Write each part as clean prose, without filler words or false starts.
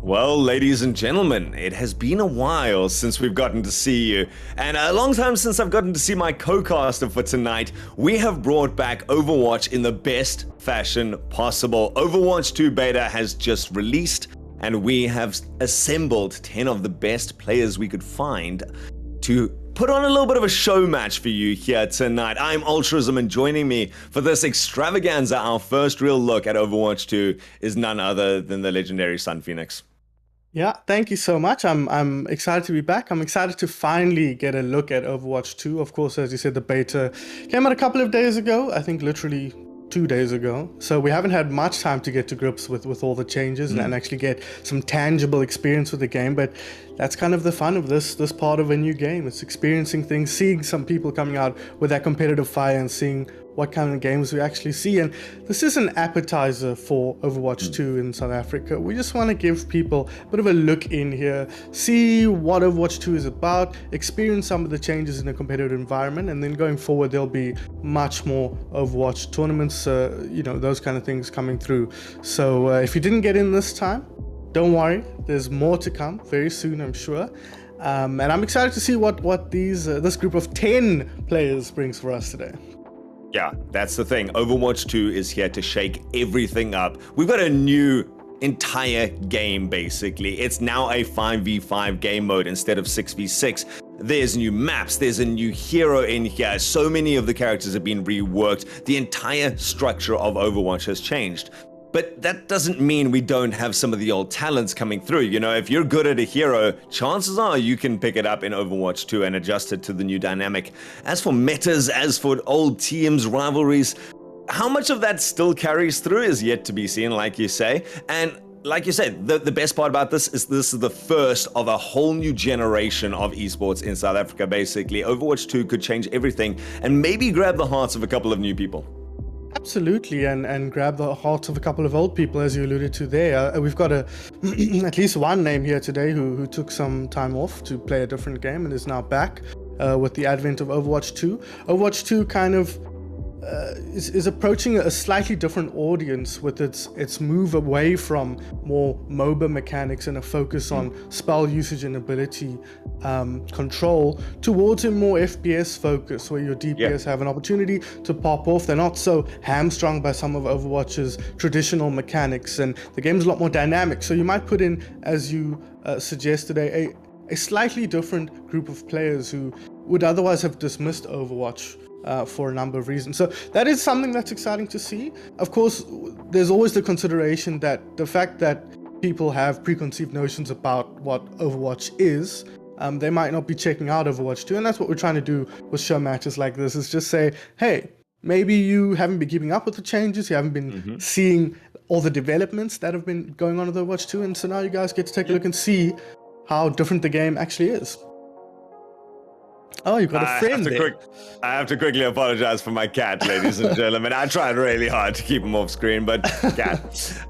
Well, ladies and gentlemen, it has been a while since we've gotten to see you, and a long time since I've gotten to see my co-caster for tonight. We have brought back Overwatch in the best fashion possible. Overwatch 2 beta has just released, and we have assembled 10 of the best players we could find to put on a little bit of a show match for you here tonight. I'm Ultrasm, and joining me for this extravaganza, our first real look at Overwatch 2, is none other than the legendary Sun Phoenix. Yeah, thank you so much. I'm excited to be back. I'm excited to finally get a look at Overwatch 2. Of course, as you said, the beta came out a couple of days ago. I think literally 2 days ago. So we haven't had much time to get to grips with all the changes and actually get some tangible experience with the game. But that's kind of the fun of this part of a new game. It's experiencing things, seeing some people coming out with that competitive fire and seeing what kind of games we actually see. And this is an appetizer for Overwatch 2 in South Africa. We just want to give people a bit of a look in here, see what Overwatch 2 is about, experience some of the changes in the competitive environment, and then going forward there'll be much more Overwatch tournaments, those kind of things coming through. So if you didn't get in this time, don't worry, there's more to come very soon, I'm sure. And I'm excited to see what this group of 10 players brings for us today. Yeah, that's the thing. Overwatch 2 is here to shake everything up. We've got a new entire game, basically. It's now a 5v5 game mode instead of 6v6. There's new maps, there's a new hero in here. So many of the characters have been reworked. The entire structure of Overwatch has changed. But that doesn't mean we don't have some of the old talents coming through. You know, if you're good at a hero, chances are you can pick it up in Overwatch 2 and adjust it to the new dynamic. As for metas, as for old teams, rivalries, how much of that still carries through is yet to be seen, like you say. And like you said, the best part about this is the first of a whole new generation of esports in South Africa, basically. Overwatch 2 could change everything and maybe grab the hearts of a couple of new people. Absolutely, and grab the hearts of a couple of old people, as you alluded to there. We've got at least one name here today who took some time off to play a different game and is now back with the advent of Overwatch 2. Overwatch 2 kind of is approaching a slightly different audience with its move away from more MOBA mechanics and a focus on spell usage and ability control towards a more FPS focus, where your DPS have an opportunity to pop off. They're not so hamstrung by some of Overwatch's traditional mechanics, and the game's a lot more dynamic. So you might put in, as you suggested, a slightly different group of players who would otherwise have dismissed Overwatch for a number of reasons. So that is something that's exciting to see. Of course, there's always the consideration that the fact that people have preconceived notions about what Overwatch is, they might not be checking out Overwatch 2, and that's what we're trying to do with show matches like this, is just say, hey, maybe you haven't been keeping up with the changes, you haven't been seeing all the developments that have been going on with Overwatch 2, and so now you guys get to take a look and see how different the game actually is. Oh, you've got a friend there. I have to quickly apologize for my cat, ladies and gentlemen. I tried really hard to keep him off screen, but cat.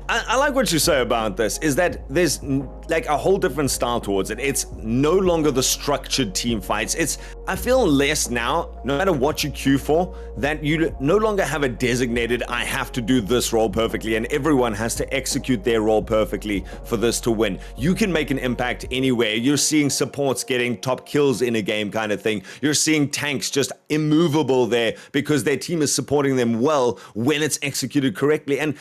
I like what you say about this, is that there's like a whole different style towards it. It's no longer the structured team fights. I feel less now, no matter what you queue for, that you no longer have a designated, I have to do this role perfectly, and everyone has to execute their role perfectly for this to win. You can make an impact anywhere. You're seeing supports getting top kills in a game kind of thing. You're seeing tanks just immovable there because their team is supporting them well when it's executed correctly. And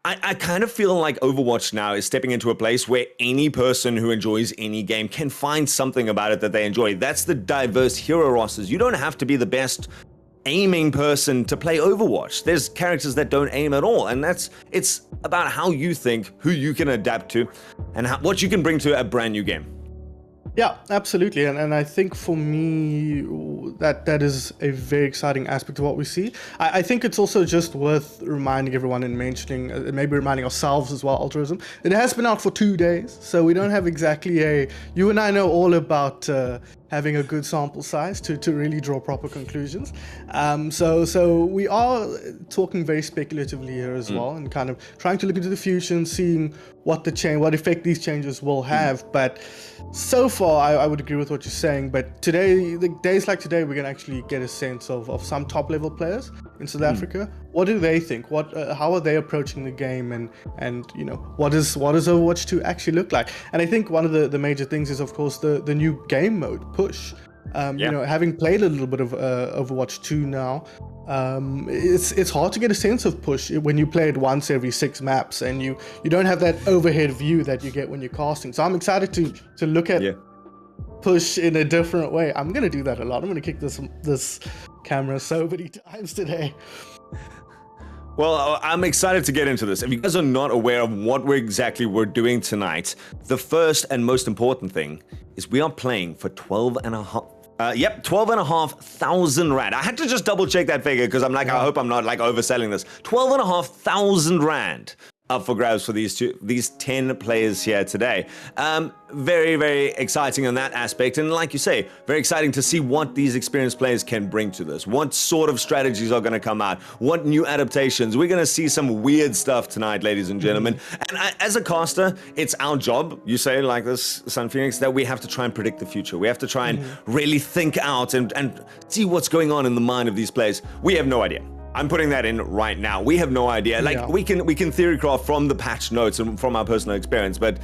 I kind of feel like Overwatch now is stepping into a place where any person who enjoys any game can find something about it that they enjoy. That's the diverse hero rosters. You don't have to be the best aiming person to play Overwatch. There's characters that don't aim at all, and it's about how you think, who you can adapt to, and what you can bring to a brand new game. Yeah, absolutely, and I think for me that is a very exciting aspect of what we see. I think it's also just worth reminding everyone and mentioning, maybe reminding ourselves as well, Altruism. It has been out for 2 days, so we don't have exactly you and I know all about having a good sample size to really draw proper conclusions. So we are talking very speculatively here as well, and kind of trying to look into the future and seeing what effect these changes will have. But so far, I would agree with what you're saying. But today, the days like today, we're gonna actually get a sense of some top level players in South Africa. What do they think? How are they approaching the game? And you know, what does Overwatch 2 actually look like? And I think one of the major things is, of course, the new game mode push. You know, having played a little bit of Overwatch 2 now, it's hard to get a sense of push when you play it once every 6 maps, and you don't have that overhead view that you get when you're casting. So I'm excited to look at push in a different way. I'm gonna do that a lot. I'm gonna kick this camera so many times today. Well, I'm excited to get into this. If you guys are not aware of what we're doing tonight, the first and most important thing is we are playing for 12,500 rand. I had to just double check that figure because I'm like, I hope I'm not like overselling this. 12,500 rand up for grabs for these 10 players here today. Very, very exciting on that aspect. And like you say, very exciting to see what these experienced players can bring to this. What sort of strategies are going to come out? What new adaptations? We're going to see some weird stuff tonight, ladies and gentlemen. And as a caster, it's our job, you say like this, Sun Phoenix, that we have to try and predict the future. We have to try and really think out and see what's going on in the mind of these players. We have no idea. I'm putting that in right now. We have no idea. Like we can theory craft from the patch notes and from our personal experience, but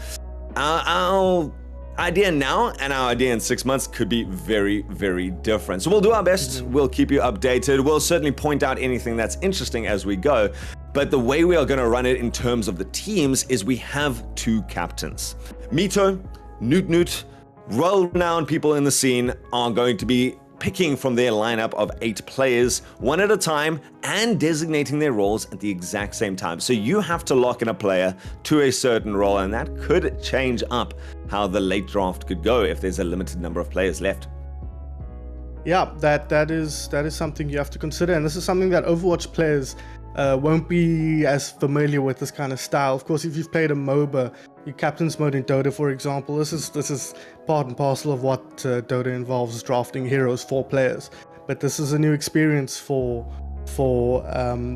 our idea now and our idea in 6 months could be very, very different. So we'll do our best. We'll keep you updated. We'll certainly point out anything that's interesting as we go. But the way we are going to run it in terms of the teams is we have 2 captains. Mito, Newt, Well-renowned people in the scene are going to be picking from their lineup of 8 players, one at a time, and designating their roles at the exact same time. So you have to lock in a player to a certain role, and that could change up how the late draft could go if there's a limited number of players left. Yeah, that is something you have to consider, and this is something that Overwatch players won't be as familiar with, this kind of style. Of course, if you've played a MOBA, your captain's mode in Dota, for example, this is part and parcel of what Dota involves, drafting heroes for players. But this is a new experience for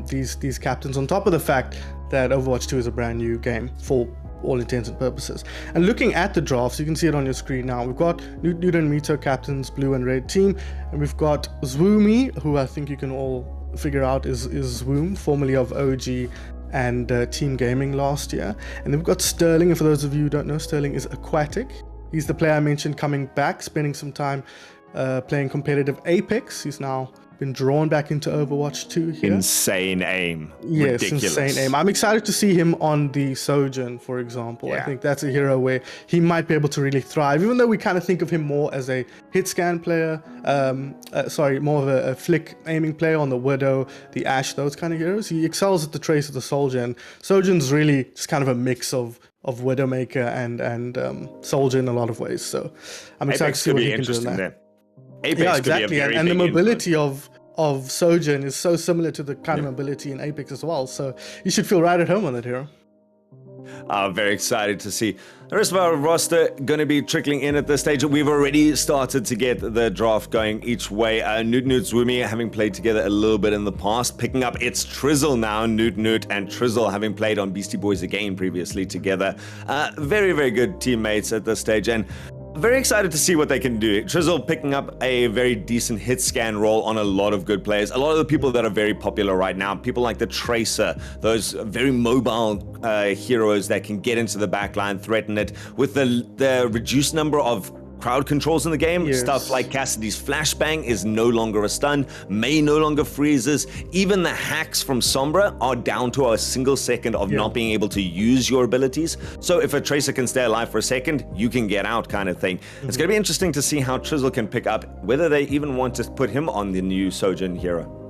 these captains, on top of the fact that Overwatch 2 is a brand new game for all intents and purposes. And looking at the drafts, you can see it on your screen now. We've got Newt and Mito captains, blue and red team, and we've got Zwoomy, who I think you can all figure out is Zwoom, formerly of OG and Team Gaming last year. And then we've got Sterling, and for those of you who don't know, Sterling is Aquatic. He's the player I mentioned coming back, spending some time playing competitive Apex. He's now been drawn back into Overwatch 2 here. Insane aim. Yes, Ridiculous. insane aim. I'm excited to see him on the Sojourn, for example. Yeah. I think that's a hero where he might be able to really thrive, even though we kind of think of him more as a hit scan player, more of a flick aiming player on the Widow, the Ashe, those kind of heroes. He excels at the Tracer, the Soldier, and Sojourn's really just kind of a mix of Widowmaker and Soldier in a lot of ways. So I'm excited to see what he can do in that. There. Apex Yeah, could be a exactly, very and the big mobility of Sojourn is so similar to the kind of mobility in Apex as well, so you should feel right at home on that hero. Very excited to see the rest of our roster going to be trickling in at this stage. We've already started to get the draft going each way. Newt Zwoomy, having played together a little bit in the past, picking up its Trizzle now. Newt and Trizzle having played on Beastie Boys again previously together. Very, very good teammates at this stage, and very excited to see what they can do. Trizzle picking up a very decent hit scan role on a lot of good players. A lot of the people that are very popular right now, people like the Tracer, those very mobile heroes that can get into the backline, threaten it with the reduced number of crowd controls in the game. Yes. Stuff like Cassidy's flashbang is no longer a stun, May no longer freezes. Even the hacks from Sombra are down to a single second of not being able to use your abilities. So if a Tracer can stay alive for a second, you can get out, kind of thing. It's going to be interesting to see how Trizzle can pick up, whether they even want to put him on the new Sojourn hero.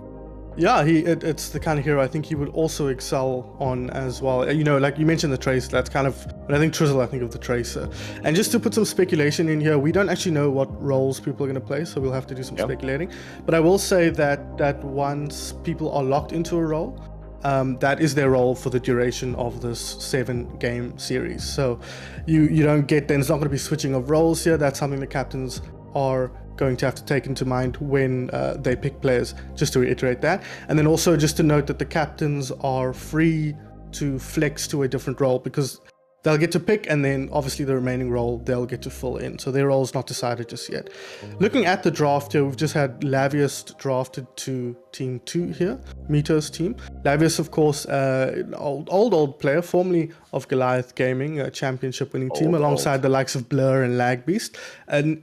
Yeah, it's the kind of hero I think he would also excel on as well. You know, like you mentioned the Tracer, that's kind of, when I think Trizzle, I think of the Tracer. And just to put some speculation in here, we don't actually know what roles people are going to play, so we'll have to do some speculating. But I will say that once people are locked into a role, that is their role for the duration of this 7-game series. So you don't get, then it's not going to be switching of roles here. That's something the captains are going to have to take into mind when they pick players, just to reiterate that. And then also just to note that the captains are free to flex to a different role, because they'll get to pick, and then obviously the remaining role they'll get to fill in. So their role's not decided just yet. Looking at the draft here, we've just had Lavius drafted to Team 2 here, Mito's team. Lavius, of course, an old player, formerly of Goliath Gaming, a championship-winning team, alongside the likes of Blur and Lagbeast. An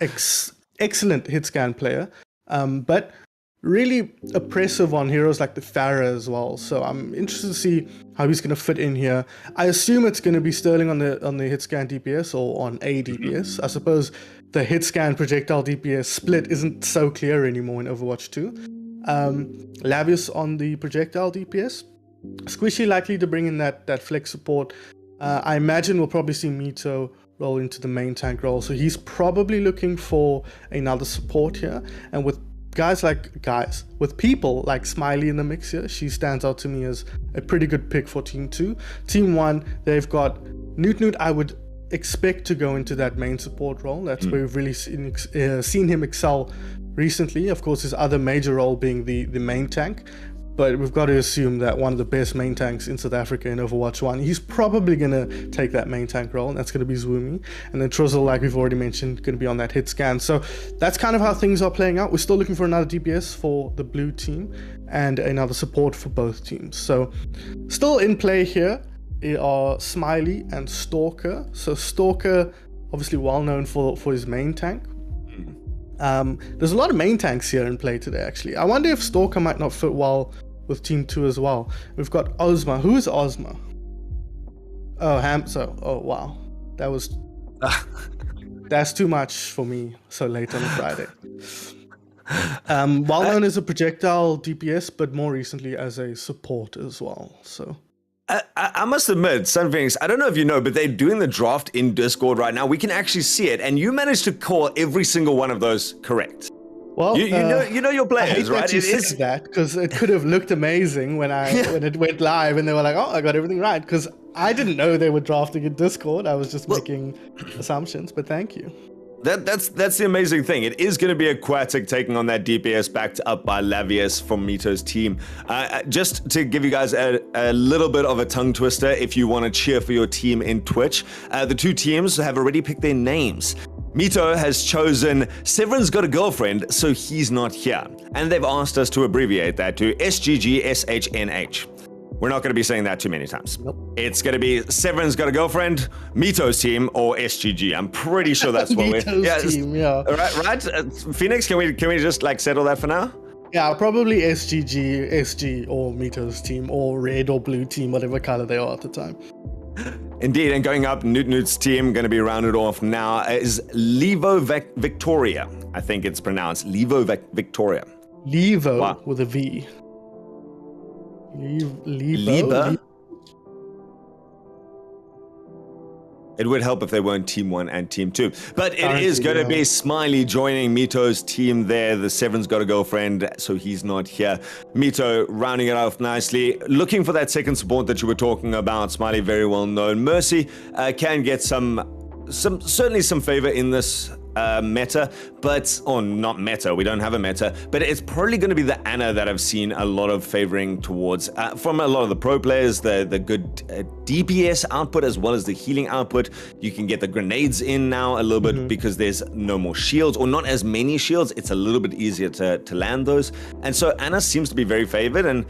excellent hit scan player, but really oppressive on heroes like the Pharah as well. So I'm interested to see how he's going to fit in here. I assume it's going to be Sterling on the hit scan DPS or on a DPS. I suppose the hit scan projectile DPS split isn't so clear anymore in Overwatch 2. Lavius on the projectile DPS. Squishy likely to bring in that flex support. I imagine we'll probably see Mito roll into the main tank role, so he's probably looking for another support here. And with people like Smiley in the mix here, she stands out to me as a pretty good pick for Team 2. Team 1, they've got Newt. I would expect to go into that main support role. That's where we've really seen him excel recently. Of course, his other major role being the main tank. But we've got to assume that one of the best main tanks in South Africa in Overwatch 1, he's probably going to take that main tank role, and that's going to be Zwoomy. And then Trizzle, like we've already mentioned, going to be on that hit scan. So that's kind of how things are playing out. We're still looking for another DPS for the blue team and another support for both teams. So still in play here are Smiley and Stalker. So Stalker, obviously well known for his main tank. There's a lot of main tanks here in play today, actually. I wonder if Stalker might not fit well with Team 2 as well. We've got Ozma. Who is Ozma? Oh, Hamza. Oh, wow. That was That's too much for me so late on a Friday. Well known as a projectile DPS, but more recently as a support as well. So I must admit, Sunfinks, I don't know if you know, but they're doing the draft in Discord right now. We can actually see it, and you managed to call every single one of those correct. well, You know your I hate players, right? that you said that because it could have looked amazing when it went live and they were like, "Oh, I got everything right." Because I didn't know they were drafting in Discord. I was just making assumptions. But thank you. That's the amazing thing. It is going to be aquatic taking on that DPS backed up by Lavius from Mito's team. Just to give you guys a little bit of a tongue twister, if you want to cheer for your team in Twitch, the two teams have already picked their names. Mito has chosen Severin's got a girlfriend, so he's not here. And they've asked us to abbreviate that to SGGSHNH. We're not going to be saying that too many times. Nope. It's going to be Severin's got a girlfriend, Mito's team, or SGG. I'm pretty sure that's what Mito's team, yeah. Right? Phoenix, can we just like settle that for now? Yeah, probably SGG, SG, or Mito's team, or red or blue team, whatever color they are at the time. Indeed, and going up, Newt's team, going to be rounded off now, is Levo Victoria. I think it's pronounced Levo Victoria. Levo with a V. Liba? It would help if they weren't Team 1 and Team 2. But it is going to be Smiley joining Mito's team there. The Severin's got a girlfriend, so he's not here. Mito rounding it off nicely. Looking for that second support that you were talking about. Smiley, very well known. Mercy can get certainly some favor in this meta, not meta, we don't have a meta, but it's probably going to be the Anna that I've seen a lot of favoring towards from a lot of the pro players, the good DPS output as well as the healing output. You can get the grenades in now a little bit because there's no more shields, or not as many shields. It's a little bit easier to land those, and so Anna seems to be very favored, and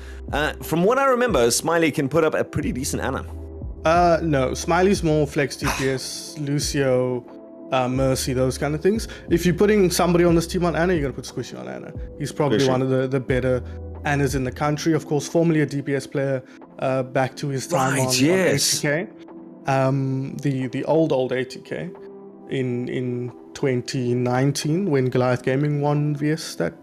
from what I remember, Smiley can put up a pretty decent Anna. No, Smiley's more flex DPS, Lucio, Mercy, those kind of things. If you're putting somebody on this team on Anna, you're going to put Squishy on Anna. He's probably one of the better Annas in the country. Of course, formerly a DPS player, back to his time on ATK. The old ATK in 2019 when Goliath Gaming won VS that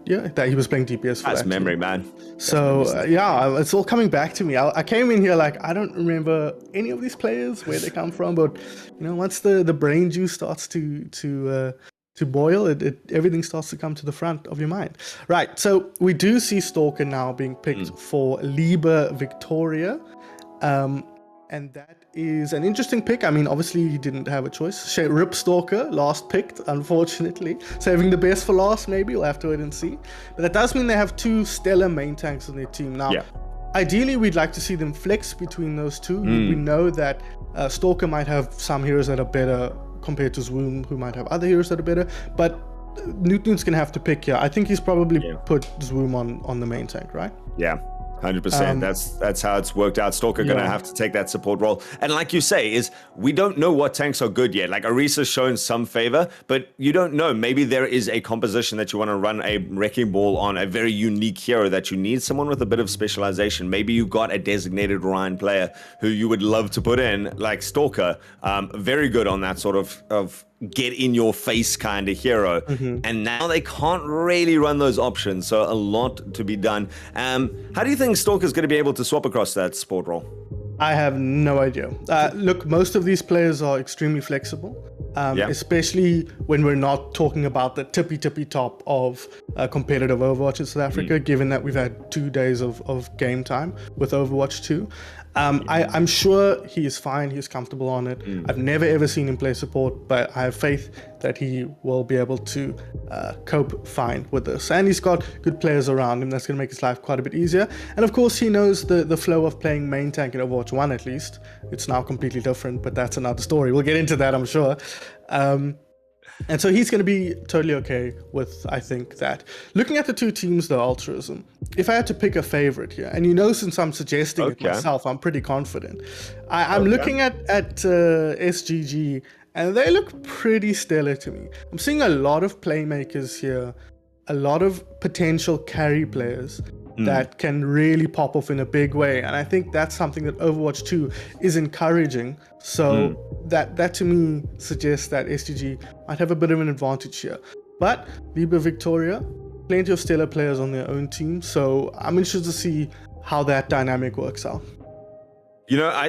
he was playing DPS for That's that memory, team. man. So it's all coming back to me. I came in here like I don't remember any of these players, where they come from, but once the brain juice starts to boil, everything starts to come to the front of your mind. Right. So we do see Stalker now being picked for Liba Victoria, and that is an interesting pick. I mean, obviously he didn't have a choice. Rip Stalker, last picked, unfortunately. Saving the best for last, maybe. We'll have to wait and see. But that does mean they have two stellar main tanks on their team. Now, ideally, we'd like to see them flex between those two. We know that Stalker might have some heroes that are better compared to Zwoom, who might have other heroes that are better. But Newton's going to have to pick here. I think he's probably put Zwoom on the main tank, right? Yeah. 100%. That's how it's worked out. Stalker gonna have to take that support role. And like you say, we don't know what tanks are good yet. Like Orisa's shown some favor, but you don't know. Maybe there is a composition that you want to run a wrecking ball on, a very unique hero that you need someone with a bit of specialization. Maybe you got a designated Ryan player who you would love to put in, like Stalker. Very good on that sort of get in your face kind of hero. And now they can't really run those options, so a lot to be done. How do you think Stalker's going to be able to swap across that support role? I have no idea. Look, most of these players are extremely flexible, especially when we're not talking about the tippy top of competitive Overwatch in South Africa, given that we've had 2 days of game time with Overwatch 2. I'm sure he is fine. He's comfortable on it. I've never ever seen him play support, but I have faith that he will be able to cope fine with this. And he's got good players around him. That's going to make his life quite a bit easier. And of course, he knows the flow of playing main tank in Overwatch 1 at least. It's now completely different, but that's another story. We'll get into that, I'm sure. And so he's going to be totally okay with, I think, that. Looking at the two teams, though, Altruism, if I had to pick a favorite here, and since I'm suggesting it myself, I'm pretty confident. I'm looking at SGG, and they look pretty stellar to me. I'm seeing a lot of playmakers here, a lot of potential carry players. that can really pop off in a big way. And I think that's something that Overwatch 2 is encouraging. So that to me suggests that STG might have a bit of an advantage here. But Viva Victoria, plenty of stellar players on their own team. So I'm interested to see how that dynamic works out. You know,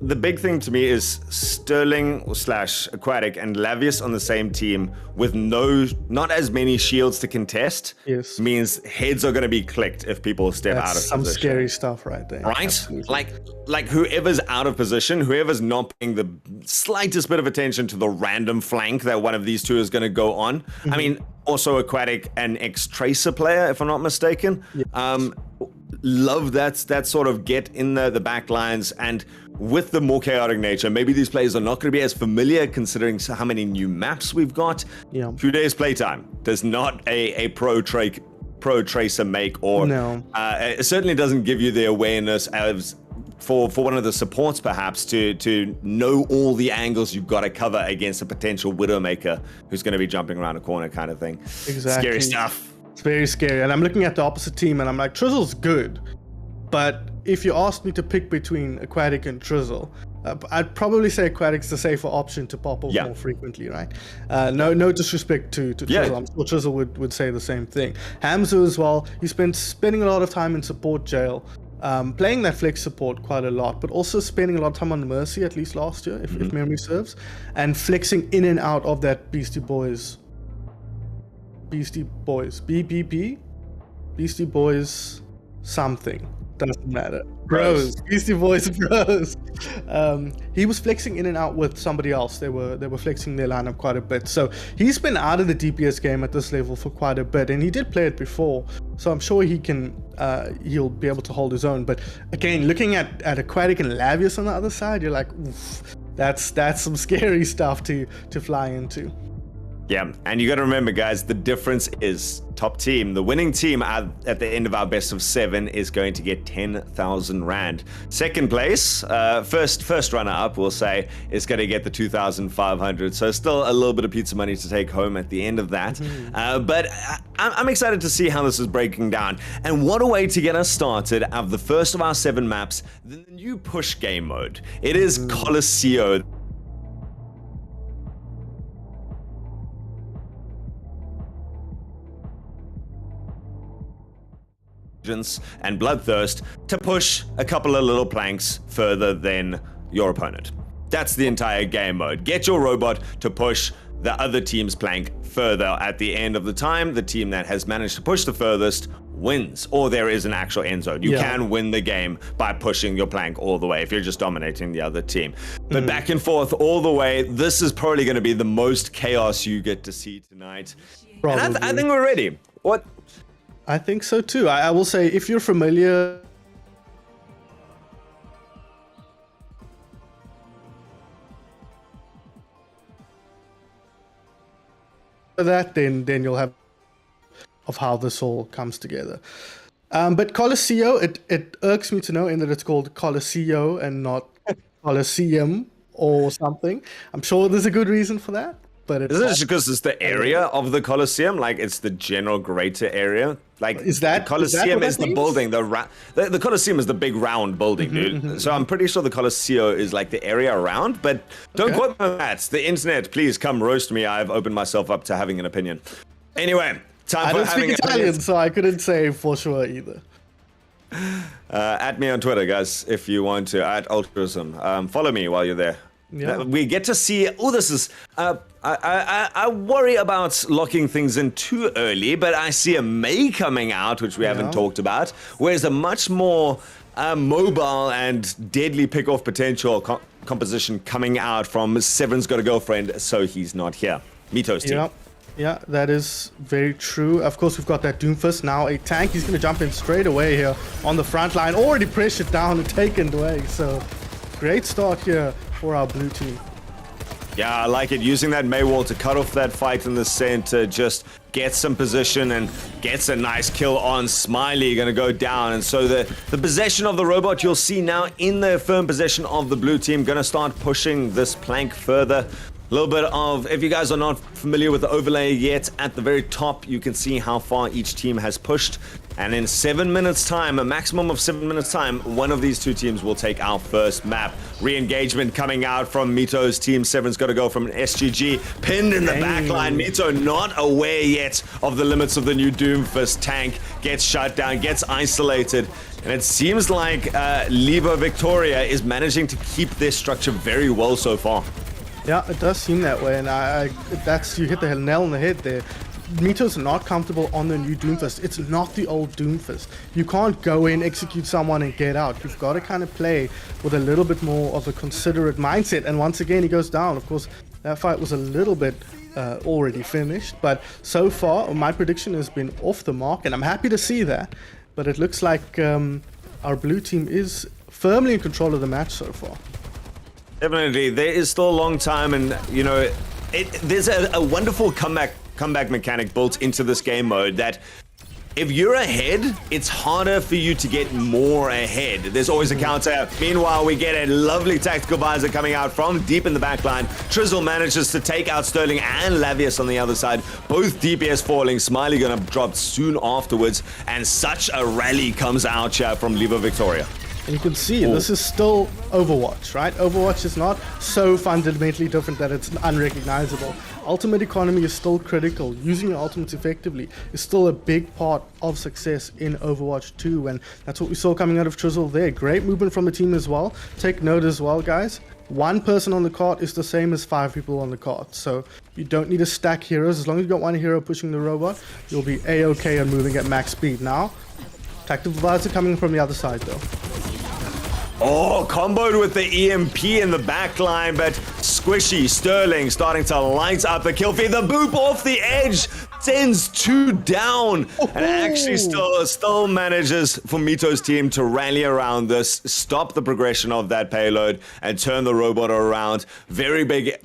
the big thing to me is Sterling / Aquatic and Lavius on the same team with not as many shields to contest. Yes. Means heads are going to be clicked if people step out of position. Some scary stuff right there. Right? Absolutely. Like whoever's out of position, whoever's not paying the slightest bit of attention to the random flank that one of these two is going to go on. I mean, also Aquatic, an ex-Tracer player, if I'm not mistaken. Yes. Love that sort of get in the back lines, and with the more chaotic nature, maybe these players are not going to be as familiar considering how many new maps we've got. Yeah. 2 days playtime does not a pro Tracer make, or it certainly doesn't give you the awareness as for one of the supports perhaps to know all the angles you've got to cover against a potential Widowmaker who's going to be jumping around a corner kind of thing. Exactly. Scary stuff. It's very scary. And I'm looking at the opposite team and I'm like, Trizzle's good. But if you asked me to pick between Aquatic and Trizzle, I'd probably say Aquatic's the safer option to pop off more frequently, right? No disrespect to Trizzle. I'm sure Trizzle would say the same thing. Hamza as well, he's been spending a lot of time in support jail, playing that flex support quite a lot, but also spending a lot of time on Mercy, at least last year, if memory serves, and flexing in and out of that Beastie Boys, BBB? Beastie Boys something. Doesn't matter. Bros. Beastie Boys bros. He was flexing in and out with somebody else. They were flexing their lineup quite a bit. So he's been out of the DPS game at this level for quite a bit, and he did play it before. So I'm sure he'll be able to hold his own. But again, looking at Aquatic and Lavius on the other side, you're like, oof, that's some scary stuff to fly into. Yeah, and you got to remember, guys, the difference is top team. The winning team at the end of our best of 7 is going to get 10,000 Rand. Second place, first runner up, we'll say, is going to get the 2,500. So still a little bit of pizza money to take home at the end of that. But I'm excited to see how this is breaking down. And what a way to get us started of the first of our 7 maps, the new push game mode. It is Colosseo. And Bloodthirst to push a couple of little planks further than your opponent. That's the entire game mode. Get your robot to push the other team's plank further. At the end of the time, the team that has managed to push the furthest wins, or there is an actual end zone. You can win the game by pushing your plank all the way if you're just dominating the other team. But back and forth all the way, this is probably going to be the most chaos you get to see tonight. And I think we're ready. What? I think so too. I will say, if you're familiar with that, then you'll have of how this all comes together. But Colosseo, it irks me to no end that it's called Colosseo and not Colosseum or something. I'm sure there's a good reason for that. But is it just because it's the area of the Colosseum? Like, it's the general greater area? Like, is that the Colosseum is the means? building. The Colosseum is the big round building, dude. So I'm pretty sure the Colosseo is like the area around, but don't quote me on that. The internet, please come roast me. I've opened myself up to having an opinion. Anyway, time for having I don't speak Italian, so I couldn't say for sure either. At me on Twitter, guys, if you want to. At Ultrasm. Follow me while you're there. Yeah. We get to see. Oh, this is. I worry about locking things in too early, but I see a May coming out, which we haven't talked about. Whereas a much more mobile and deadly pick-off potential composition coming out from Severin's got a girlfriend, so he's not here. Mito's team. Yeah, that is very true. Of course, we've got that Doomfist, now a tank. He's going to jump in straight away here on the front line. Already pressured down and taken away. So, great start here for our blue team. Yeah, I like it. Using that May wall to cut off that fight in the center, just gets some position and gets a nice kill on Smiley. Going to go down. And so the possession of the robot, you'll see now in the firm possession of the blue team, going to start pushing this plank further. A little bit of, if you guys are not familiar with the overlay yet, at the very top, you can see how far each team has pushed. And in 7 minutes time, a maximum of 7 minutes time, one of these two teams will take our first map. Re-engagement coming out from Mito's team. Seven's got to go from an SGG. Pinned in the backline. Mito not aware yet of the limits of the new Doomfist. Tank gets shut down, gets isolated. And it seems like Levo Victoria is managing to keep their structure very well so far. Yeah, it does seem that way, and that's, you hit the nail on the head there. Mito's not comfortable on the new Doomfist. It's not the old Doomfist. You can't go in, execute someone, and get out. You've got to kind of play with a little bit more of a considerate mindset. And once again, he goes down. Of course, that fight was a little bit already finished, but so far, my prediction has been off the mark, and I'm happy to see that. But it looks like our blue team is firmly in control of the match so far. Definitely, there is still a long time, and you know, there's a wonderful comeback mechanic built into this game mode that if you're ahead, it's harder for you to get more ahead. There's always a counter. Meanwhile, we get a lovely tactical visor coming out from deep in the backline. Trizzle manages to take out Sterling and Lavius on the other side. Both DPS falling. Smiley gonna drop soon afterwards. And such a rally comes out here from Levo Victoria. And you can see, this is still Overwatch, right? Overwatch is not so fundamentally different that it's unrecognizable. Ultimate economy is still critical. Using your ultimates effectively is still a big part of success in Overwatch 2, and that's what we saw coming out of Trizzle there. Great movement from the team as well. Take note as well, guys. One person on the cart is the same as 5 people on the cart, so you don't need to stack heroes. As long as you got one hero pushing the robot, you'll be A-okay and moving at max speed. Now, tactical visor coming from the other side though. Oh, comboed with the EMP in the backline, but Squishy, Sterling starting to light up the kill feed. The boop off the edge sends 2 down. And actually still manages for Mito's team to rally around this, stop the progression of that payload, and turn the robot around. Very big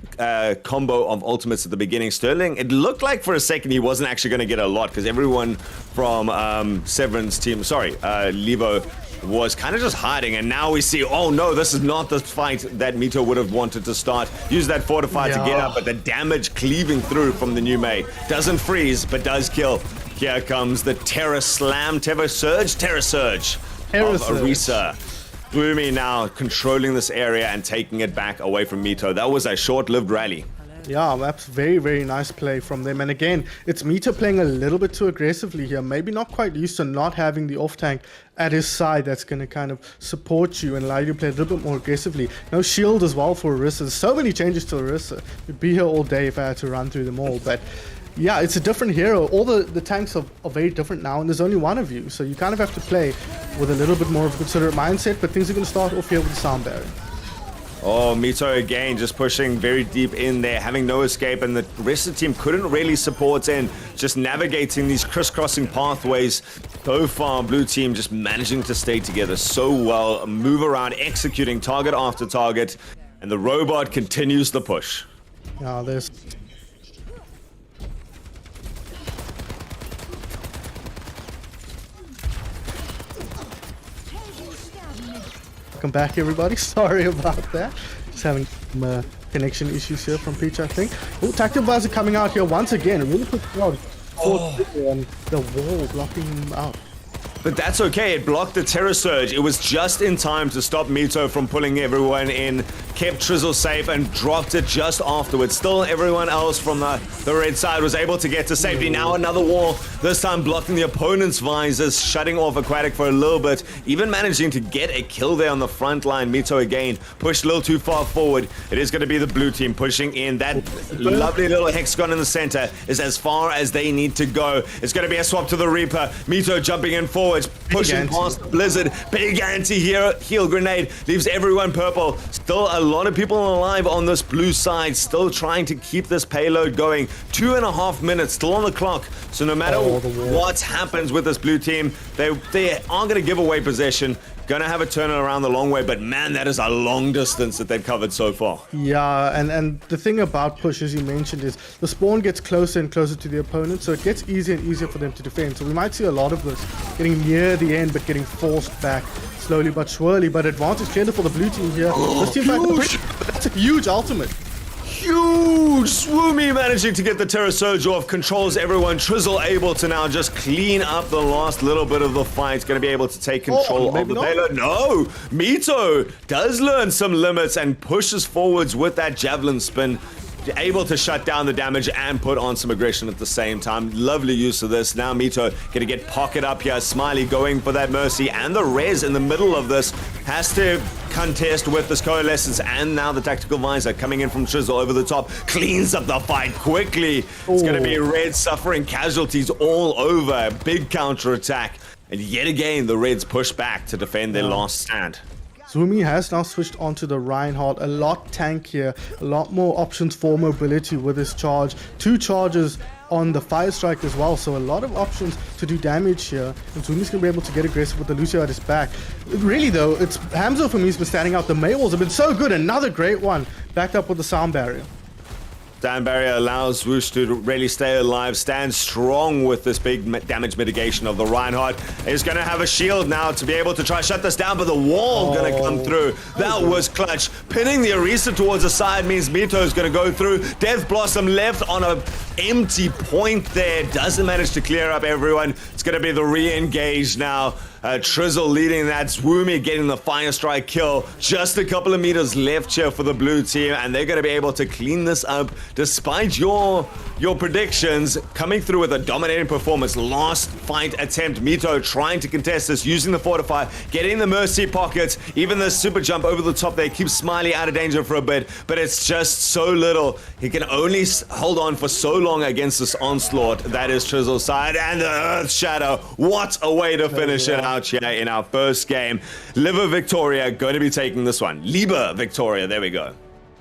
combo of ultimates at the beginning. Sterling, it looked like for a second he wasn't actually going to get a lot because everyone from Severin's team, Levo, was kind of just hiding, and now we see, oh no, this is not the fight that Mito would have wanted to start. Use that Fortify to get up, but the damage cleaving through from the new Mei doesn't freeze, but does kill. Here comes the Terra Surge of Orisa. Gloomy now controlling this area and taking it back away from Mito. That was a short-lived rally. Yeah, that's very, very nice play from them. And again, it's Mito playing a little bit too aggressively here. Maybe not quite used to not having the off-tank at his side that's going to kind of support you and allow you to play a little bit more aggressively. No shield as well for Orisa. There's so many changes to Orisa. We'd be here all day if I had to run through them all. But yeah, it's a different hero. All the tanks are very different now, and there's only one of you. So you kind of have to play with a little bit more of a considerate mindset. But things are going to start off here with the sound barrier. Oh, Mito again, just pushing very deep in there, having no escape, and the rest of the team couldn't really support in, just navigating these crisscrossing pathways. So far, blue team just managing to stay together so well, move around, executing target after target, and the robot continues the push. Yeah, there's... Welcome back, everybody. Sorry about that. Just having some connection issues here from Peach, I think. Oh, tactical visor coming out here once again. A really quick crowd. And the wall blocking him out. But that's okay, it blocked the Terra Surge. It was just in time to stop Mito from pulling everyone in, kept Trizzle safe, and dropped it just afterwards. Still, everyone else from the red side was able to get to safety. Now another wall, this time blocking the opponent's visors, shutting off Aquatic for a little bit, even managing to get a kill there on the front line. Mito again pushed a little too far forward. It is going to be the blue team pushing in. That lovely little hexagon in the center is as far as they need to go. It's going to be a swap to the Reaper. Mito jumping in forward. Pushing past the Blizzard. Big anti-hero heal grenade leaves everyone purple. Still a lot of people alive on this blue side, still trying to keep this payload going. 2.5 minutes still on the clock, so no matter what happens with this blue team, they aren't going to give away possession. Gonna have a turn around the long way, but man, that is a long distance that they've covered so far. Yeah, and the thing about push, as you mentioned, is the spawn gets closer and closer to the opponent, so it gets easier and easier for them to defend. So we might see a lot of this getting near the end, but getting forced back slowly but surely. But advantage clearly for the blue team here. This team's like, that's a huge ultimate. huge Swoomy managing to get the Terra Surge off, controls everyone. Trizzle able to now just clean up the last little bit of the fight. Going to be able to take control of the payload. No, Mito does learn some limits and pushes forwards with that javelin spin. Able to shut down the damage and put on some aggression at the same time. Lovely use of this. Now Mito gonna get pocket up here. Smiley going for that Mercy, and the Rez in the middle of this has to contest with this Coalescence, and now the Tactical Visor coming in from Trizzle over the top. Cleans up the fight quickly. It's gonna be Red suffering casualties all over. Big counter attack. And yet again, the Reds push back to defend their last stand. Zwoomy has now switched onto the Reinhardt, a lot tankier, a lot more options for mobility with his charge. 2 charges on the Fire Strike as well, so a lot of options to do damage here. And Zwoomy's going to be able to get aggressive with the Lucio at his back. Really though, it's Hamzo for me who's been standing out. The Mei walls have been so good, another great one, backed up with the Sound Barrier. Stand barrier allows Swoosh to really stay alive, stand strong with this big damage mitigation of the Reinhardt. He's going to have a shield now to be able to try shut this down, but the wall going to come through. That was clutch. Pinning the Orisa towards the side means Mito is going to go through. Death Blossom left on a empty point there. Doesn't manage to clear up everyone. It's going to be the re-engage now. Trizzle leading that. Zwoomy getting the Fire Strike kill. Just a couple of meters left here for the blue team, and they're going to be able to clean this up despite your predictions. Coming through with a dominating performance. Last fight attempt. Mito trying to contest this, using the Fortify, getting the Mercy pockets. Even the super jump over the top there keeps Smiley out of danger for a bit, but it's just so little. He can only hold on for so long against this onslaught. That is Trizzle's side, and the Earth Shadow. What a way to finish it out here in our first game. Liver Victoria going to be taking this one. Liber Victoria, there we go.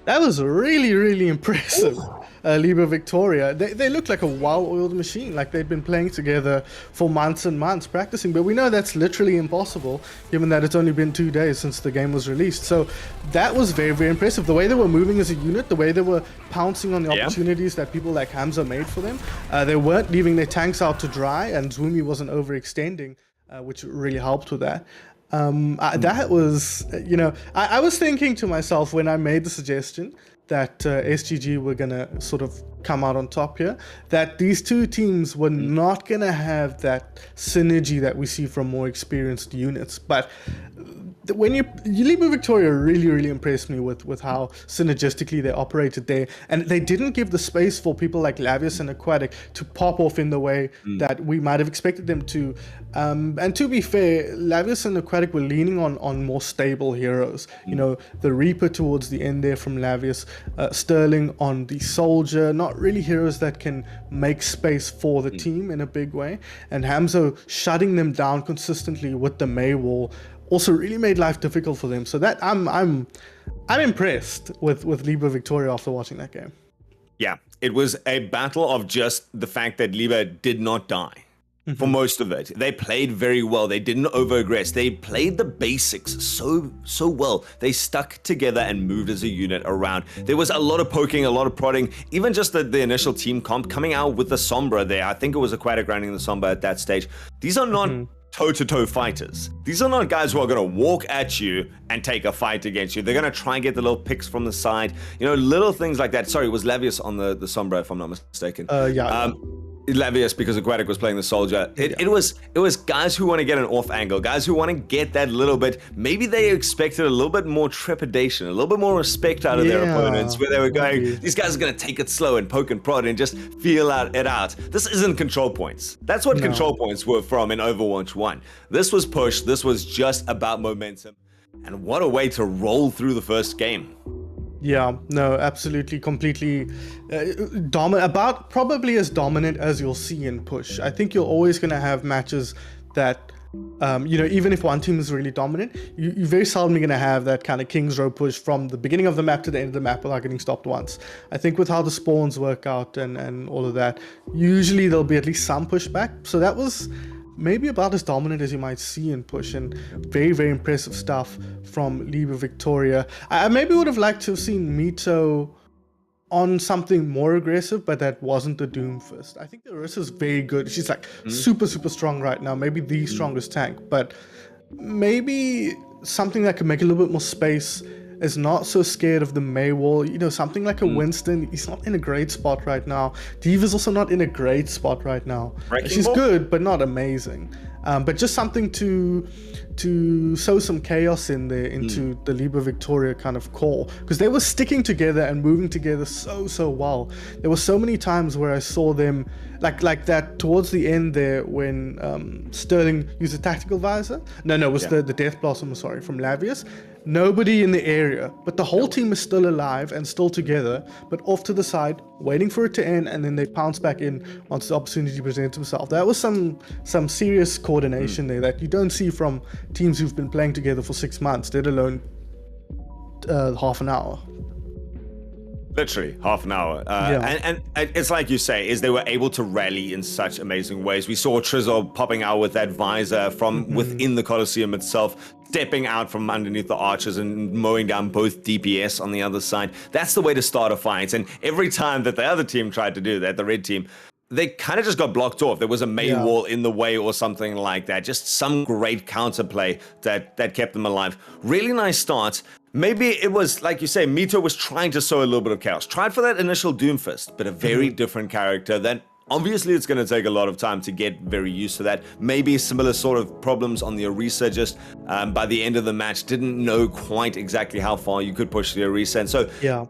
That was really, really impressive. Liber Victoria. They look like a well-oiled machine, like they'd been playing together for months and months practicing, but we know that's literally impossible given that it's only been 2 days since the game was released. So that was very, very impressive. The way they were moving as a unit, the way they were pouncing on the opportunities that people like Hamza made for them. They weren't leaving their tanks out to dry, and Zwoomy wasn't overextending, which really helped with that. That was, I was thinking to myself when I made the suggestion that SGG were going to sort of come out on top here, that these two teams were not going to have that synergy that we see from more experienced units. But when Liber Victoria really, really impressed me with how synergistically they operated there. And they didn't give the space for people like Lavius and Aquatic to pop off in the way that we might have expected them to. And to be fair, Lavius and Aquatic were leaning on more stable heroes. You know, the Reaper towards the end there from Lavius, Sterling on the Soldier, not really heroes that can make space for the team in a big way. And Hamzo shutting them down consistently with the Mei wall also really made life difficult for them. So that I'm impressed with Liber Victoria after watching that game. Yeah, it was a battle of just the fact that Liber did not die. For most of it. They played very well. They didn't over-aggress. They played the basics so well. They stuck together and moved as a unit around. There was a lot of poking, a lot of prodding. Even just the initial team comp coming out with the Sombra there. I think it was Aquatic running the Sombra at that stage. These are not toe-to-toe fighters. These are not guys who are going to walk at you and take a fight against you. They're going to try and get the little picks from the side. You know, little things like that. Sorry, it was Lavius on the Sombra, if I'm not mistaken. Lavius, because Aquatic was playing the Soldier. It was guys who want to get an off angle, guys who want to get that little bit. Maybe they expected a little bit more trepidation, a little bit more respect out of their opponents, where they were going, these guys are going to take it slow and poke and prod and just feel it out. This isn't control points. That's what control points were from in Overwatch 1. This was push. This was just about momentum. And what a way to roll through the first game. Yeah, no, absolutely, completely dominant, probably as dominant as you'll see in push. I think you're always going to have matches that, even if one team is really dominant, you're very seldom going to have that kind of King's Row push from the beginning of the map to the end of the map without getting stopped once. I think with how the spawns work out and all of that, usually there'll be at least some pushback. So that was maybe about as dominant as you might see in push, and very, very impressive stuff from Liber Victoria. I maybe would have liked to have seen Mito on something more aggressive, but that wasn't the Doomfist. I think the Orisa is very good. She's like super, super strong right now, maybe the strongest tank, but maybe something that could make a little bit more space is not so scared of the Mei wall. You know, something like a Winston, he's not in a great spot right now. Diva's also not in a great spot right now. Wrecking She's Ball? good, but not amazing. But just something to sow some chaos in there into the Liber Victoria kind of core, because they were sticking together and moving together so well. There were so many times where I saw them like that towards the end there when Sterling used a tactical visor. No, it was the Death Blossom, sorry, from Lavius. Nobody in the area, but the whole team is still alive and still together, but off to the side, waiting for it to end, and then they pounce back in once the opportunity presents itself. That was some serious coordination there that you don't see from teams who've been playing together for 6 months, let alone half an hour. Literally half an hour. And it's like you say, is they were able to rally in such amazing ways. We saw Trizol popping out with that visor from within the Colosseum itself, stepping out from underneath the archers and mowing down both DPS on the other side. That's the way to start a fight. And every time that the other team tried to do that, the red team, they kind of just got blocked off. There was a Mei wall in the way or something like that. Just some great counterplay that kept them alive. Really nice start. Maybe it was, like you say, Mito was trying to sow a little bit of chaos. Tried for that initial Doomfist, but a very different character that obviously it's going to take a lot of time to get very used to that. Maybe similar sort of problems on the Orisa, just by the end of the match, didn't know quite exactly how far you could push the Orisa. And so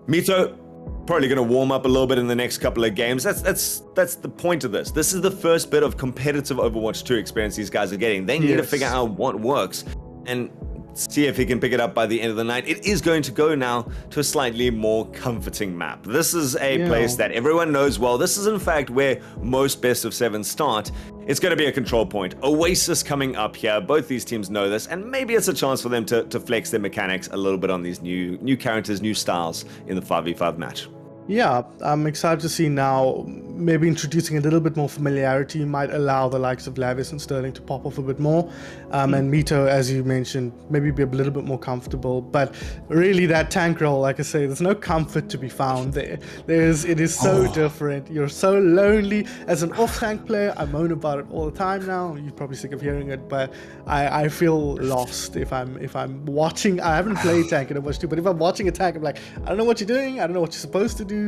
Mito probably going to warm up a little bit in the next couple of games. That's the point of this. This is the first bit of competitive Overwatch 2 experience these guys are getting. They need to figure out what works and see if he can pick it up by the end of the night. It is going to go now to a slightly more comforting map. This is a place that everyone knows well. This is in fact where most best of 7 start. It's going to be a control point. Oasis coming up here. Both these teams know this, and maybe it's a chance for them to flex their mechanics a little bit on these new characters, new styles in the 5v5 match. Yeah, I'm excited to see now maybe introducing a little bit more familiarity might allow the likes of Lavis and Sterling to pop off a bit more. And Mito, as you mentioned, maybe be a little bit more comfortable. But really that tank role, like I say, there's no comfort to be found there. It is so different. You're so lonely. As an off-tank player, I moan about it all the time now. You're probably sick of hearing it, but I feel lost if I'm watching. I haven't played tank in Overwatch 2, but if I'm watching a tank, I'm like, I don't know what you're doing. I don't know what you're supposed to do.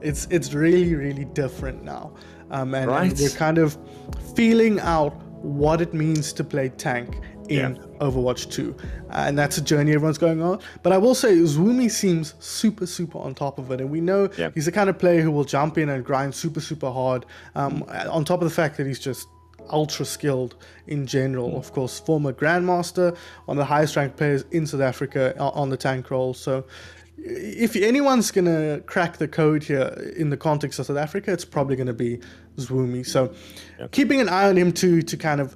It's really different now, and we're kind of feeling out what it means to play tank in Overwatch 2, and that's a journey everyone's going on. But I will say Zwoomy seems super on top of it, and we know he's the kind of player who will jump in and grind super hard, on top of the fact that he's just ultra skilled in general. Of course, former Grandmaster, one of the highest ranked players in South Africa on the tank role. So if anyone's going to crack the code here in the context of South Africa, it's probably going to be Zwoomy. So keeping an eye on him to kind of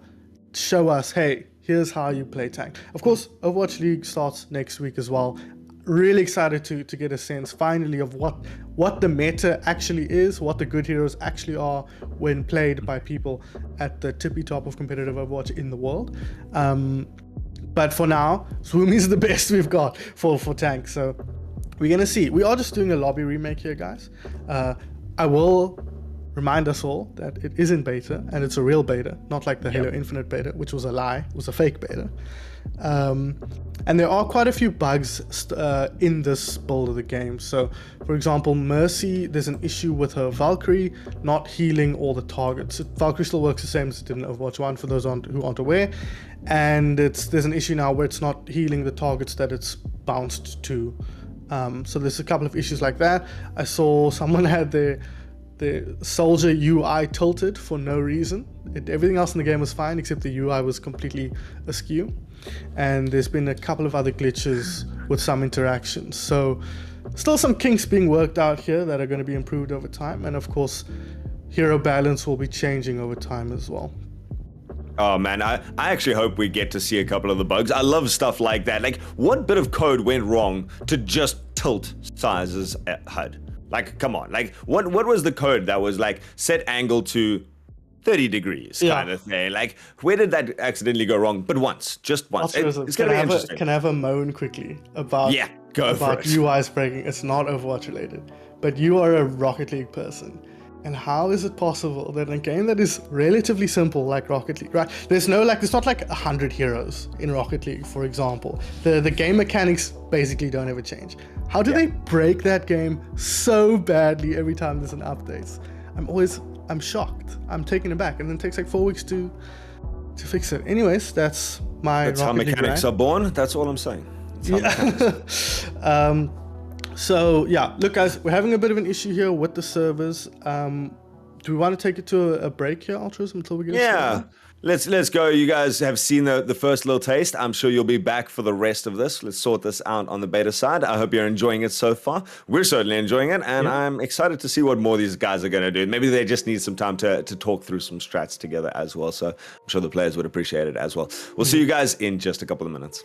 show us, hey, here's how you play tank. Of course, Overwatch League starts next week as well. Really excited to get a sense finally of what the meta actually is, what the good heroes actually are when played by people at the tippy top of competitive Overwatch in the world. But for now, Zwoomy is the best we've got for tank. So we're going to see. We are just doing a lobby remake here, guys. I will remind us all that it is in beta, and it's a real beta, not like the Halo Infinite beta, which was a lie. It was a fake beta. And there are quite a few bugs in this build of the game. So, for example, Mercy, there's an issue with her Valkyrie not healing all the targets. Valkyrie still works the same as it did in Overwatch 1, for those who aren't aware. And there's an issue now where it's not healing the targets that it's bounced to. So there's a couple of issues like that. I saw someone had the soldier UI tilted for no reason. Everything else in the game was fine except the UI was completely askew. And there's been a couple of other glitches with some interactions. So still some kinks being worked out here that are going to be improved over time. And of course, hero balance will be changing over time as well. Oh man, I actually hope we get to see a couple of the bugs. I love stuff like that. Like, what bit of code went wrong to just tilt sizes at HUD? Like, come on. Like, what was the code that was like set angle to 30 degrees kind of thing? Like, where did that accidentally go wrong? But once, just once. It's going to be interesting. Can I have a moan quickly about go for it. UIs breaking? It's not Overwatch related, but you are a Rocket League person. And how is it possible that in a game that is relatively simple like Rocket League, right? There's not like 100 heroes in Rocket League, for example. The game mechanics basically don't ever change. How do they break that game so badly every time there's an update? I'm shocked. I'm taken aback, and then it takes like 4 weeks to fix it. Anyways, that's That's how Rocket League mechanics rant. are born. That's all I'm saying. That's how mechanics are. So yeah, look guys, we're having a bit of an issue here with the servers. Do we want to take it to a break here, Ultras, until we get Yeah. started? Let's go. You guys have seen the first little taste. I'm sure you'll be back for the rest of this. Let's sort this out on the beta side. I hope you're enjoying it so far. We're certainly enjoying it, and Yeah. I'm excited to see what more these guys are going to do. Maybe they just need some time to talk through some strats together as well. So I'm sure the players would appreciate it as well. We'll see you guys in just a couple of minutes.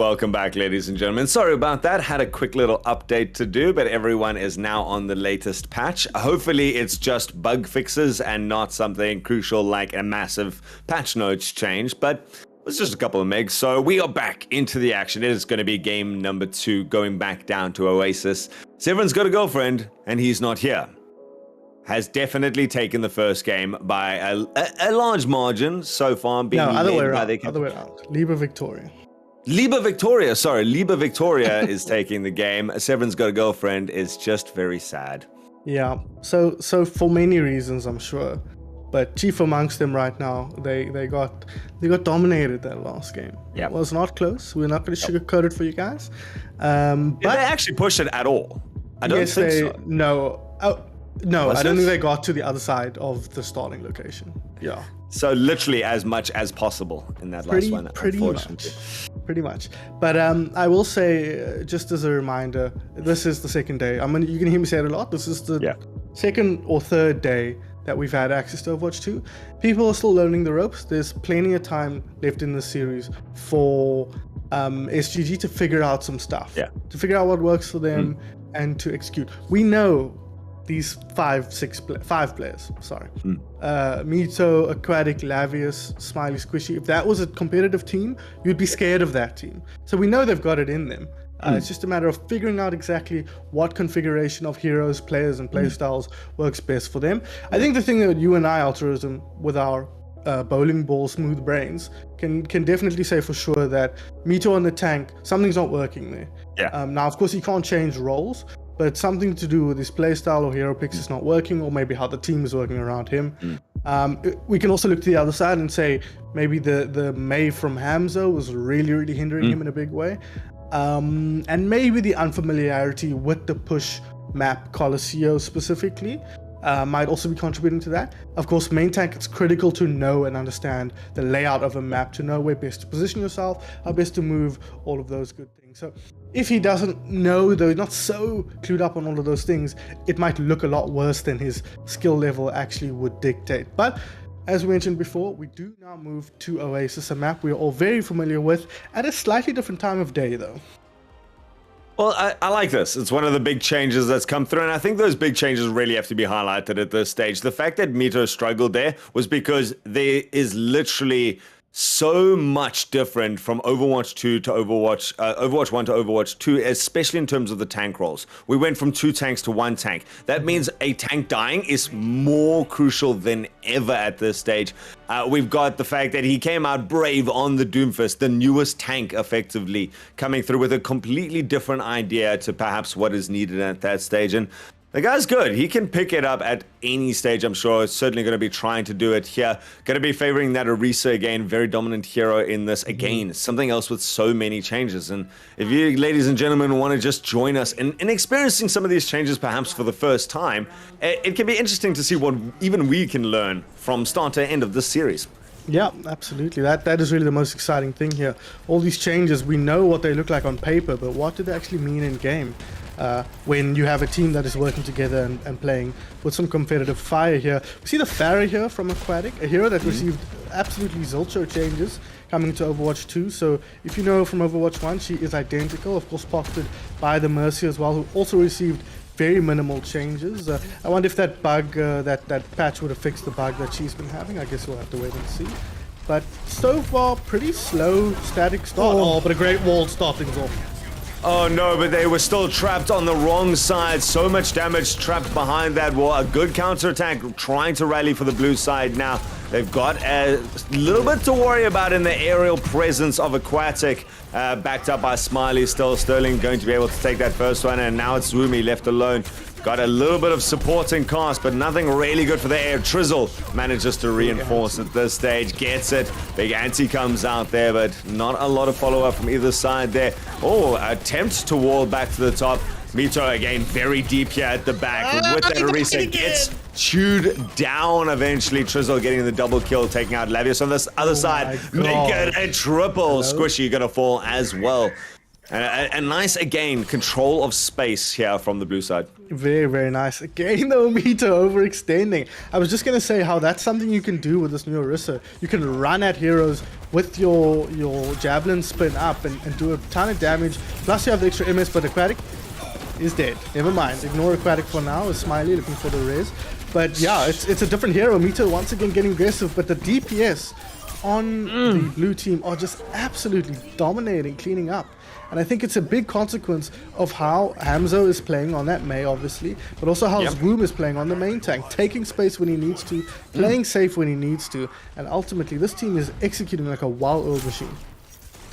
Welcome back, ladies and gentlemen. Sorry about that. Had a quick little update to do, but everyone is now on the latest patch. Hopefully, it's just bug fixes and not something crucial like a massive patch notes change, but it's just a couple of megs. So we are back into the action. It is going to be game number 2, going back down to Oasis. Severin's got a girlfriend, and he's not here. Has definitely taken the first game by a large margin so far. Being other way around. Liebe Victoria. Liebe Victoria is taking the game. Severin's got a girlfriend is just very sad. Yeah. So for many reasons, I'm sure, but chief amongst them right now, they got dominated that last game. Yeah, it was not close. We're not going to sugarcoat it for you guys. Did they actually push it at all? I don't think so. No. No, I don't think they got to the other side of the starting location. Yeah. So literally as much as possible in that last one, unfortunately. Pretty much. But I will say, just as a reminder, this is the second day. You can hear me say it a lot. This is the second or third day that we've had access to Overwatch 2. People are still learning the ropes. There's plenty of time left in the series for SGG to figure out some stuff. Yeah. To figure out what works for them and to execute. We know these five players, Mito, Aquatic, Lavius, Smiley, Squishy. If that was a competitive team, you'd be scared of that team. So we know they've got it in them. It's just a matter of figuring out exactly what configuration of heroes, players, and playstyles works best for them. I think the thing that you and I, Altruism, with our bowling ball smooth brains, can definitely say for sure that Mito on the tank, something's not working there. Yeah. Now, of course, he can't change roles, but something to do with his playstyle or hero picks is not working, or maybe how the team is working around him. We can also look to the other side and say maybe the May from Hamza was really, really hindering him in a big way. And maybe the unfamiliarity with the push map Colosseo specifically might also be contributing to that. Of course, main tank, it's critical to know and understand the layout of a map, to know where best to position yourself, how best to move, all of those good things. So if he doesn't know, though, not so clued up on all of those things, it might look a lot worse than his skill level actually would dictate. But as we mentioned before, we do now move to Oasis, a map we're all very familiar with, at a slightly different time of day, though. Well, I like this. It's one of the big changes that's come through, and I think those big changes really have to be highlighted at this stage. The fact that Mito struggled there was because there is literally so much different from Overwatch 2 to Overwatch 1 to Overwatch 2, especially in terms of the tank roles. We went from 2 tanks to 1 tank. That means a tank dying is more crucial than ever at this stage. We've got the fact that he came out brave on the Doomfist, the newest tank effectively, coming through with a completely different idea to perhaps what is needed at that stage. And the guy's good. He can pick it up at any stage, I'm sure. It's certainly going to be trying to do it here. Going to be favoring that Orisa again. Very dominant hero in this. Again, something else with so many changes. And if you, ladies and gentlemen, want to just join us in experiencing some of these changes perhaps for the first time, it can be interesting to see what even we can learn from start to end of this series. Yeah, absolutely. That is really the most exciting thing here. All these changes, we know what they look like on paper, but what do they actually mean in game? When you have a team that is working together and playing with some competitive fire here. We see the Pharah here from Aquatic, a hero that received absolutely zilcho changes coming to Overwatch 2. So if you know from Overwatch 1, she is identical, of course pocketed by the Mercy as well, who also received very minimal changes. I wonder if that bug, that patch would have fixed the bug that she's been having. I guess we'll have to wait and see. But so far, pretty slow, static start. Oh, but a great wall starting off. Oh no, but they were still trapped on the wrong side. So much damage trapped behind that wall. A good counterattack trying to rally for the blue side now. They've got a little bit to worry about in the aerial presence of Aquatic. Backed up by Smiley still. Sterling going to be able to take that first one, and now it's Zumi left alone. Got a little bit of supporting cast, but nothing really good for the air. Trizzle manages to reinforce at this stage. Gets it. Big Anti comes out there, but not a lot of follow-up from either side there. Oh, attempt to wall back to the top. Mito again very deep here at the back. With that Orisa gets chewed down eventually. Trizzle getting the double kill, taking out Lavius on this other side. Make it a triple. Hello? Squishy gonna fall as well. And nice, again, control of space here from the blue side. Very, very nice. Again, though, Mito overextending. I was just going to say how that's something you can do with this new Orisa. You can run at heroes with your javelin spin up and do a ton of damage. Plus you have the extra MS, but Aquatic is dead. Never mind. Ignore Aquatic for now. Is Smiley looking for the res. But yeah, it's a different hero. Mito once again getting aggressive, but the DPS on the blue team are just absolutely dominating, cleaning up. And I think it's a big consequence of how Hamzo is playing on that Mei, obviously, but also how Zwoom is playing on the main tank, taking space when he needs to, playing safe when he needs to, and ultimately this team is executing like a well-oiled machine.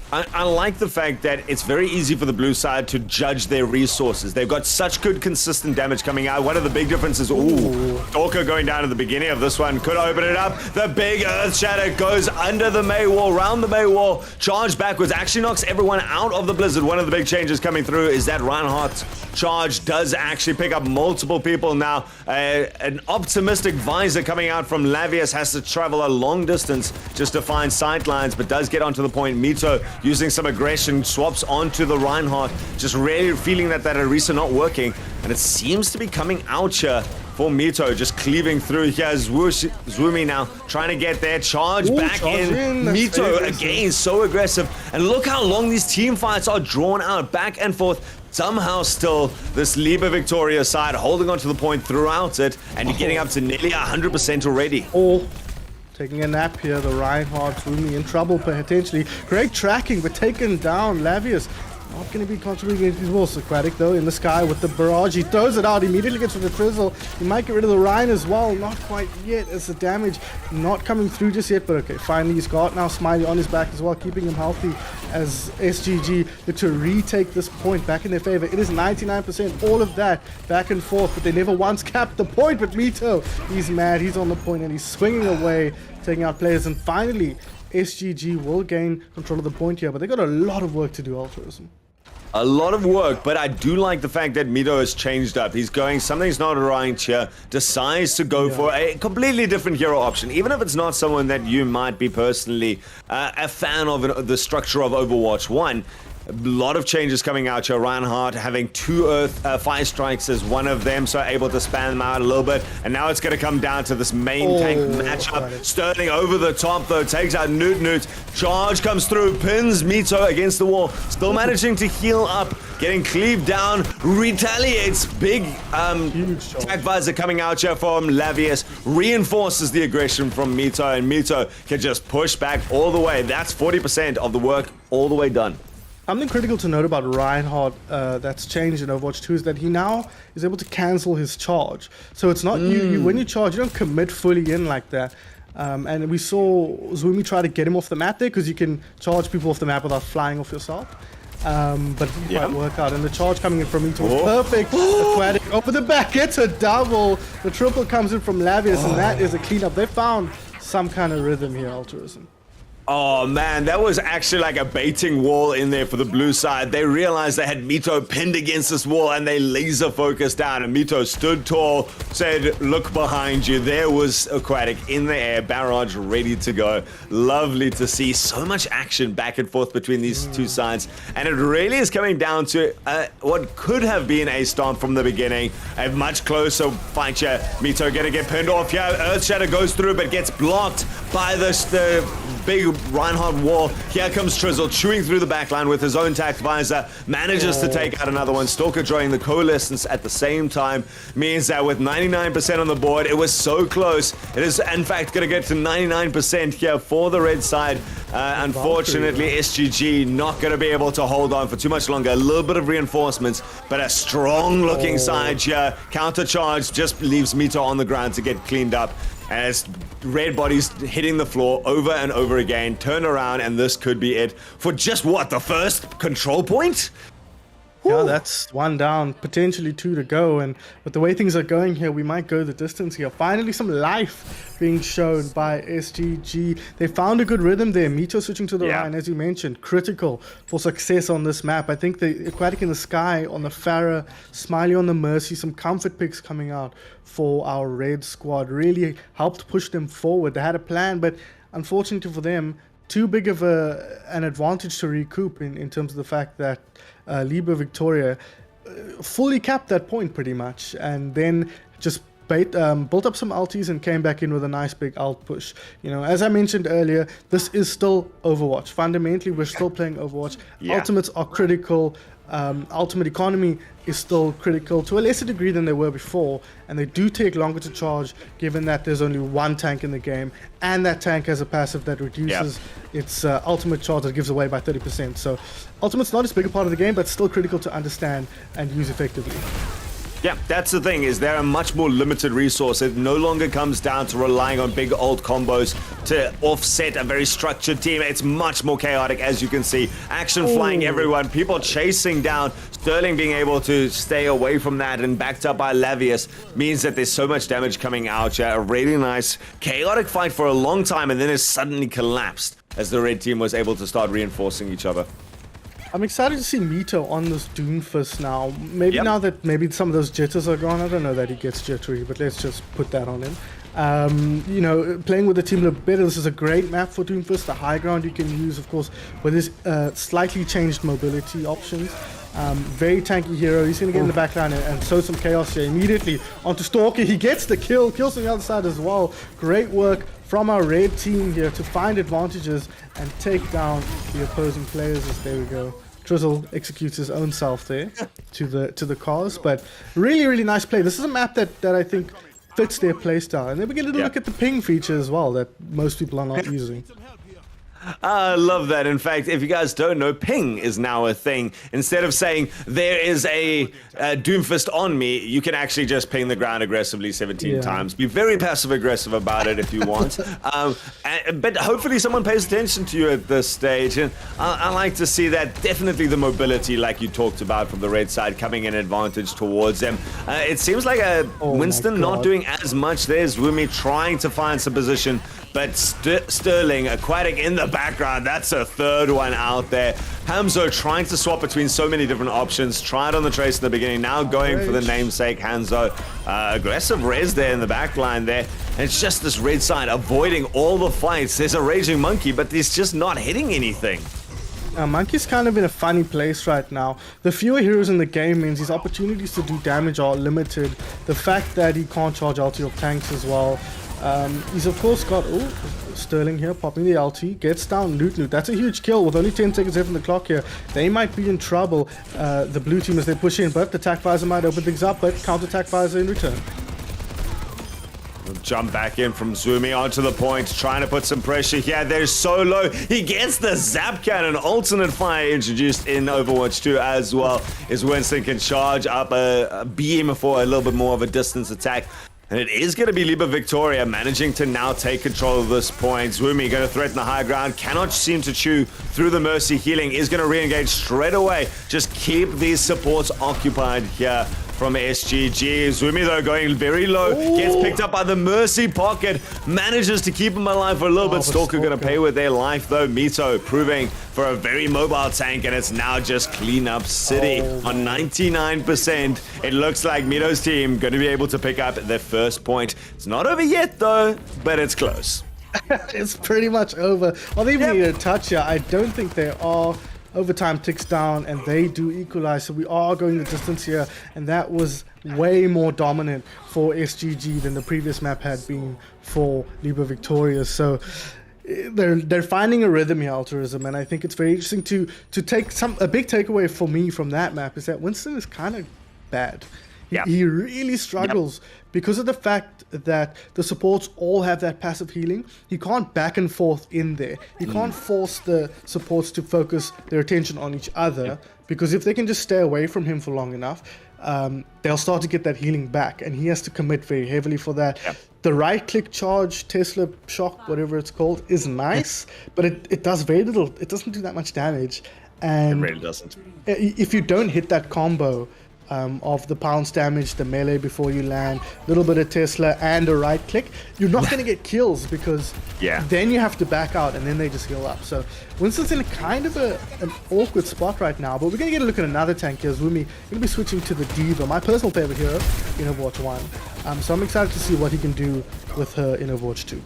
I like the fact that it's very easy for the blue side to judge their resources. They've got such good, consistent damage coming out. One of the big differences, Stalker going down at the beginning of this one could open it up. The big Earth Shatter goes under the Mei wall, round the Mei wall, charge backwards, actually knocks everyone out of the Blizzard. One of the big changes coming through is that Reinhardt's charge does actually pick up multiple people now. An optimistic visor coming out from Lavius has to travel a long distance just to find sight lines, but does get onto the point. Mito using some aggression, swaps onto the Reinhardt, just really feeling that Orisa not working, and it seems to be coming out here for Mito, just cleaving through here. Zwoomy now trying to get their charge back in. Mito again, so aggressive, and look how long these team fights are drawn out, back and forth. Somehow still this Liber Victoria side holding on to the point throughout it, and you're getting up to nearly 100% already. Taking a nap here, the Reinhardt, Zwoomy in trouble potentially. Great tracking, but taken down. Lavius not going to be contributing against these walls. Aquatic though in the sky with the barrage. He throws it out, immediately gets rid of the Trizzle. He might get rid of the Rhine as well. Not quite yet, as the damage not coming through just yet. But okay, finally he's got now Smiley on his back as well, keeping him healthy as SGG look to retake this point back in their favor. It is 99%, all of that back and forth, but they never once capped the point. But Mito, he's mad, he's on the point and he's swinging away, taking out players. And finally, SGG will gain control of the point here, but they got a lot of work to do, Altruism. A lot of work, but I do like the fact that Mito has changed up. He's going, something's not right here, decides to go for a completely different hero option, even if it's not someone that you might be personally a fan of the structure of Overwatch 1. A lot of changes coming out here. Reinhardt having two fire strikes as one of them, so able to span them out a little bit. And now it's going to come down to this main tank matchup. Sterling over the top though, takes out Newt. Charge comes through, pins Mito against the wall. Still managing to heal up, getting cleaved down, retaliates. Big attack visor coming out here from Lavius. Reinforces the aggression from Mito, and Mito can just push back all the way. That's 40% of the work all the way done. Something critical to note about Reinhardt that's changed in Overwatch 2 is that he now is able to cancel his charge. So it's not you when you charge, you don't commit fully in like that. And we saw Zwoomy try to get him off the map there because you can charge people off the map without flying off yourself. But it didn't quite work out. And the charge coming in from Mito was perfect. Aquatic over the back, gets a double. The triple comes in from Lavius, and that is a cleanup. They found some kind of rhythm here, Altruism. Oh man, that was actually like a baiting wall in there for the blue side. They realized they had Mito pinned against this wall and they laser focused down, and Mito stood tall, said, look behind you. There was Aquatic in the air, barrage ready to go. Lovely to see so much action back and forth between these two sides. And it really is coming down to what could have been a stomp from the beginning. A much closer fight here. Mito gonna get pinned off here. Earth Shatter goes through but gets blocked by the big Reinhardt wall. Here comes Trizzle chewing through the backline with his own tact visor. Manages to take out another one. Stalker drawing the coalescence at the same time means that with 99% on the board, it was so close. It is in fact going to get to 99% here for the red side. Unfortunately, SGG not going to be able to hold on for too much longer. A little bit of reinforcements, but a strong looking side here. Counter charge just leaves Mito on the ground to get cleaned up. As red bodies hitting the floor over and over again, turn around, and this could be it for just what, the first control point? Yeah, that's one down, potentially two to go, and with the way things are going here, we might go the distance here. Finally, some life being shown by SGG. They found a good rhythm there. Mito switching to the line, as you mentioned, critical for success on this map. I think the Aquatic in the sky on the Pharah, Smiley on the Mercy, some comfort picks coming out for our red squad really helped push them forward. They had a plan, but unfortunately for them, too big of an advantage to recoup in terms of the fact that Liber Victoria fully capped that point pretty much, and then just built up some ultis and came back in with a nice big ult push. You know, as I mentioned earlier, this is still Overwatch. Fundamentally, we're still playing Overwatch. Yeah. Ultimates are critical. Ultimate economy is still critical to a lesser degree than they were before, and they do take longer to charge given that there's only one tank in the game, and that tank has a passive that reduces its ultimate charge that gives away by 30%. So ultimate's not as big a part of the game, but still critical to understand and use effectively. Yeah, that's the thing, is they're a much more limited resource. It no longer comes down to relying on big ult combos to offset a very structured team. It's much more chaotic, as you can see. Action flying everyone, people chasing down. Sterling being able to stay away from that and backed up by Lavius means that there's so much damage coming out. Yeah, a really nice, chaotic fight for a long time, and then it suddenly collapsed as the red team was able to start reinforcing each other. I'm excited to see Mito on this Doomfist now. Maybe now that maybe some of those jitters are gone. I don't know that he gets jittery, but let's just put that on him. You know, playing with the team a little bit, this is a great map for Doomfist. The high ground you can use, of course, with his slightly changed mobility options. Very tanky hero. He's going to get in the backline and sow some chaos here immediately onto Stalker. He gets the kill. Kills on the other side as well. Great work from our red team here to find advantages and take down the opposing players. There we go. Drizzle executes his own self there to the cause, but really nice play. This is a map that I think fits their playstyle, and then we get a little look at the ping feature as well that most people are not using. I love that. In fact, if you guys don't know, ping is now a thing. Instead of saying there is a Doomfist on me, you can actually just ping the ground aggressively 17 times. Be very passive aggressive about it if you want. But hopefully someone pays attention to you at this stage. And I like to see that. Definitely the mobility, like you talked about from the red side, coming in advantage towards them. It seems like Winston not doing as much. There's Wumi trying to find some position. But Sterling, Aquatic in the background, that's a third one out there. Hamzo trying to swap between so many different options. Tried on the Trace in the beginning, now going for the namesake Hanzo. Aggressive res there in the back line there. And it's just this red side avoiding all the fights. There's a Raging Monkey, but he's just not hitting anything. Monkey's kind of in a funny place right now. The fewer heroes in the game means his opportunities to do damage are limited. The fact that he can't charge ulti of tanks as well. He's of course got Sterling here popping the ulti, gets down Newt. That's a huge kill with only 10 seconds left on the clock here. They might be in trouble, the blue team, as they push in, but the attack visor might open things up, but counter attack visor in return. Jump back in from Zumi onto the point, trying to put some pressure here. They're so low. He gets the Zap Cannon, alternate fire introduced in Overwatch 2 as well, as Winston can charge up a beam for a little bit more of a distance attack. And it is going to be Liber Victoria managing to now take control of this point. Zwumi going to threaten the high ground. Cannot seem to chew through the Mercy healing. Is going to re-engage straight away. Just keep these supports occupied here from SGG. Zwumi though going very low. Gets picked up by the Mercy pocket. Manages to keep him alive for a little bit. Stalker going to pay with their life though. Mito proving for a very mobile tank, and it's now just clean up city on 99%. It looks like Mito's team going to be able to pick up their first point. It's not over yet though, but it's close. It's pretty much over. Well, they even need a touch here. I don't think they are. Overtime ticks down and they do equalize, so we are going the distance here, and that was way more dominant for SGG than the previous map had been for Liber Victoria. So they're finding a rhythm here, Altruism, and I think it's very interesting to take a big takeaway for me from that map is that Winston is kind of bad. He really struggles because of the fact that the supports all have that passive healing. He can't back and forth in there. He can't force the supports to focus their attention on each other, because if they can just stay away from him for long enough, they'll start to get that healing back, and he has to commit very heavily for that. The right-click charge, Tesla shock, whatever it's called, is nice, but it does very little. It doesn't do that much damage. And it really doesn't. If you don't hit that combo of the pounce damage, the melee before you land, a little bit of Tesla and a right click, you're not going to get kills, because then you have to back out and then they just heal up. So Winston's in a kind of an awkward spot right now, but we're going to get a look at another tank here. Zumi going to be switching to the Diva, my personal favorite hero in Overwatch 1. So I'm excited to see what he can do with her in Overwatch 2.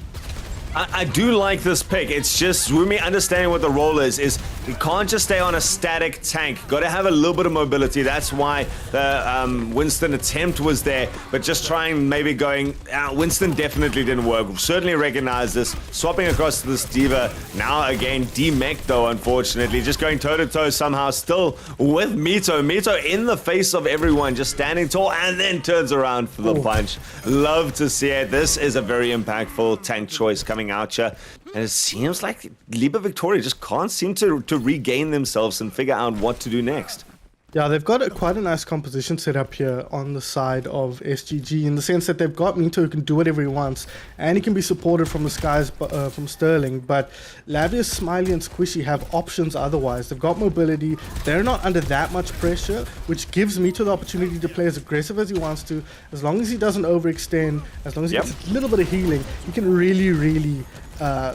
I do like this pick. It's just Zwumi understanding what the role is you can't just stay on a static tank. Got to have a little bit of mobility. That's why the Winston attempt was there, but just trying maybe going, Winston definitely didn't work. Certainly recognize this. Swapping across to this Diva. Now again, D-Mech though, unfortunately. Just going toe-to-toe somehow still with Mito. Mito in the face of everyone, just standing tall and then turns around for the punch. Love to see it. This is a very impactful tank choice coming out here. And it seems like Liba Victoria just can't seem to regain themselves and figure out what to do next. Yeah, they've got quite a nice composition set up here on the side of SGG in the sense that they've got Mito who can do whatever he wants and he can be supported from the skies from Sterling, but Lavius, Smiley and Squishy have options otherwise. They've got mobility, they're not under that much pressure, which gives Mito the opportunity to play as aggressive as he wants to. As long as he doesn't overextend, as long as he gets a little bit of healing, he can really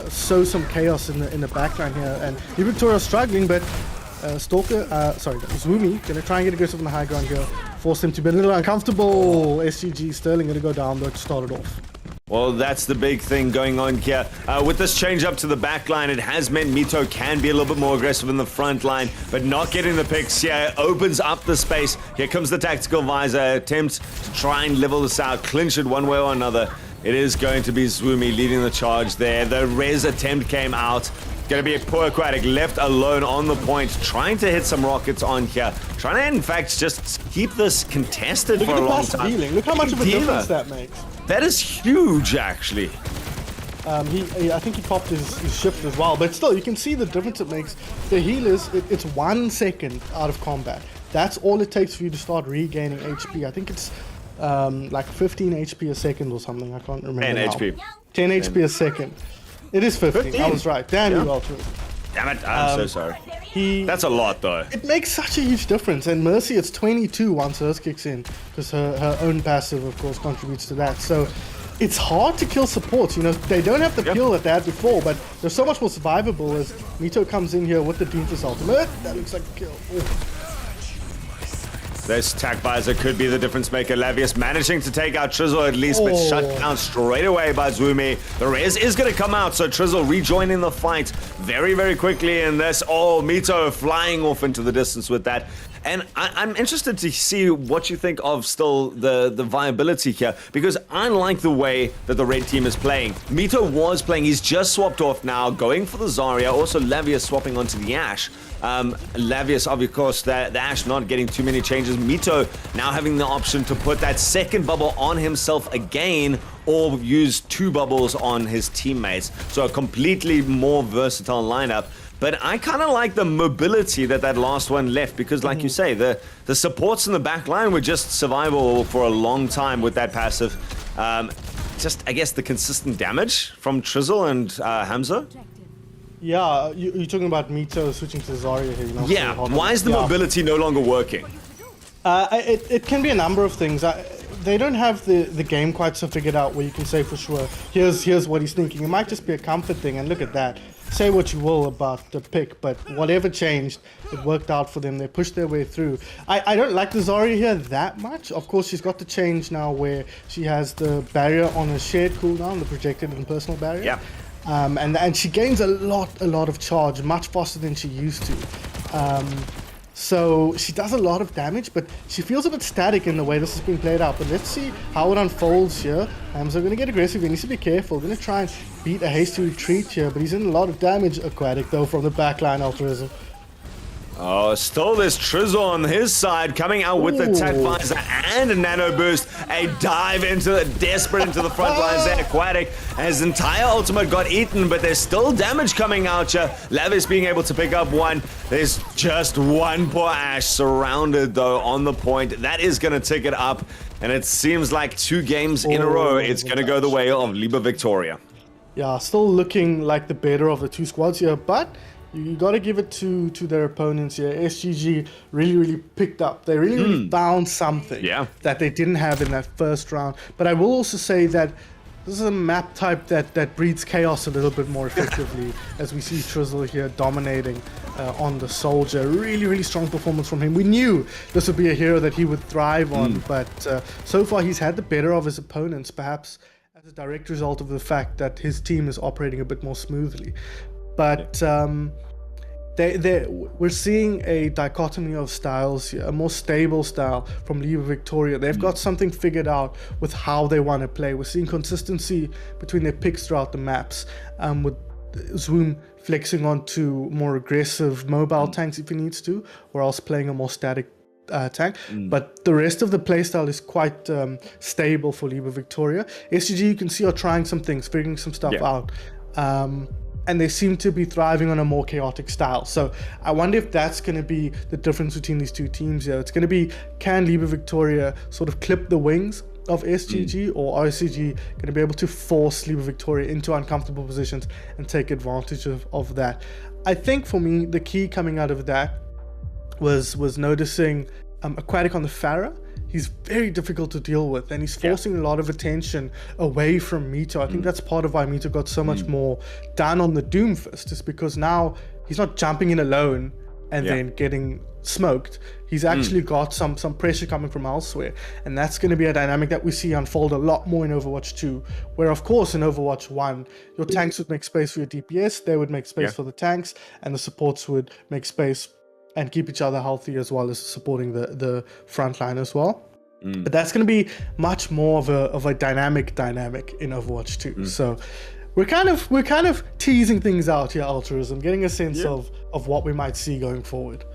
sow some chaos in the backline here. And Victoria's struggling, but Zwumi gonna try and get aggressive on the high ground here, force him to be a little uncomfortable. SGG Sterling gonna go down though to start it off. Well, that's the big thing going on here. With this change up to the back line, it has meant Mito can be a little bit more aggressive in the front line, but not getting the picks here opens up the space. Here comes the tactical visor, attempt to try and level this out, clinch it one way or another. It is going to be Zwumi leading the charge there. The res attempt came out. Going to be a poor Aquatic left alone on the point, trying to hit some rockets on here. Trying to, in fact, just keep this contested for a long time. Healing. Look how much of a difference that makes. That is huge, actually. I think he popped his shift as well, but still, you can see the difference it makes. The heal it's 1 second out of combat. That's all it takes for you to start regaining HP. I think it's like 15 HP a second or something. I can't remember 10 now. HP. 10 HP a second. It is 15. I was right. Damn you, Walter. Damn it, I'm so sorry. That's a lot, though. It makes such a huge difference. And Mercy, it's 22 once hers kicks in, because her own passive, of course, contributes to that. So it's hard to kill supports. You know, they don't have the peel that they had before, but they're so much more survivable as Mito comes in here with the Doomfist ultimate. That looks like a kill. Ooh. This attack visor could be the difference maker. Lavius managing to take out Trizzle at least, but shut down straight away by Zwumi. The res is going to come out, so Trizzle rejoining the fight very quickly in this. Oh, Mito flying off into the distance with that. And I'm interested to see what you think of still the viability here, because I like the way that the red team is playing. Mito was playing, he's just swapped off now, going for the Zarya, also Lavius swapping onto the Ashe. Lavius, of course, the Ashe not getting too many changes. Mito now having the option to put that second bubble on himself again, or use 2 bubbles on his teammates. So a completely more versatile lineup. But I kind of like the mobility that last one left, because like you say, the supports in the back line were just survivable for a long time with that passive. Just, I guess, the consistent damage from Trizzle and Hamza. Yeah, you're talking about Mito switching to Zarya here. You know, yeah, why is the mobility no longer working? It can be a number of things. They don't have the game quite so figured out where you can say for sure, here's what he's thinking. It might just be a comfort thing, and look at that. Say what you will about the pick, but whatever changed, it worked out for them. They pushed their way through. I don't like the Zarya here that much. Of course, she's got the change now where she has the barrier on a shared cooldown, the projected and personal barrier. Yeah. And she gains a lot of charge, much faster than she used to. So she does a lot of damage, but she feels a bit static in the way this has been played out. But let's see how it unfolds here. So going to get aggressive. He needs to be careful. Going to try and beat a hasty retreat here, but he's in a lot of damage. Aquatic though from the backline, Altruism. Oh, still there's Trizzle on his side, coming out with the attack visor and a nano boost. A dive desperate into the front lines there. Aquatic, and his entire ultimate got eaten, but there's still damage coming out here. Lavius being able to pick up one. There's just one poor Ashe surrounded though on the point. That is going to tick it up, and it seems like 2 games in a row it's going to go the way of Liba Victoria. Yeah, still looking like the better of the 2 squads here, but you got to give it to their opponents here. SGG really picked up. They really found something that they didn't have in that first round. But I will also say that this is a map type that breeds chaos a little bit more effectively, as we see Trizzle here dominating on the Soldier. Really strong performance from him. We knew this would be a hero that he would thrive on, but so far he's had the better of his opponents, perhaps. a direct result of the fact that his team is operating a bit more smoothly. But we're seeing a dichotomy of styles here, a more stable style from Liva Victoria. They've got something figured out with how they want to play. We're seeing consistency between their picks throughout the maps, with Zoom flexing onto more aggressive mobile tanks if he needs to, or else playing a more static tank. But the rest of the playstyle is quite stable for Liva Victoria. SGG, you can see, are trying some things, figuring some stuff out. And they seem to be thriving on a more chaotic style. So I wonder if that's going to be the difference between these two teams here. It's going to be, can Liva Victoria sort of clip the wings of SGG, or RCG going to be able to force Liva Victoria into uncomfortable positions and take advantage of that? I think for me, the key coming out of that was noticing Aquatic on the Pharah. He's very difficult to deal with, and he's forcing a lot of attention away from Mito. I think that's part of why Mito got so much more down on the Doomfist, is because now he's not jumping in alone and then getting smoked. He's actually got some pressure coming from elsewhere, and that's going to be a dynamic that we see unfold a lot more in Overwatch 2, where of course in Overwatch 1 your tanks would make space for your DPS, they would make space for the tanks, and the supports would make space and keep each other healthy, as well as supporting the front line as well. But that's going to be much more of a dynamic in Overwatch 2. So we're kind of teasing things out here, Altruism, getting a sense of what we might see going forward.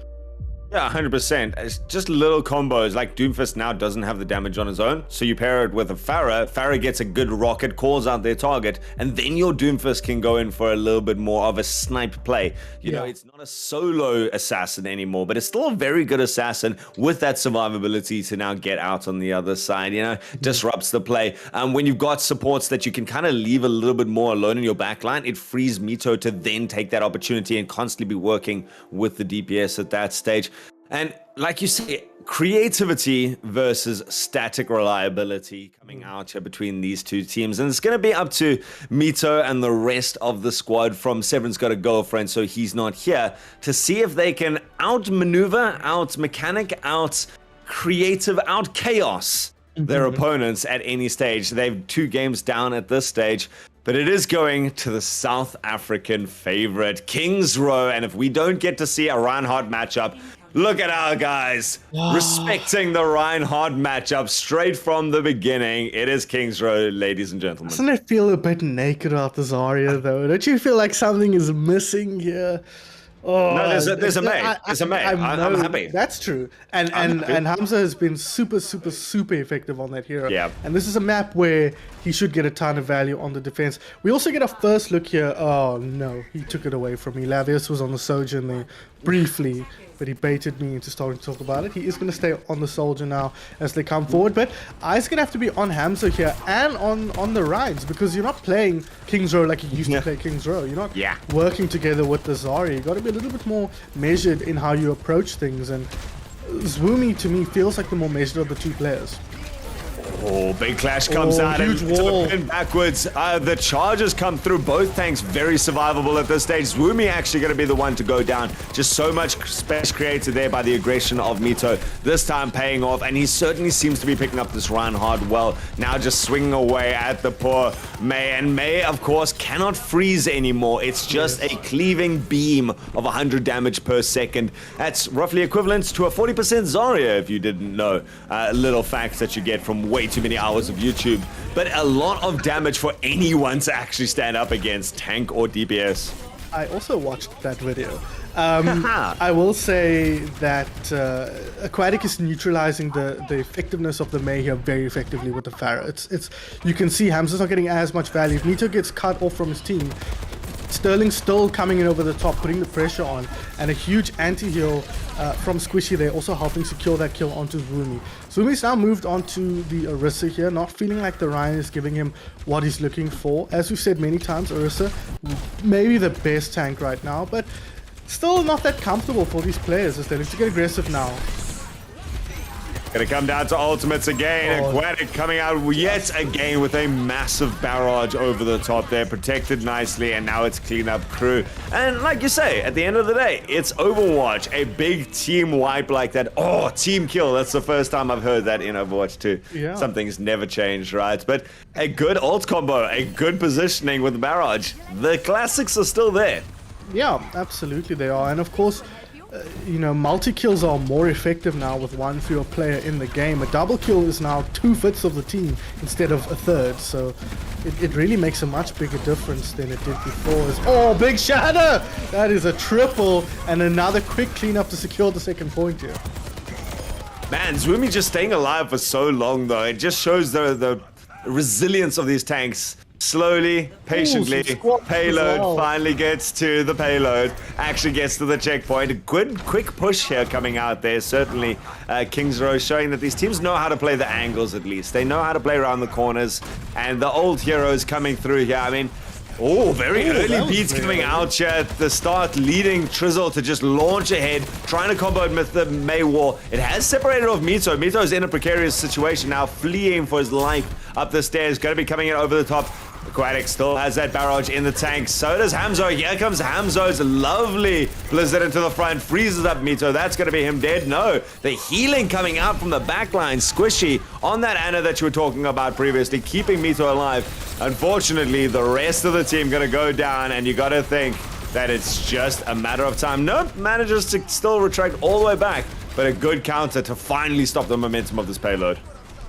Yeah, 100%. It's just little combos. Like Doomfist now doesn't have the damage on his own, so you pair it with a Pharah. Pharah gets a good rocket, calls out their target, and then your Doomfist can go in for a little bit more of a snipe play. You know, it's not a solo assassin anymore, but it's still a very good assassin with that survivability to now get out on the other side. You know, disrupts the play. When you've got supports that you can kind of leave a little bit more alone in your backline, it frees Mito to then take that opportunity and constantly be working with the DPS at that stage. And like you say, creativity versus static reliability coming out here between these two teams. And it's going to be up to Mito and the rest of the squad. From Severin's got a girlfriend, so he's not here, to see if they can outmaneuver, out-mechanic, out-creative, out-chaos their opponents at any stage. They've 2 games down at this stage. But it is going to the South African favorite, Kings Row. And if we don't get to see a Reinhardt matchup, look at our guys respecting the Reinhardt matchup straight from the beginning. It is Kings Row, ladies and gentlemen. Doesn't it feel a bit naked out the Zarya, though? Don't you feel like something is missing here? Oh, no, there's a mate. There's a mate. I'm happy. That's true. And Hamza has been super effective on that hero. Yeah. And this is a map where he should get a ton of value on the defense. We also get a first look here. Oh no, he took it away from me. Lavius was on the Sojourn there briefly, but he baited me into starting to talk about it. He is going to stay on the Soldier now as they come forward, but eyes going to have to be on Hamza here and on the Rhines, because you're not playing Kings Row like you used to play Kings Row. You're not working together with the Zarya. You got to be a little bit more measured in how you approach things, and Zwoomy to me feels like the more measured of the two players. Oh, big clash comes out and pin backwards. The charges come through. Both tanks very survivable at this stage. Zwoomy actually going to be the one to go down. Just so much space created there by the aggression of Mito. This time paying off, and he certainly seems to be picking up this Reinhardt well. Now just swinging away at the poor Mei. And Mei, of course, cannot freeze anymore. It's just a cleaving beam of 100 damage per second. That's roughly equivalent to a 40% Zarya, if you didn't know. Little facts that you get from way too many hours of YouTube, but a lot of damage for anyone to actually stand up against, tank or DPS. I also watched that video. I will say that Aquatic is neutralizing the effectiveness of the Mei here very effectively with the Pharah. It's you can see Hamza's not getting as much value. If Mito gets cut off from his team, Sterling's still coming in over the top, putting the pressure on, and a huge anti-heal from Squishy there, also helping secure that kill onto Zwoomy. Zwoomy's now moved on to the Orisa here, not feeling like the Ryan is giving him what he's looking for. As we've said many times, Orisa, maybe the best tank right now, but still not that comfortable for these players as they look to get aggressive now. Gonna come down to ultimates again. Aquatic coming out yet again with a massive barrage over the top there, protected nicely, and now it's cleanup crew. And like you say, at the end of the day, it's Overwatch, a big team wipe like that. Oh, team kill. That's the first time I've heard that in Overwatch 2. Yeah. Something's never changed, right? But a good ult combo, a good positioning with the barrage. The classics are still there. Yeah, absolutely they are. And of course, you know, multi-kills are more effective now with one fewer player in the game. A double kill is now 2/5 of the team instead of a third, so it really makes a much bigger difference than it did before. Oh, big shatter! That is a triple, and another quick cleanup to secure the second point here. Man, Zwoomy just staying alive for so long, though. It just shows the resilience of these tanks. Slowly, patiently, payload finally gets to the payload, actually gets to the checkpoint. A good, quick push here coming out there. Certainly, Kings Row showing that these teams know how to play the angles at least. They know how to play around the corners, and the old heroes coming through here. I mean, very early beats coming out here at the start, leading Trizzle to just launch ahead, trying to combo it with the May War. It has separated off Mito. Mito's in a precarious situation now, fleeing for his life up the stairs, going to be coming in over the top. Aquatic still has that barrage in the tank. So does Hamzo. Here comes Hamzo's lovely blizzard into the front. Freezes up Mito. That's going to be him dead. No. The healing coming out from the backline. Squishy on that Ana that you were talking about previously. Keeping Mito alive. Unfortunately, the rest of the team going to go down. And you got to think that it's just a matter of time. Nope. Manages to still retract all the way back. But a good counter to finally stop the momentum of this payload.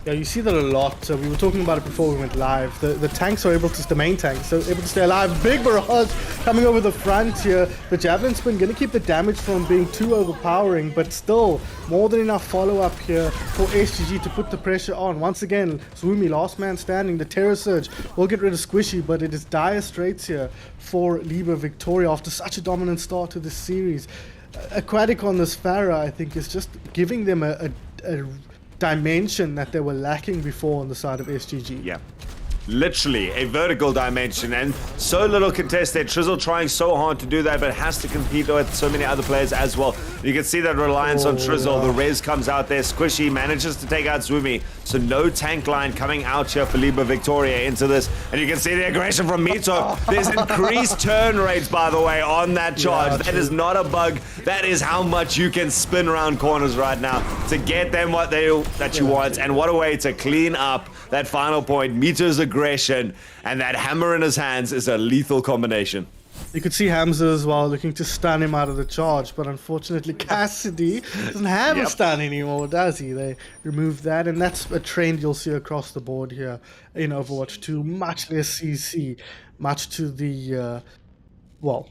Yeah, you see that a lot. We were talking about it before we went live. The tanks are able to, the main tanks, are able to stay alive. Big barrage coming over the front here. The Javelin Spin going to keep the damage from being too overpowering, but still more than enough follow-up here for SGG to put the pressure on. Once again, Zwoomy, last man standing. The Terror Surge will get rid of Squishy, but it is dire straits here for Liber Victoria after such a dominant start to this series. Aquatic on this Pharah, I think, is just giving them a dimension that they were lacking before on the side of SGG. Yeah. Literally a vertical dimension, and so little contested. Trizzle trying so hard to do that, but has to compete with so many other players as well. You can see that reliance on Trizzle. The res comes out there. Squishy manages to take out Zwoomy, so no tank line coming out here for Liber Victoria into this. And you can see the aggression from Mito. There's increased turn rates, by the way, on that charge. Yeah, that is not a bug. That is how much you can spin around corners right now to get them what you want. And what a way to clean up that final point. Mito's aggression and that hammer in his hands is a lethal combination. You could see Hamza as well looking to stun him out of the charge, but unfortunately Cassidy doesn't have a stun anymore, does he? They removed that, and that's a trend you'll see across the board here in Overwatch 2. Much less CC, much to the, well,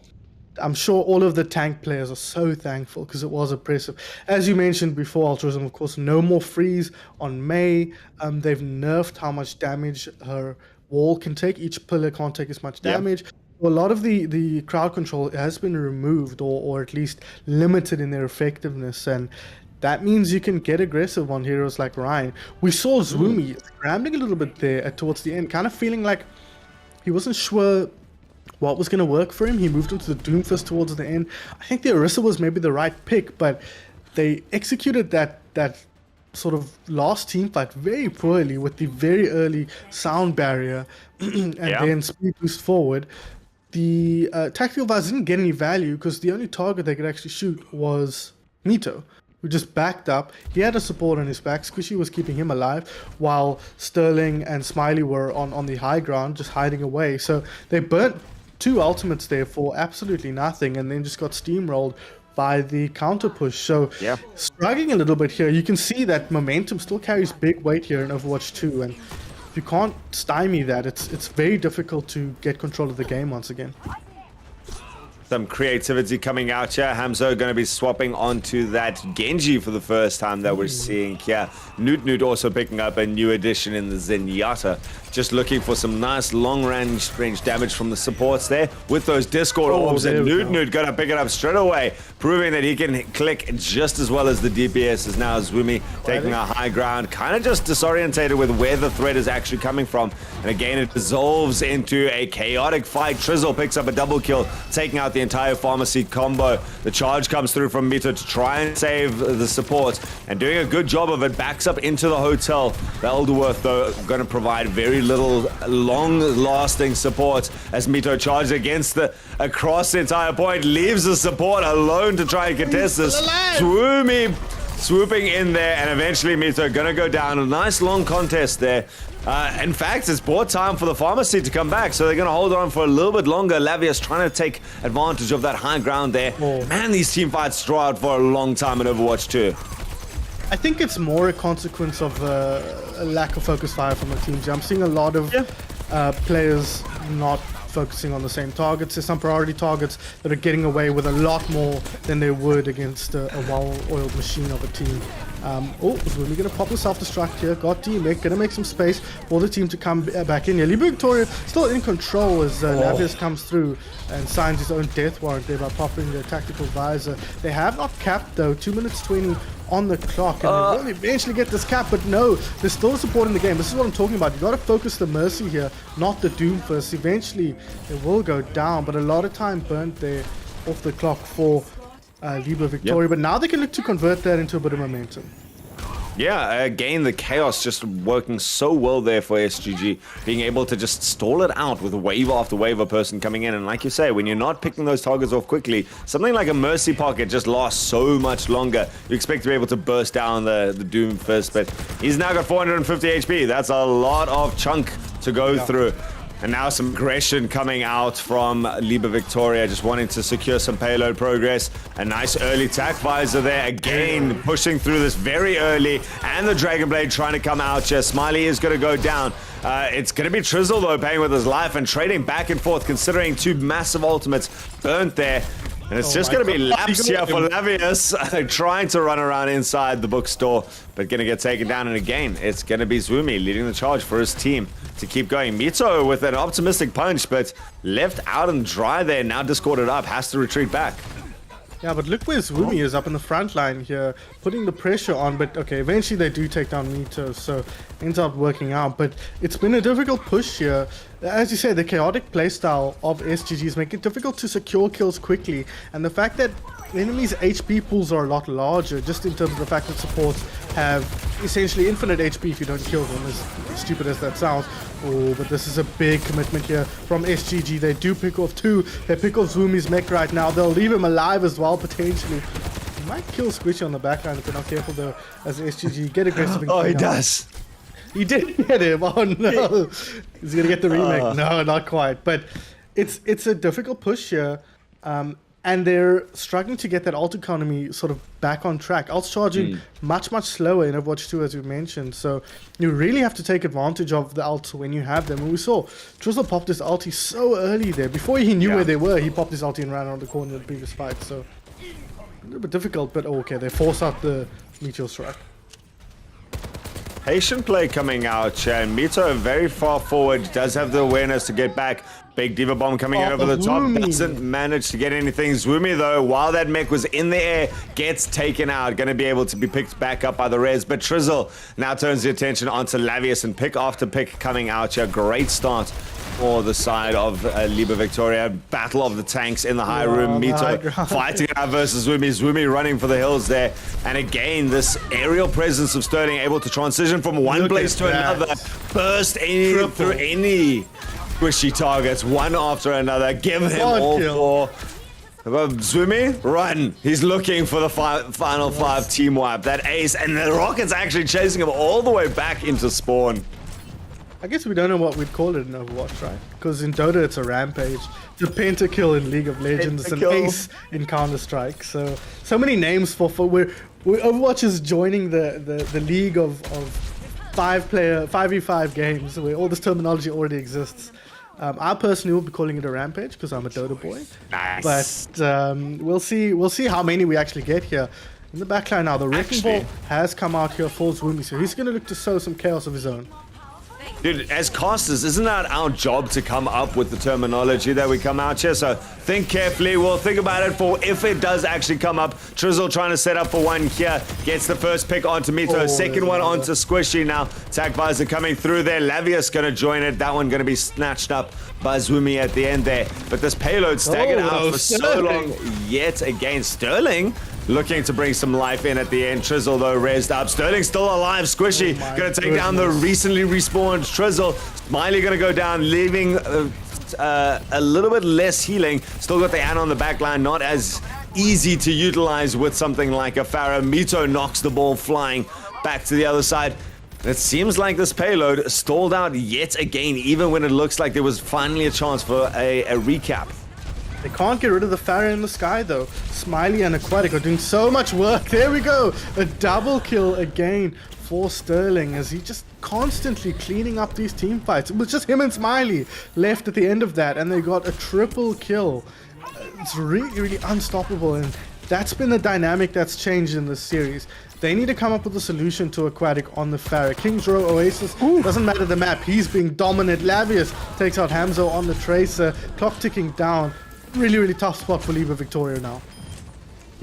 I'm sure all of the tank players are so thankful because it was oppressive. As you mentioned before, Altruism, of course, no more freeze on May. They've nerfed how much damage her wall can take. Each pillar can't take as much damage. A lot of the crowd control has been removed or at least limited in their effectiveness, and that means you can get aggressive on heroes like Ryan. We saw Zwoomy scrambling a little bit there towards the end, kind of feeling like he wasn't sure what was going to work for him. He moved into the Doomfist towards the end. I think the Orisa was maybe the right pick, but they executed that sort of last team fight very poorly with the very early sound barrier and then speed boost forward. The tactical visor didn't get any value because the only target they could actually shoot was Mito, who just backed up. He had a support on his back. Squishy was keeping him alive, while Sterling and Smiley were on the high ground, just hiding away. So they burnt 2 ultimates there for absolutely nothing, and then just got steamrolled by the counter push. So struggling a little bit here. You can see that momentum still carries big weight here in Overwatch 2, and if you can't stymie that, it's very difficult to get control of the game once again. Some creativity coming out here. Hamzo going to be swapping onto that Genji for the first time that we're seeing here. Newt also picking up a new addition in the Zenyatta. Just looking for some nice long-range damage from the supports there with those Discord orbs. And Newt going to pick it up straight away. proving that he can click just as well as the DPS. Is now Zwumi taking a high ground, kind of just disorientated with where the threat is actually coming from. And again, it dissolves into a chaotic fight. Trizzle picks up a double kill, taking out the entire pharmacy combo. The charge comes through from Mito to try and save the support, and doing a good job of it. Backs up into the hotel. The Elderworth, though, going to provide very little long-lasting support as Mito charges against across the entire point, leaves the support alone to try and contest this. Zwumi swooping in there, and eventually Mito going to go down. A nice long contest there. In fact, it's bought time for the pharmacy to come back, so they're going to hold on for a little bit longer. Lavius trying to take advantage of that high ground there. Man, these team fights draw out for a long time in Overwatch 2. I think it's more a consequence of a lack of focus fire from the teams. I'm seeing a lot of players not focusing on the same targets. There's some priority targets that are getting away with a lot more than they would against a well-oiled machine of a team. Is really going to pop the self-destruct here. Got DMX, going to make some space for the team to come back in here. Libre Victoria still in control as Lavius comes through and signs his own death warrant there by popping the tactical visor. They have not capped though, 2 minutes 20 on the clock, and they will eventually get this cap, but no, there's still support in the game. This is what I'm talking about. You got to focus the Mercy here, not the Doom first. Eventually, it will go down, but a lot of time burnt there off the clock for Libre Victoria, but now they can look to convert that into a bit of momentum. Yeah, again, the chaos just working so well there for SGG, being able to just stall it out with wave after wave of person coming in. And like you say, when you're not picking those targets off quickly, something like a Mercy Pocket just lasts so much longer. You expect to be able to burst down the Doom first, but he's now got 450 HP. That's a lot of chunk to go through. And now some aggression coming out from Libre Victoria, just wanting to secure some payload progress. A nice early attack visor there, again pushing through this very early, and the Dragon Blade trying to come out here. Smiley is going to go down. It's going to be Trizzle though, paying with his life and trading back and forth, considering two massive ultimates burnt there. And it's just going to be laps here for Lavius, trying to run around inside the bookstore, but going to get taken down. And again, it's going to be Zwumi leading the charge for his team to keep going. Mito with an optimistic punch, but left out and dry there, now discorded up, has to retreat back. Yeah, but look where Zwumi is up in the front line here, putting the pressure on. But okay, eventually they do take down Mito, so it ends up working out. But it's been a difficult push here. As you say, the chaotic playstyle of SGGs make it difficult to secure kills quickly. And the fact that enemies' HP pools are a lot larger, just in terms of the fact that supports have essentially infinite HP if you don't kill them, as stupid as that sounds. Oh, but this is a big commitment here from SGG. They do pick off two. They pick off Zwumi's mech right now. They'll leave him alive as well, potentially. He might kill Squishy on the backline if they're not careful, though, as SGG get aggressive. Oh, he does. He did get him. Oh, no. He's going to get the remake. No, not quite. But it's a difficult push here. And they're struggling to get that ult economy sort of back on track. Ult's charging much slower in Overwatch 2, as you mentioned. So you really have to take advantage of the ults when you have them. And we saw Trizzle popped his ulti so early there. Before he knew where they were, he popped his ulti and ran around the corner in the previous fight. So a little bit difficult, but okay, they force out the Meteor Strike. Patient play coming out, and Mito very far forward, does have the awareness to get back. Big Diva Bomb coming in over the top, doesn't manage to get anything. Zwumi though, while that mech was in the air, gets taken out, going to be able to be picked back up by the res, but Trizzle now turns the attention onto Lavius, and pick after pick coming out here. Great start for the side of Libre Victoria. Battle of the tanks in the high room. Mito fighting out versus Zwumi. Zwumi running for the hills there. And again, this aerial presence of Sterling able to transition from one place to another. Burst through any squishy targets, one after another. Give him all four. Zwumi, run. He's looking for the final five team wipe. That ace, and the Rocket's actually chasing him all the way back into spawn. I guess we don't know what we'd call it in Overwatch, right? Because in Dota it's a rampage. It's a pentakill in League of Legends. It's an ace in Counter-Strike. So many names for Overwatch is joining the league of 5v5 games where all this terminology already exists. I personally will be calling it a rampage because I'm a Dota boy. Nice. But we'll see how many we actually get here. In the backline now, the Wrecking Ball has come out here for Zwumi, so he's going to look to sow some chaos of his own. Dude, as casters, isn't that our job to come up with the terminology that we come out here? So think carefully. We'll think about it for if it does actually come up. Trizzle trying to set up for one here. Gets the first pick onto Mito. Second one onto Squishy now. Attack Visor coming through there. Lavius going to join it. That one going to be snatched up by Zwumi at the end there. But this payload staggered out for so long yet again. Sterling looking to bring some life in at the end. Trizzle, though, rezzed up. Sterling still alive. Squishy going to take down the recently respawned Trizzle. Smiley going to go down, leaving a little bit less healing. Still got the Ana on the back line. Not as easy to utilize with something like a Pharah. Mito knocks the ball flying back to the other side. It seems like this payload stalled out yet again, even when it looks like there was finally a chance for a recap. They can't get rid of the Pharah in the sky, though. Smiley and Aquatic are doing so much work. There we go. A double kill again for Sterling as he just constantly cleaning up these team fights. It was just him and Smiley left at the end of that, and they got a triple kill. It's really, really unstoppable, and that's been the dynamic that's changed in this series. They need to come up with a solution to Aquatic on the Pharah. King's Row Oasis, doesn't matter the map, he's being dominant. Lavius takes out Hamzo on the Tracer. Clock ticking down. Really, really tough spot for Liber Victoria now.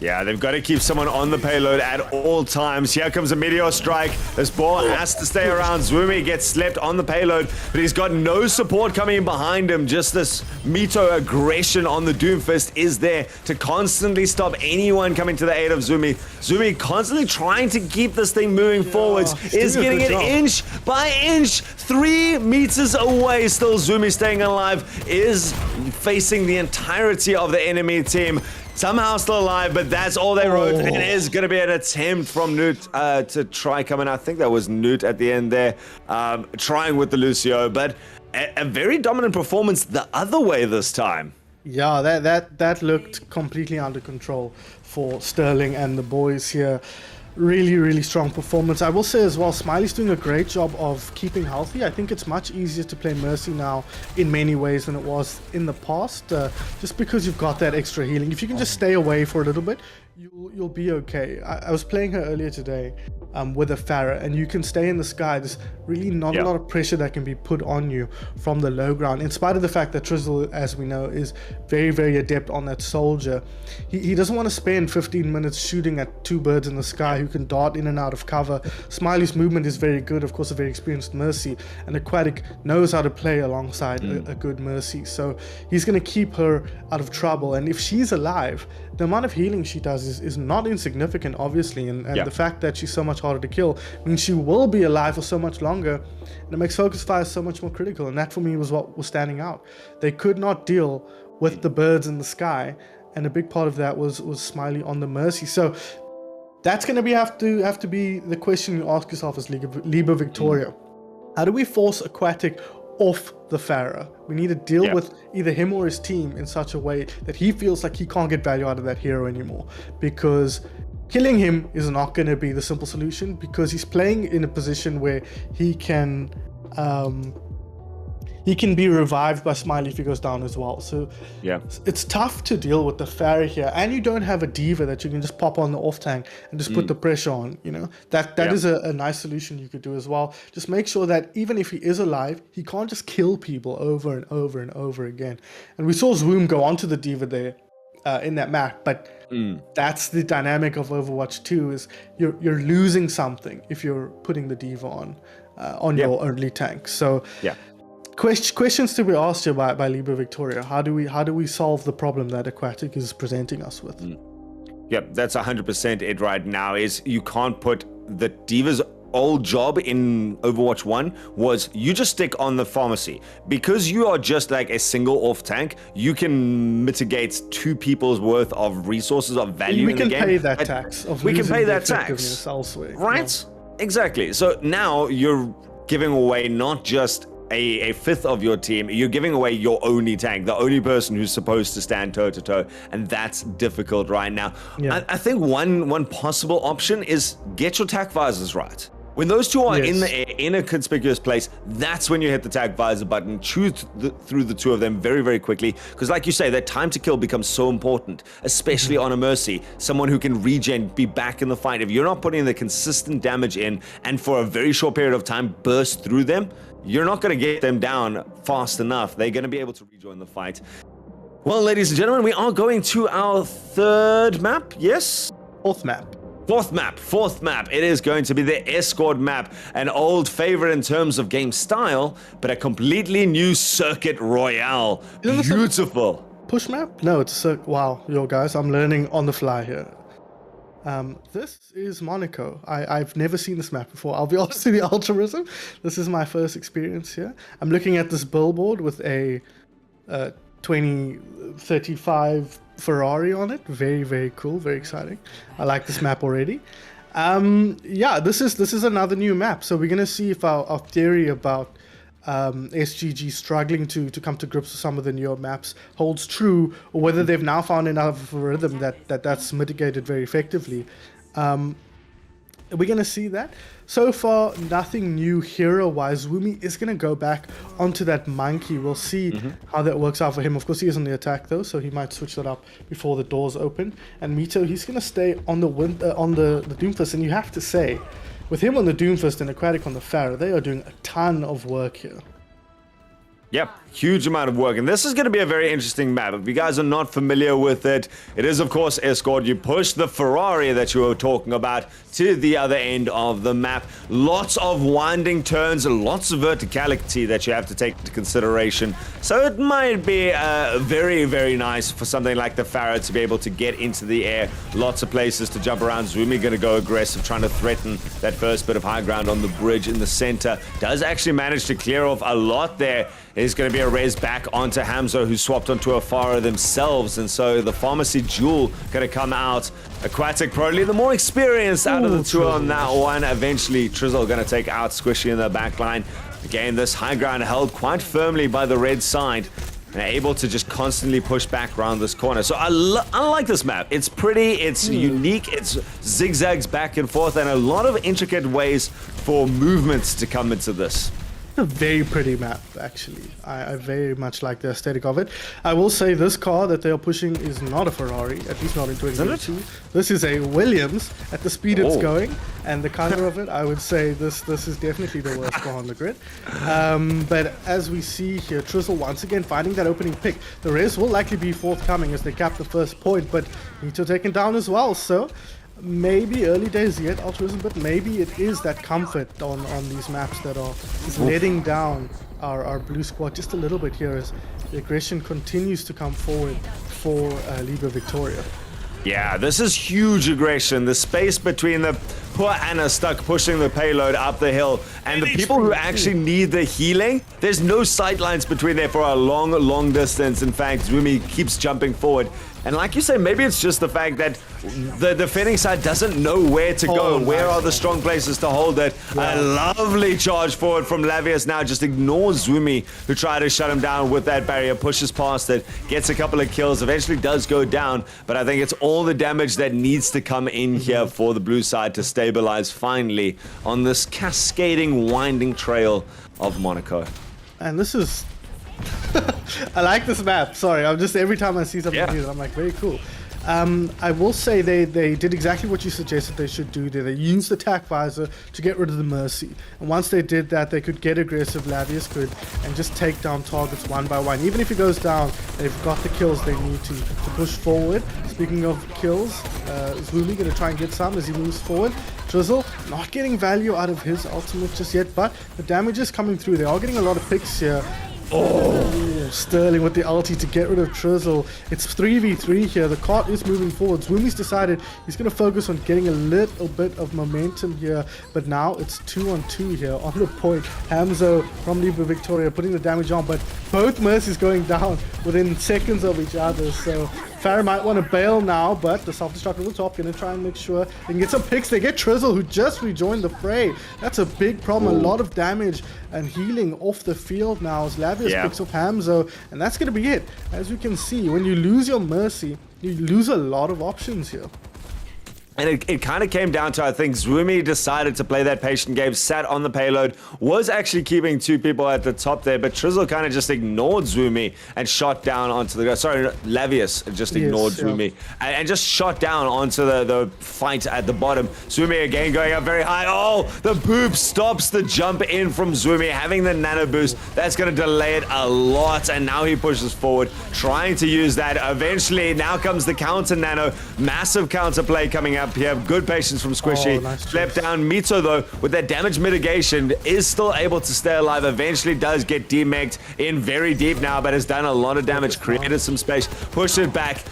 Yeah, they've got to keep someone on the payload at all times. Here comes a Meteor Strike. This ball has to stay around. Zwumi gets slept on the payload, but he's got no support coming in behind him. Just this Mito aggression on the Doomfist is there to constantly stop anyone coming to the aid of Zwumi. Zwumi constantly trying to keep this thing moving forwards. Is getting it inch by inch. 3 meters away. Still Zwumi staying alive. Is facing the entirety of the enemy team. Somehow still alive, but that's all they wrote. It is going to be an attempt from Newt to try coming out. I think that was Newt at the end there, trying with the Lucio, but a very dominant performance the other way this time. Yeah, that looked completely under control for Sterling and the boys here. Really, really strong performance. I will say as well, Smiley's doing a great job of keeping healthy. I think it's much easier to play Mercy now in many ways than it was in the past, just because you've got that extra healing. If you can just stay away for a little bit, you'll be okay. I was playing her earlier today with a Pharah, and you can stay in the sky. There's really not a lot of pressure that can be put on you from the low ground, in spite of the fact that Trizzle, as we know, is very, very adept on that soldier. He doesn't want to spend 15 minutes shooting at 2 birds in the sky who can dart in and out of cover. Smiley's movement is very good, of course, a very experienced Mercy, and Aquatic knows how to play alongside a good Mercy, so he's going to keep her out of trouble. And if she's alive, the amount of healing she does is not insignificant, obviously, and the fact that she's so much harder to kill means she will be alive for so much longer, and it makes focus fire so much more critical. And that for me was what was standing out. They could not deal with the birds in the sky, and a big part of that was Smiley on the Mercy. So that's going to have to be the question you ask yourself as Liber Victoria. How do we force Aquatic off the Pharah? We need to deal with either him or his team in such a way that he feels like he can't get value out of that hero anymore, because killing him is not going to be the simple solution, because he's playing in a position where he can be revived by Smiley if he goes down as well. So it's tough to deal with the Pharah here, and you don't have a diva that you can just pop on the off tank and just put the pressure on. You know, that is a nice solution you could do as well. Just make sure that even if he is alive, he can't just kill people over and over and over again. And we saw Zoom go onto the diva there in that map, but that's the dynamic of Overwatch 2, is you're losing something if you're putting the diva on your early tank. So questions to be asked here by Liber Victoria. How do we solve the problem that Aquatic is presenting us with? Yep, that's 100% it right now. Is you can't put the diva's old job in Overwatch 1 was you just stick on the pharmacy. Because you are just like a single off tank, you can mitigate 2 people's worth of resources of value in the game. We can pay that tax. We can pay that tax. Elsewhere. Right? Exactly. So now you're giving away not just a fifth of your team, you're giving away your only tank, the only person who's supposed to stand toe to toe, and that's difficult right now. I think one possible option is get your attack visors right. When those two are in Yes. the air, in a conspicuous place, that's when you hit the tag visor button, choose through the two of them very, very quickly. Because like you say, that time to kill becomes so important, especially on a Mercy. Someone who can regen, be back in the fight. If you're not putting the consistent damage in, and for a very short period of time burst through them, you're not going to get them down fast enough. They're going to be able to rejoin the fight. Well, ladies and gentlemen, we are going to our third map, yes? Fourth map. Fourth map. It is going to be the Escort map, an old favorite in terms of game style, but a completely new circuit royale. Isn't this a Beautiful. push map? No, it's a wow, yo guys, I'm learning on the fly here. This is Monaco. I've never seen this map before. I'll be honest with you, Altruism. This is my first experience here. I'm looking at this billboard with a 2035 Ferrari on it. Very, very cool, very exciting. I like this map already. Yeah, this is another new map. So we're gonna see if our theory about SGG struggling to come to grips with some of the newer maps holds true, or whether they've now found enough of a rhythm that's mitigated very effectively. We're going to see that. So far, nothing new hero-wise. Wumi is going to go back onto that monkey. We'll see how that works out for him. Of course, he is on the attack, though, so he might switch that up before the doors open. And Mito, he's going to stay on the Doomfist. And you have to say, with him on the Doomfist and Aquatic on the Pharaoh, they are doing a ton of work here. Yep, huge amount of work, and this is going to be a very interesting map. If you guys are not familiar with it, it is of course Escort. You push the Ferrari that you were talking about to the other end of the map. Lots of winding turns, lots of verticality that you have to take into consideration. So it might be very, very nice for something like the Pharaoh to be able to get into the air. Lots of places to jump around. Zumi going to go aggressive, trying to threaten that first bit of high ground on the bridge in the center. Does actually manage to clear off a lot there. Is going to be a raise back onto Hamzo, who swapped onto a Farah themselves, and so the Pharmacy Jewel going to come out. Aquatic probably the more experienced out of the two on that one. Eventually, Trizzle going to take out Squishy in the back line. Again, this high ground held quite firmly by the red side, and able to just constantly push back around this corner. So I like this map. It's pretty, it's unique, it's zigzags back and forth, and a lot of intricate ways for movements to come into this. A very pretty map, actually. I very much like the aesthetic of it. I will say this car that they are pushing is not a Ferrari, at least not in 2022. This is a Williams at the speed it's going, and the color of it, I would say this is definitely the worst car on the grid. But as we see here, Trizzle once again finding that opening pick. The rest will likely be forthcoming as they cap the first point, but Nito taken down as well, so maybe early days yet, Altruism, but maybe it is that comfort on these maps that are just letting down our blue squad just a little bit here as the aggression continues to come forward for Libra Victoria. Yeah, this is huge aggression. The space between the poor Anna stuck pushing the payload up the hill and the people who actually need the healing, there's no sight lines between there for a long distance. In fact, Zumi keeps jumping forward. And like you say, maybe it's just the fact that the defending side doesn't know where to go. Where are the strong places to hold it? A lovely charge forward from Lavius now. Just ignores Zumi, who tried to shut him down with that barrier. Pushes past it, gets a couple of kills, eventually does go down. But I think it's all the damage that needs to come in here for the blue side to stabilize finally on this cascading, winding trail of Monaco. And this is... I like this map. Sorry, I'm just every time I see something new, I'm like, very cool. I will say they did exactly what you suggested they should do there. They used the attack visor to get rid of the Mercy. And once they did that, they could get aggressive, Lavius could, and just take down targets one by one. Even if he goes down, they've got the kills they need to push forward. Speaking of kills, Zumi going to try and get some as he moves forward. Trizzle not getting value out of his ultimate just yet, but the damage is coming through. They are getting a lot of picks here. Oh, Sterling with the ulti to get rid of Trizzle. It's 3v3 here. The cart is moving forward. Zwimmy's decided he's going to focus on getting a little bit of momentum here. But now it's 2-on-2 here on the point. Hamzo from Libra Victoria putting the damage on. But both Mercies going down within seconds of each other. So Farah might want to bail now, but the self-destruct on the top going to try and make sure they can get some picks. They get Trizzle, who just rejoined the fray. That's a big problem. A lot of damage and healing off the field now as Lavius picks up Hamzo, and that's going to be it. As we can see, when you lose your Mercy, you lose a lot of options here. And it kind of came down to, I think, Zwumi decided to play that patient game, sat on the payload, was actually keeping 2 people at the top there, but Trizzle kind of just ignored Zwumi and shot down onto the... Sorry, Lavius just ignored Zwumi and just shot down onto the fight at the bottom. Zwumi again going up very high. Oh, the boop stops the jump in from Zwumi, having the nano boost. That's going to delay it a lot, and now he pushes forward, trying to use that. Eventually, now comes the counter nano. Massive counter play coming up here. Good patience from Squishy. Nice Slept down. Mito, though, with that damage mitigation, is still able to stay alive. Eventually does get demeched in very deep now, but has done a lot of damage, created some space, pushed it back.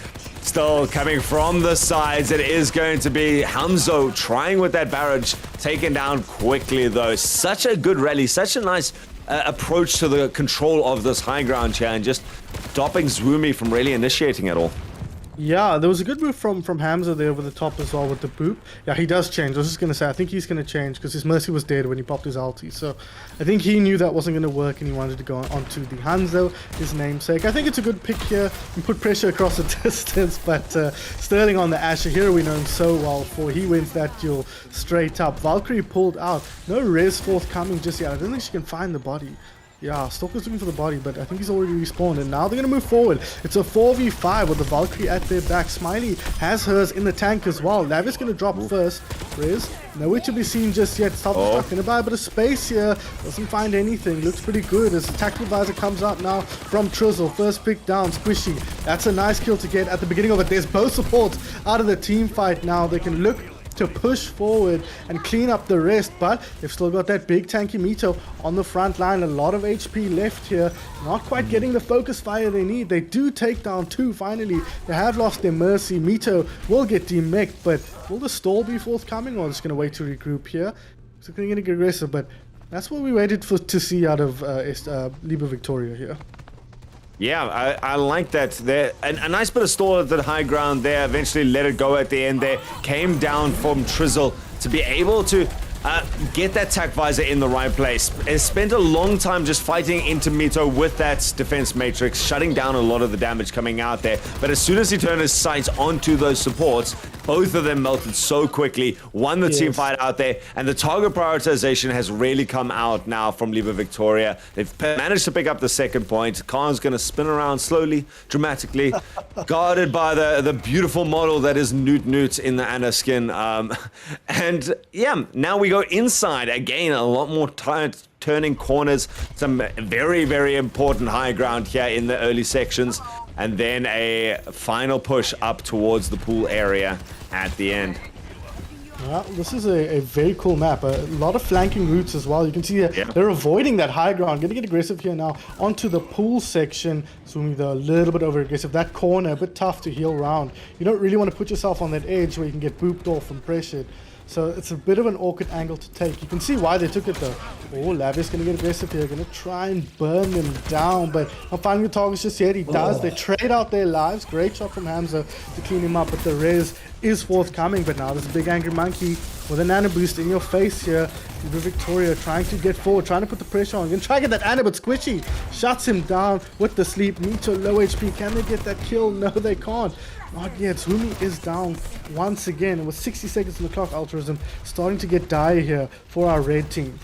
Still coming from the sides. It is going to be Hamzo trying with that barrage, taken down quickly, though. Such a good rally, such a nice approach to the control of this high ground here, and just stopping Zwumi from really initiating it all. Yeah, there was a good move from Hamza there over the top as well with the boop. Yeah, he does change. I was just going to say, I think he's going to change because his Mercy was dead when he popped his ulti. So I think he knew that wasn't going to work and he wanted to go on to the Hanzo, his namesake. I think it's a good pick here and put pressure across the distance, but Sterling on the Asher, here we know him so well for. He wins that duel straight up. Valkyrie pulled out. No res forthcoming just yet. I don't think she can find the body. Yeah, Stalker's looking for the body, but I think he's already respawned, and now they're going to move forward. It's a 4v5 with the Valkyrie at their back. Smiley has hers in the tank as well. Lavi's going to drop first. Riz, nowhere to be seen just yet. Self-destruct, going to buy a bit of space here. Doesn't find anything. Looks pretty good as the tactical advisor comes out now from Trizzle. First pick down, Squishy. That's a nice kill to get at the beginning of it. There's both supports out of the team fight now. They can look to push forward and clean up the rest, but they've still got that big tanky Mito on the front line. A lot of HP left here, not quite getting the focus fire they need. They do take down 2 finally. They have lost their Mercy. Mito will get demeched, but will the stall be forthcoming, or just going to wait to regroup here? So they're going to get aggressive, but that's what we waited for to see out of Liber Victoria here. Yeah, I like that. There, a nice bit of stall at the high ground there. Eventually let it go at the end there. Came down from Trizzle to be able to get that tac visor in the right place. Has spent a long time just fighting into Mito with that defense matrix, shutting down a lot of the damage coming out there. But as soon as he turned his sights onto those supports, both of them melted so quickly, won the team fight out there, and the target prioritization has really come out now from Liber Victoria. They've managed to pick up the second point. Khan's going to spin around slowly, dramatically, guarded by the beautiful model that is Newt in the Anna skin. And yeah, now we go inside. Again, a lot more turning corners, some very, very important high ground here in the early sections, and then a final push up towards the pool area at the end. Well, this is a very cool map. A lot of flanking routes as well. You can see they're avoiding that high ground. Going to get aggressive here now onto the pool section. Zwumi, they're a little bit over aggressive. That corner, a bit tough to heal round. You don't really want to put yourself on that edge where you can get booped off and pressured. So it's a bit of an awkward angle to take. You can see why they took it though. Oh, Lavius going to get aggressive here. Going to try and burn them down, but not finding the targets just yet. He does. They trade out their lives. Great shot from Hamza to clean him up, but the res is forthcoming. But now there's a big angry monkey with a nano boost in your face here. Liber Victoria trying to get forward, trying to put the pressure on. Going to try to get that nano, but Squishy shuts him down with the sleep. Mito low HP. Can they get that kill? No, they can't. Not yet. Zwumi is down once again. With 60 seconds on the clock, Altruism starting to get dire here for our red team.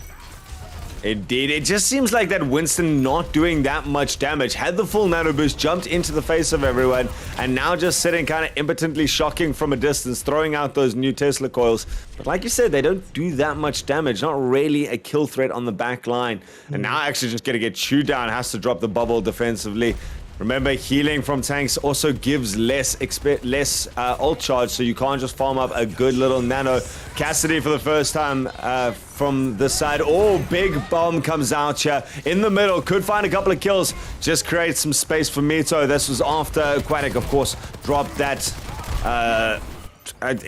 Indeed, it just seems like that Winston not doing that much damage. Had the full nano boost, jumped into the face of everyone, and now just sitting kind of impotently shocking from a distance, throwing out those new Tesla coils. But like you said, they don't do that much damage. Not really a kill threat on the back line. And now actually just going to get chewed down, has to drop the bubble defensively. Remember, healing from tanks also gives less ult charge, so you can't just farm up a good little nano. Cassidy for the first time from this side. Oh, big bomb comes out here in the middle. Could find a couple of kills. Just create some space for Mito. This was after Aquatic, of course, dropped that.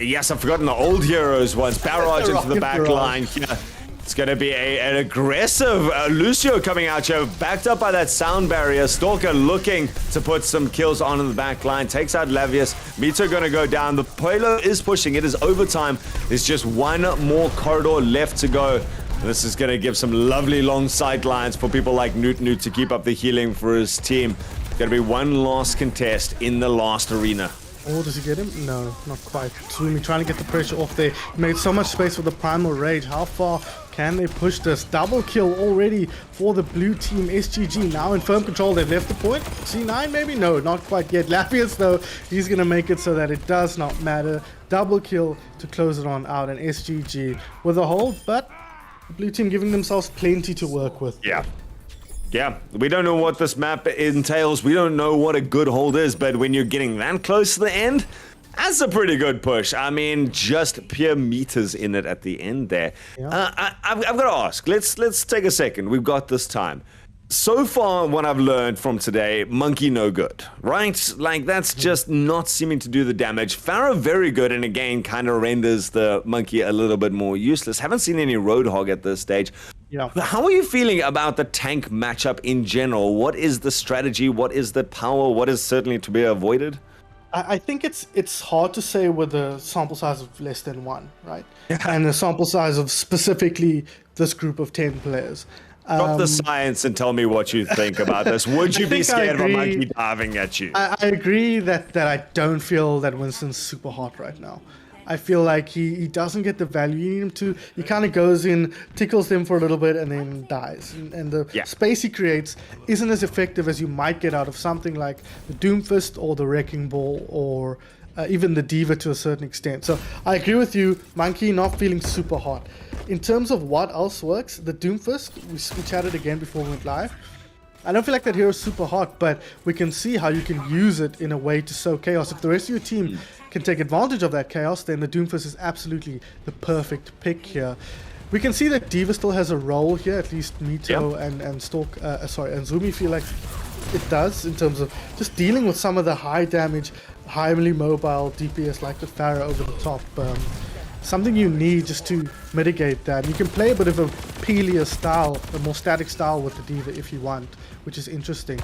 Yes, I've forgotten the old heroes ones. Barrage into the back line here. It's going to be an aggressive Lucio coming out here, backed up by that sound barrier. Stalker looking to put some kills on in the back line. Takes out Lavius. Mito going to go down. The payload is pushing. It is overtime. There's just one more corridor left to go. This is going to give some lovely long sight lines for people like Newt to keep up the healing for his team. Going to be one last contest in the last arena. Oh, does he get him? No, not quite. Zwoomy trying to get the pressure off there. Made so much space for the Primal Rage. How far can they push this? Double kill already for the blue team. SGG now in firm control. They've left the point. C9 maybe? No, not quite yet. Lappius though, he's going to make it so that it does not matter. Double kill to close it on out, and SGG with a hold, but the blue team giving themselves plenty to work with. Yeah, we don't know what this map entails. We don't know what a good hold is, but when you're getting that close to the end, that's a pretty good push. I mean, just pure meters in it at the end there. Yeah. I've got to ask. Let's take a second. We've got this time. So far, what I've learned from today, Monkey no good, right? Like, that's just not seeming to do the damage. Pharah very good, and again, kind of renders the Monkey a little bit more useless. Haven't seen any Roadhog at this stage. Yeah. How are you feeling about the tank matchup in general? What is the strategy? What is the power? What is certainly to be avoided? I think it's hard to say with a sample size of less than one, right? And a sample size of specifically this group of 10 players. Drop the science and tell me what you think about this. Would you be scared of a monkey diving at you? I agree that I don't feel that Winston's super hot right now. I feel like he doesn't get the value you need him to. He kind of goes in, tickles them for a little bit, and then dies. And the space he creates isn't as effective as you might get out of something like the Doomfist or the Wrecking Ball or even the Diva to a certain extent. So I agree with you, Monkey not feeling super hot. In terms of what else works, the Doomfist, we chatted again before we went live. I don't feel like that hero is super hot, but we can see how you can use it in a way to sow chaos. If the rest of your team can take advantage of that chaos, then the Doomfist is absolutely the perfect pick here. We can see that Diva still has a role here, at least Mito and Stalk, and Zwoomy feel like it does in terms of just dealing with some of the high damage, highly mobile DPS like the Pharah over the top. Something you need just to mitigate that. And you can play a bit of a peelier style, a more static style with the Diva if you want, which is interesting.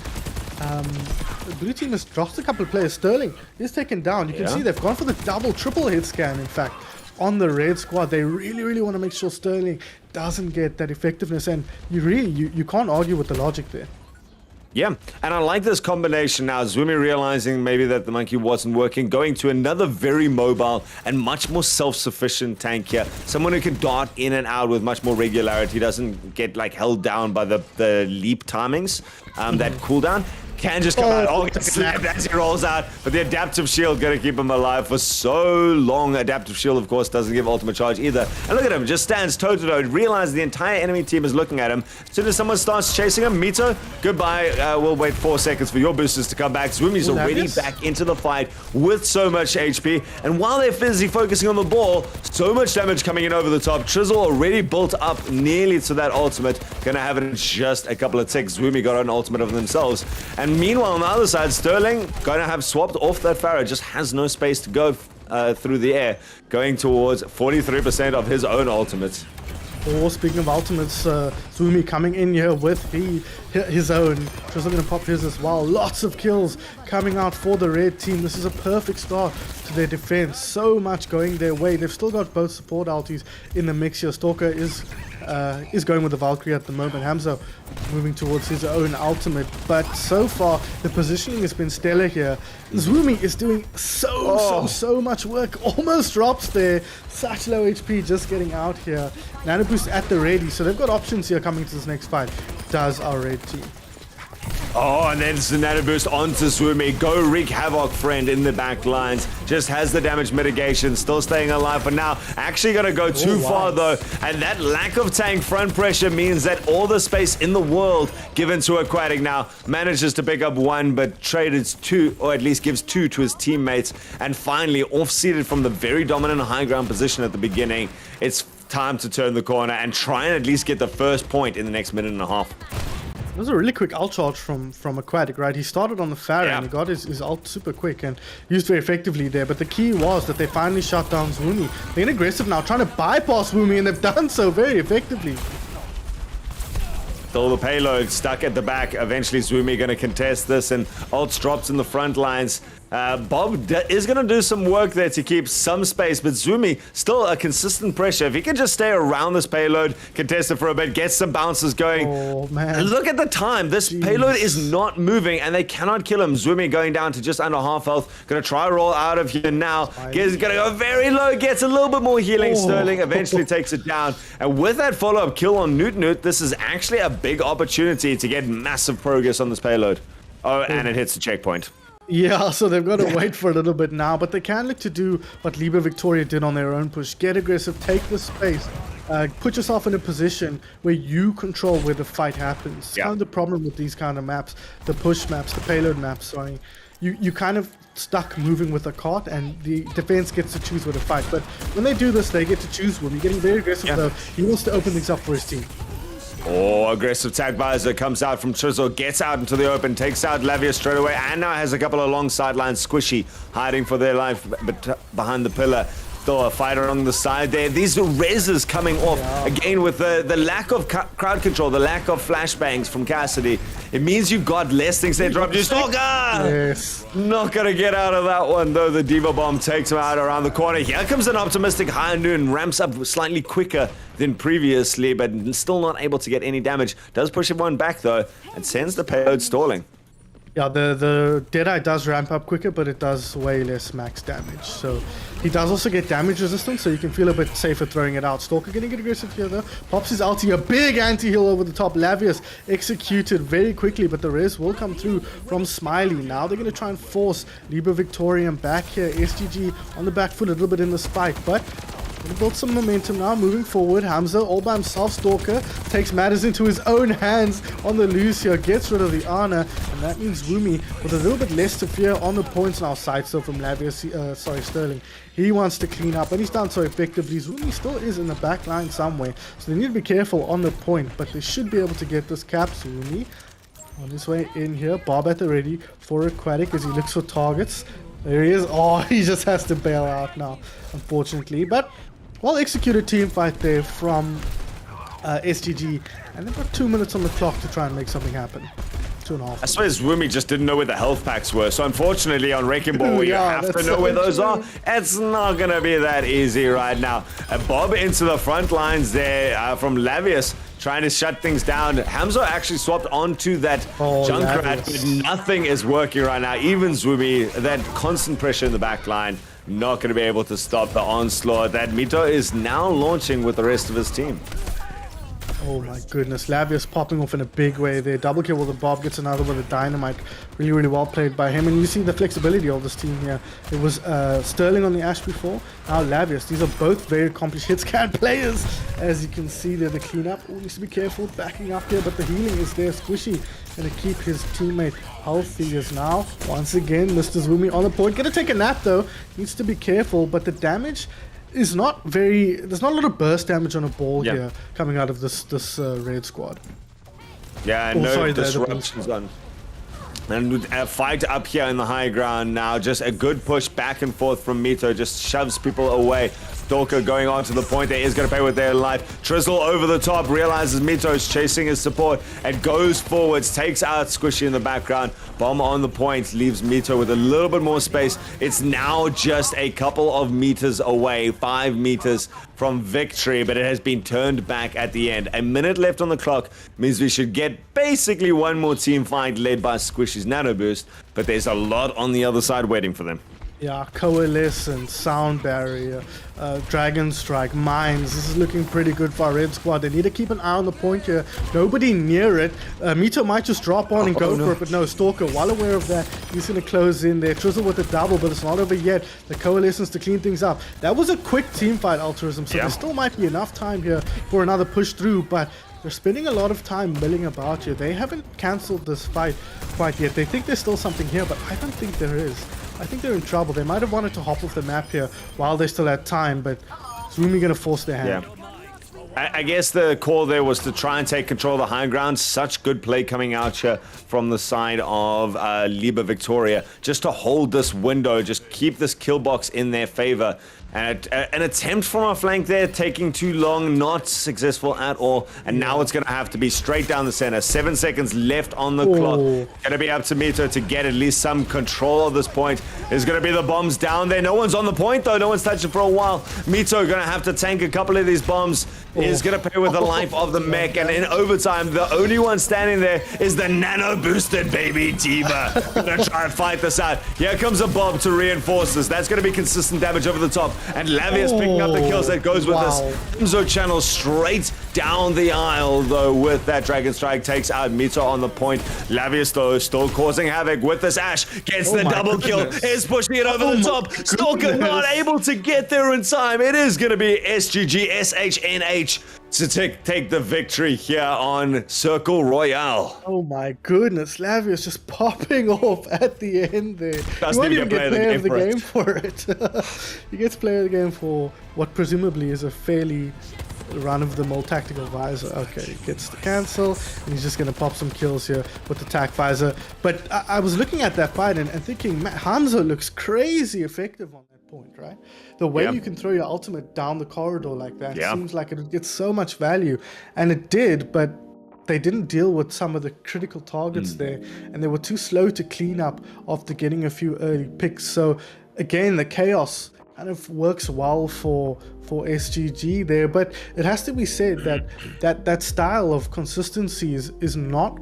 The blue team has dropped a couple of players. Sterling is taken down. You can see they've gone for the double, triple hit scan, in fact, on the red squad. They really want to make sure Sterling doesn't get that effectiveness, and you can't argue with the logic there. Yeah, and I like this combination now. Zwoomy realizing maybe that the monkey wasn't working, going to another very mobile and much more self-sufficient tank here. Someone who can dart in and out with much more regularity, doesn't get like held down by the leap timings, that cooldown. Can just come out. Oh, gets slapped as he rolls out. But the adaptive shield going to keep him alive for so long. Adaptive shield, of course, doesn't give ultimate charge either. And look at him, just stands toe-to-toe. Realizes the entire enemy team is looking at him. As soon as someone starts chasing him, Mito, goodbye. We'll wait 4 seconds for your boosters to come back. Zwoomy's already back into the fight with so much HP. And while they're busy focusing on the ball, so much damage coming in over the top. Trizzle already built up nearly to that ultimate. Going to have it in just a couple of ticks. Zwoomy got an ultimate of themselves. And meanwhile, on the other side, Sterling going to have swapped off that Pharah, just has no space to go through the air, going towards 43% of his own ultimates. Oh, speaking of ultimates, Zwoomy coming in here with his own. Just going to pop his as well. Lots of kills coming out for the red team. This is a perfect start to their defense. So much going their way. They've still got both support ultis in the mix here. Stalker is going with the Valkyrie at the moment. Hamza moving towards his own ultimate, but so far the positioning has been stellar here. Zwoomy is doing so much work. Almost drops there. Such low HP just getting out here. Nano boost at the ready, so they've got options here coming to this next fight. Does our red team. Oh, and then it's the nano boost onto Zwoomy. Go wreak havoc, friend, in the back lines. Just has the damage mitigation, still staying alive for now. Actually going to go too far, though. And that lack of tank front pressure means that all the space in the world given to Aquatic now manages to pick up one, but traded two, or at least gives two to his teammates. And finally, off-seated from the very dominant high ground position at the beginning. It's time to turn the corner and try and at least get the first point in the next minute and a half. It was a really quick ult charge from Aquatic, right? He started on the Pharah and he got his ult super quick and used very effectively there. But the key was that they finally shut down Zwoomy. They're aggressive now, trying to bypass Zwoomy, and they've done so very effectively. Still the payload stuck at the back. Eventually Zwoomy going to contest this, and ults drops in the front lines. Bob is going to do some work there to keep some space, but Zumi still a consistent pressure. If he can just stay around this payload, contest it for a bit, get some bounces going. Oh, man. Look at the time. This payload is not moving, and they cannot kill him. Zumi going down to just under half health. Going to try roll out of here now. He's going to go very low, gets a little bit more healing. Sterling eventually takes it down. And with that follow-up kill on Newt, this is actually a big opportunity to get massive progress on this payload. Oh, and it hits the checkpoint. Yeah, so they've got to wait for a little bit now, but they can look to do what Liber Victoria did on their own push. Get aggressive, take the space, put yourself in a position where you control where the fight happens. It's kind of the problem with these kind of maps, the push maps, the payload maps, sorry. You kind of stuck moving with a cart, and the defense gets to choose where to fight. But when they do this, they get to choose one. You're getting very aggressive though. He wants to open things up for his team. Oh, aggressive tag visor comes out from Trizzle, gets out into the open, takes out Lavia straight away, and now has a couple of long sidelines. Squishy hiding for their life behind the pillar. Still a fight along the side there. These reses coming off again with the lack of crowd control, the lack of flashbangs from Cassidy. It means you've got less things they drop you. Stalker! Yes. Not gonna get out of that one though. The Diva Bomb takes him out around the corner. Here comes an optimistic High Noon, ramps up slightly quicker than previously, but still not able to get any damage. Does push everyone back though, and sends the payload stalling. Yeah, the Deadeye does ramp up quicker, but it does way less max damage. So he does also get damage resistance, so you can feel a bit safer throwing it out. Stalker getting aggressive here though. Pops his ulti, a big anti-heal over the top. Lavius executed very quickly, but the res will come through from Smiley. Now they're going to try and force Liber Victorian back here. SGG on the back foot a little bit in the spike, but gonna build some momentum now, moving forward. Hamza all by himself. Stalker takes matters into his own hands on the loose here, gets rid of the Ana, and that means Wumi with a little bit less to fear on the points now. Side still from Lavius, Sterling. He wants to clean up, and he's done so effectively. Wumi still is in the back line somewhere, so they need to be careful on the point, but they should be able to get this cap. Wumi on his way in here. Bob at the ready for Aquatic as he looks for targets. There he is. Oh, he just has to bail out now, unfortunately. But well executed team fight there from SGG, and they've got 2 minutes on the clock to try and make something happen. 2.5. I suppose Wumi just didn't know where the health packs were, so unfortunately on Wrecking Ball you have to know where those are. It's not going to be that easy right now. Bob into the front lines there from Lavius, trying to shut things down. Hamza actually swapped onto that Junkrat, but nothing is working right now. Even Zwumi, that constant pressure in the back line, not going to be able to stop the onslaught that Mito is now launching with the rest of his team. Oh my goodness, Lavius popping off in a big way there. Double kill with the Bob, gets another with a dynamite. Really, really well played by him. And you see the flexibility of this team here. It was Sterling on the Ash before, now Lavius. These are both very accomplished hitscan players. As you can see there, the cleanup. Oh, needs to be careful backing up here, but the healing is there. Squishy going to keep his teammate healthy as now. Once again, Mr. Zwumi on the point. Going to take a nap though. Needs to be careful, but the damage is not very. There's not a lot of burst damage on a ball here coming out of this red squad. Yeah, no disruptions on. And a fight up here in the high ground now. Just a good push back and forth from Mito. Just shoves people away. Stalker going on to the point. There is going to pay with their life. Trizzle over the top. Realizes Mito is chasing his support and goes forwards. Takes out Squishy in the background. Bomb on the point. Leaves Mito with a little bit more space. It's now just a couple of meters away. 5 meters from victory, but it has been turned back at the end. A minute left on the clock means we should get basically one more team fight led by Squishy's Nano Boost, but there's a lot on the other side waiting for them. Yeah, Coalescent, Sound Barrier, Dragon Strike, Mines. This is looking pretty good for our red squad. They need to keep an eye on the point here. Nobody near it. Mito might just drop on and go for it, but no, Stalker, well aware of that, he's going to close in there. Trizzle with the double, but it's not over yet. The Coalescence to clean things up. That was a quick team fight, Altruism, so there still might be enough time here for another push through, but they're spending a lot of time milling about here. They haven't cancelled this fight quite yet. They think there's still something here, but I don't think there is. I think they're in trouble. They might have wanted to hop off the map here while they still had time, but is Rumi going to force their hand? Yeah. I guess the call there was to try and take control of the high ground. Such good play coming out here from the side of Liber Victoria. Just to hold this window, just keep this kill box in their favor. And an attempt from our flank there, taking too long, not successful at all. And now it's going to have to be straight down the center. 7 seconds left on the clock. Going to be up to Mito to get at least some control of this point. There's going to be the bombs down there. No one's on the point, though. No one's touched it for a while. Mito going to have to tank a couple of these bombs. Is going to pay with the life of the mech. And in overtime, the only one standing there is the nano-boosted baby Diva. Going to try and fight this out. Here comes a bomb to reinforce this. That's going to be consistent damage over the top. And Lavius picking up the kills that goes with this. Enzo channel straight down the aisle, though, with that Dragon Strike. Takes out Mito on the point. Lavius, though, still causing havoc with this Ashe. Gets the double kill. Is pushing it over the top. Stalker not able to get there in time. It is going to be SGG, SHNH, to take the victory here on Circle Royale. Oh my goodness, Lavius just popping off at the end there. He won't even get player of the game for it. He gets player of the game for what presumably is a fairly run-of-the-mill tactical visor. Okay, he gets the cancel, and he's just going to pop some kills here with the tac visor. But I was looking at that fight and thinking, man, Hanzo looks crazy effective on that point, right? The way you can throw your ultimate down the corridor like that seems like it would get so much value. And it did, but they didn't deal with some of the critical targets there, and they were too slow to clean up after getting a few early picks. So again, the chaos kind of works well for SGG there, but it has to be said that style of consistency is not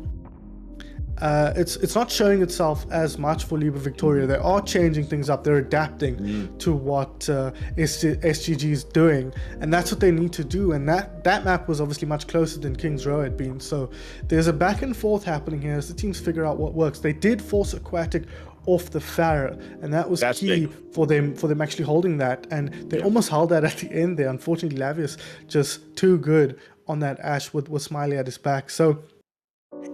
it's not showing itself as much for Libre Victoria. They are changing things up. They're adapting to what SGG is doing, and that's what they need to do. And that map was obviously much closer than King's Row had been. So there's a back and forth happening here as the teams figure out what works. They did force Aquatic off the Pharah, and that was key for them actually holding that, and they almost held that at the end there. Unfortunately, Lavius just too good on that Ashe with Smiley at his back. So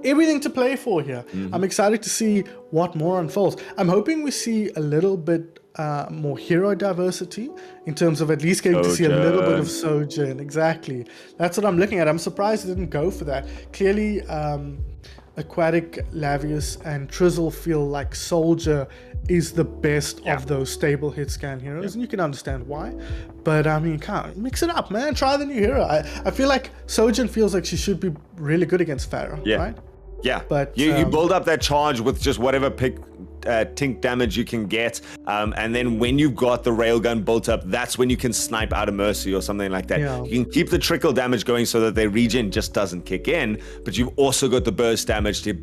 everything to play for here. I'm excited to see what more unfolds. I'm hoping we see a little bit more hero diversity in terms of at least getting to see a little bit of Sojourn. Exactly, that's what I'm looking at. I'm surprised it didn't go for that. Clearly Aquatic, Lavius, and Trizzle feel like Soldier is the best of those stable hit scan heroes, and you can understand why. But I mean, can't mix it up, man. Try the new hero. I feel like Sojourn feels like she should be really good against Pharah, right? Yeah, but you build up that charge with just whatever tink damage you can get, and then when you've got the railgun built up, that's when you can snipe out a Mercy or something like that. You can keep the trickle damage going so that their regen just doesn't kick in, but you've also got the burst damage to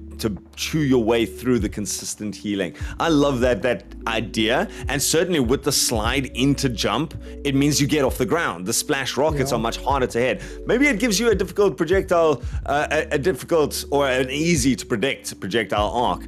chew your way through the consistent healing. I love that idea, and certainly with the slide into jump, it means you get off the ground. The splash rockets are much harder to hit. Maybe it gives you a difficult projectile, a difficult or an easy to predict projectile arc.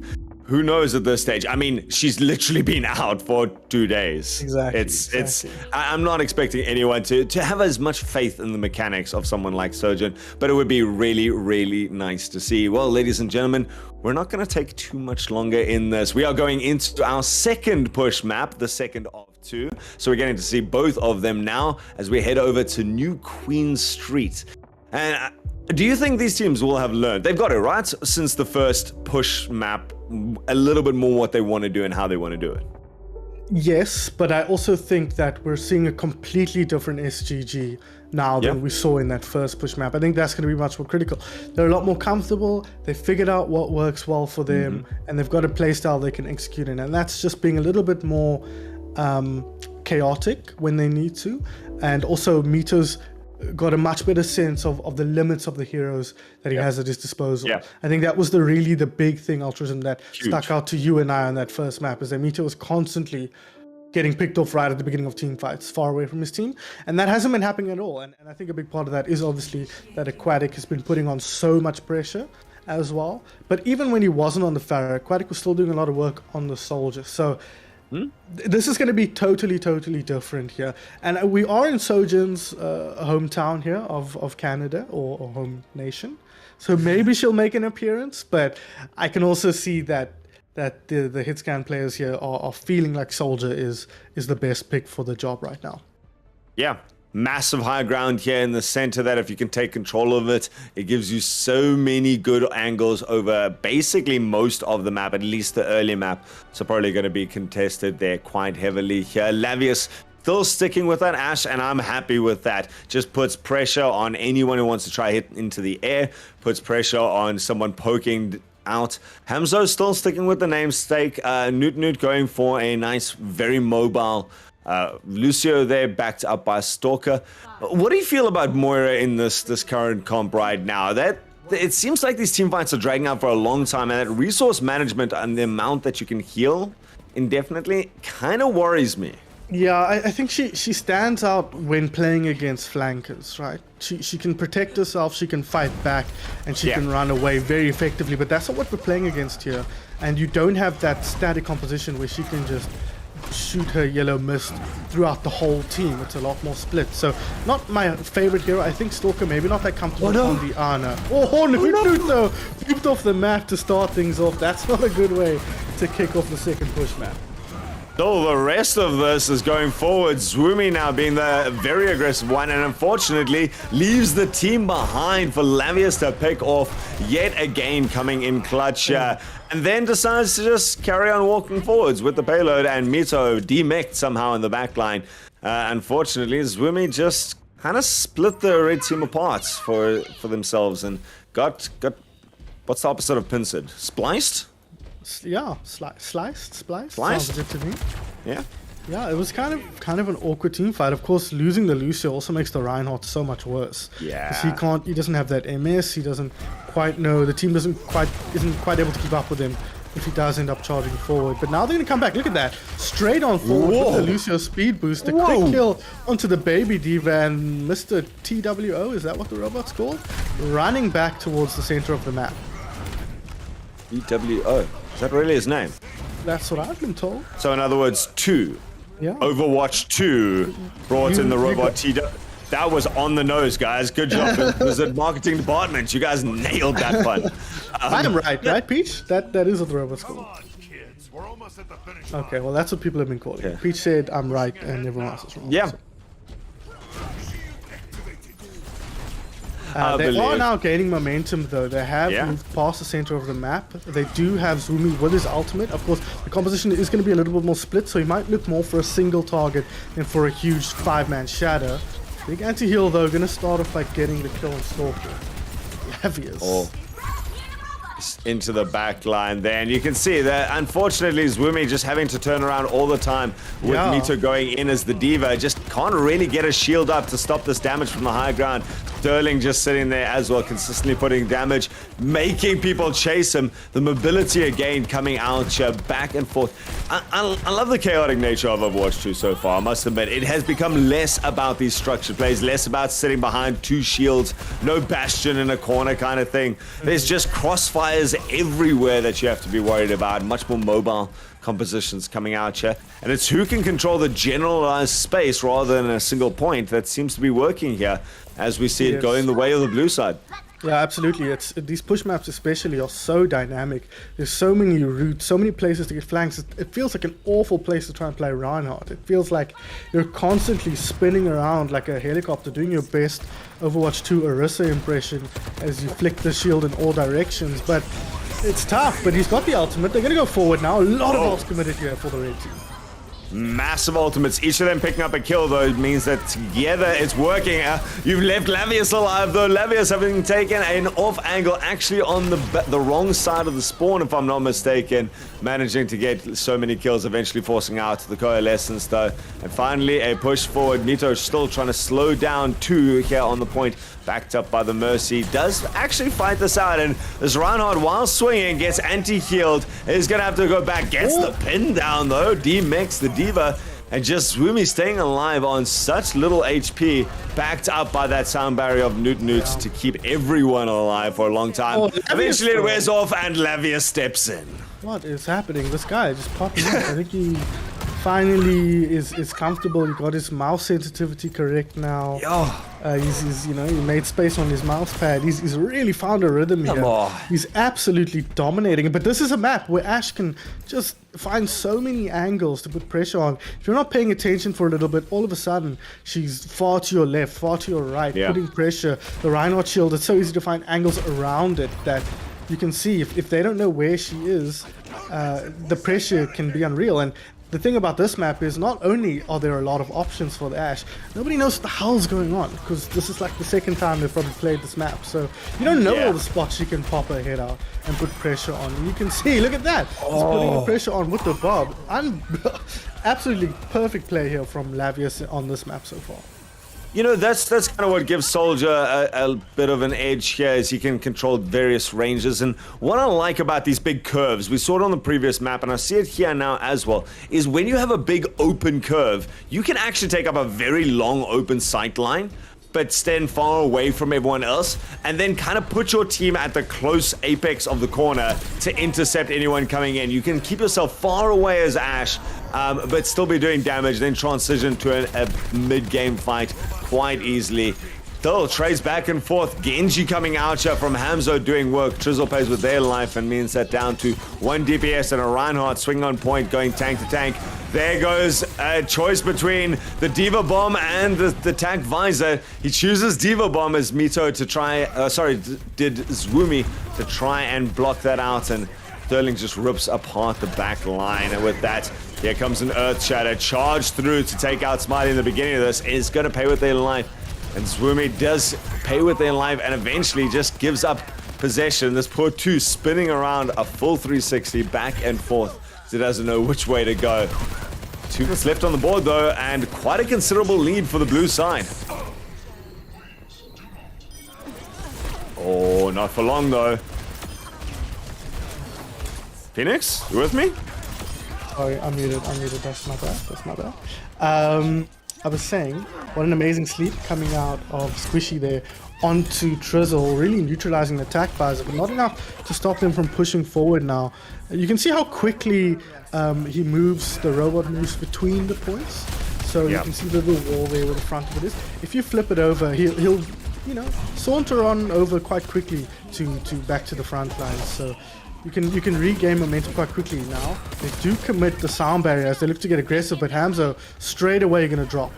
Who knows at this stage? I mean, she's literally been out for 2 days. Exactly. I'm not expecting anyone to have as much faith in the mechanics of someone like Sojourn, but it would be really, really nice to see. Well, ladies and gentlemen, we're not going to take too much longer in this. We are going into our second push map, the second of two. So we're getting to see both of them now as we head over to New Queen Street. And do you think these teams will have learned? They've got it, right? Since the first push map, a little bit more what they want to do and how they want to do it. Yes, but I also think that we're seeing a completely different SGG now than we saw in that first push map. I think that's going to be much more critical. They're a lot more comfortable. They figured out what works well for them, and they've got a playstyle they can execute in. And that's just being a little bit more chaotic when they need to. And also, Mito's got a much better sense of the limits of the heroes that he has at his disposal. I think that was really the big thing, Ultrazim, that stuck out to you and I on that first map, is that Mito was constantly getting picked off right at the beginning of team fights, far away from his team, and that hasn't been happening at all. And I think a big part of that is obviously that Aquatic has been putting on so much pressure as well. But even when he wasn't on the Pharah, Aquatic was still doing a lot of work on the Soldier. So this is going to be totally different here. And we are in Sojourn's hometown here of Canada, or home nation. So maybe she'll make an appearance, but I can also see that the hitscan players here are feeling like Soldier is the best pick for the job right now. Yeah. Massive high ground here in the center that if you can take control of it, it gives you so many good angles over basically most of the map, at least the early map. So probably going to be contested there quite heavily here. Lavius still sticking with that Ashe, and I'm happy with that. Just puts pressure on anyone who wants to try hit into the air, puts pressure on someone poking out. Hamzo still sticking with the namesake. Newt going for a nice, very mobile Lucio there, backed up by Stalker. What do you feel about Moira in this current comp right now? That it seems like these team fights are dragging out for a long time, and that resource management and the amount that you can heal indefinitely kind of worries me. Yeah, I think she stands out when playing against flankers, right? She can protect herself, she can fight back, and she can run away very effectively, but that's not what we're playing against here. And you don't have that static composition where she can just shoot her yellow mist throughout the whole team. It's a lot more split. So, not my favorite hero. I think Stalker maybe not that comfortable on the Ana. Oh, Newt though! Flipped off the map to start things off. That's not a good way to kick off the second push map. So the rest of this is going forward. Zwoomy now being the very aggressive one, and unfortunately leaves the team behind for Lavius to pick off yet again, coming in clutch. And then decides to just carry on walking forwards with the payload, and Mito demeched somehow in the backline. Unfortunately, Zwoomy just kind of split the red team apart for themselves and got what's the opposite of pincered? Spliced? Yeah, spliced. Sounds good to me. Yeah. Yeah, it was kind of an awkward team fight. Of course, losing the Lucio also makes the Reinhardt so much worse. Yeah. Because he doesn't have that MS. He doesn't quite know. The team isn't quite able to keep up with him if he does end up charging forward. But now they're gonna come back. Look at that, straight on forward with the Lucio speed boost. A quick kill onto the baby diva, and Mr. TWO, is that what the robot's called? Running back towards the center of the map. TWO. Is that really his name? That's what I've been told. So in other words, 2. Yeah. Overwatch 2 brought in the robot TW. That was on the nose, guys. Good job, Blizzard marketing department. You guys nailed that one. I am right, Peach? That is what the robot's called. Okay, well that's what people have been calling it. Peach said I'm right and everyone else is wrong. Yeah. So. They are now gaining momentum though. They have moved past the center of the map. They do have Zwoomy with his ultimate. Of course, the composition is going to be a little bit more split, so he might look more for a single target than for a huge 5-man shadow. Big anti-heal though, going to start off by getting the kill on Stalker. Lavius. Into the back line there, and you can see that unfortunately Zwoomy just having to turn around all the time with Mito going in as the diva, just can't really get a shield up to stop this damage from the high ground. Sterling just sitting there as well, consistently putting damage, making people chase him. The mobility again coming out back and forth. I love the chaotic nature of Overwatch 2 so far, I must admit. It has become less about these structured plays, less about sitting behind 2 shields, no bastion in a corner kind of thing. There's just crossfires everywhere that you have to be worried about, much more mobile compositions coming out here, and it's who can control the generalized space rather than a single point that seems to be working here, as we see it going the way of the blue side. Yeah, absolutely. These push maps especially are so dynamic. There's so many routes, so many places to get flanks. It feels like an awful place to try and play Reinhardt. It feels like you're constantly spinning around like a helicopter, doing your best Overwatch 2 Orisa impression as you flick the shield in all directions. But it's tough, but he's got the ultimate. They're going to go forward now. A lot of ults committed here for the red team. Massive ultimates, each of them picking up a kill though. It means that together it's working. You've left Lavius alive though. Lavius having taken an off angle, actually on the wrong side of the spawn if I'm not mistaken, managing to get so many kills, eventually forcing out the coalescence though. And finally a push forward. Mito still trying to slow down 2 here on the point, backed up by the Mercy. Does actually fight this out, and this Reinhardt, while swinging, gets anti-healed. Is gonna have to go back, gets the pin down though, demecks the diva, and just Zwoomy staying alive on such little HP, backed up by that sound barrier of Newt to keep everyone alive for a long time. Eventually it wears off and Lavius steps in. What is happening? This guy just popping up. I think he finally is comfortable. He got his mouse sensitivity correct now. He's he made space on his mouse pad. He's really found a rhythm here. He's absolutely dominating. But this is a map where Ashe can just find so many angles to put pressure on. If you're not paying attention for a little bit, all of a sudden she's far to your left, far to your right, putting pressure. The Reinhardt shield, it's so easy to find angles around it that you can see if they don't know where she is, the pressure can be unreal. And the thing about this map is not only are there a lot of options for the Ashe, nobody knows what the hell's going on, because this is like the second time they've probably played this map, so you don't know all the spots you can pop her head out and put pressure on. And you can see, look at that, he's putting the pressure on with the bob. Absolutely perfect play here from Lavius on this map so far. You know, that's kind of what gives Soldier a bit of an edge here, is he can control various ranges. And what I like about these big curves, we saw it on the previous map, and I see it here now as well, is when you have a big open curve, you can actually take up a very long open sight line, but stand far away from everyone else, and then kind of put your team at the close apex of the corner to intercept anyone coming in. You can keep yourself far away as Ashe, but still be doing damage, then transition to a mid-game fight quite easily. Still trades back and forth. Genji coming out here from Hamzo doing work. Trizzle plays with their life and means that down to 1 DPS and a Reinhardt swing on point going tank to tank. There goes a choice between the Diva Bomb and the tank visor. He chooses Diva Bomb as Mito to try, did Zwoomy to try and block that out, and Sterling just rips apart the back line. And with that, here comes an Earth Shatter. Charge through to take out Smiley in the beginning of this. Is going to pay with their life. And Zwoomy does pay with their life and eventually just gives up possession. This poor 2 spinning around a full 360 back and forth. He doesn't know which way to go. 2 minutes left on the board though, and quite a considerable lead for the blue side. Oh, not for long though. Phoenix, you with me? Sorry, I'm muted. That's my bad. I was saying, what an amazing sleep coming out of Squishy there onto Trizzle, really neutralizing the attack visor, but not enough to stop them from pushing forward now. You can see how quickly he moves, the robot moves between the points. So you can see the little wall there where the front of it is. If you flip it over, he'll saunter on over quite quickly to back to the front line. So you can regain momentum quite quickly now. They do commit the sound barrier as they look to get aggressive, but Hamzo straight away going to drop.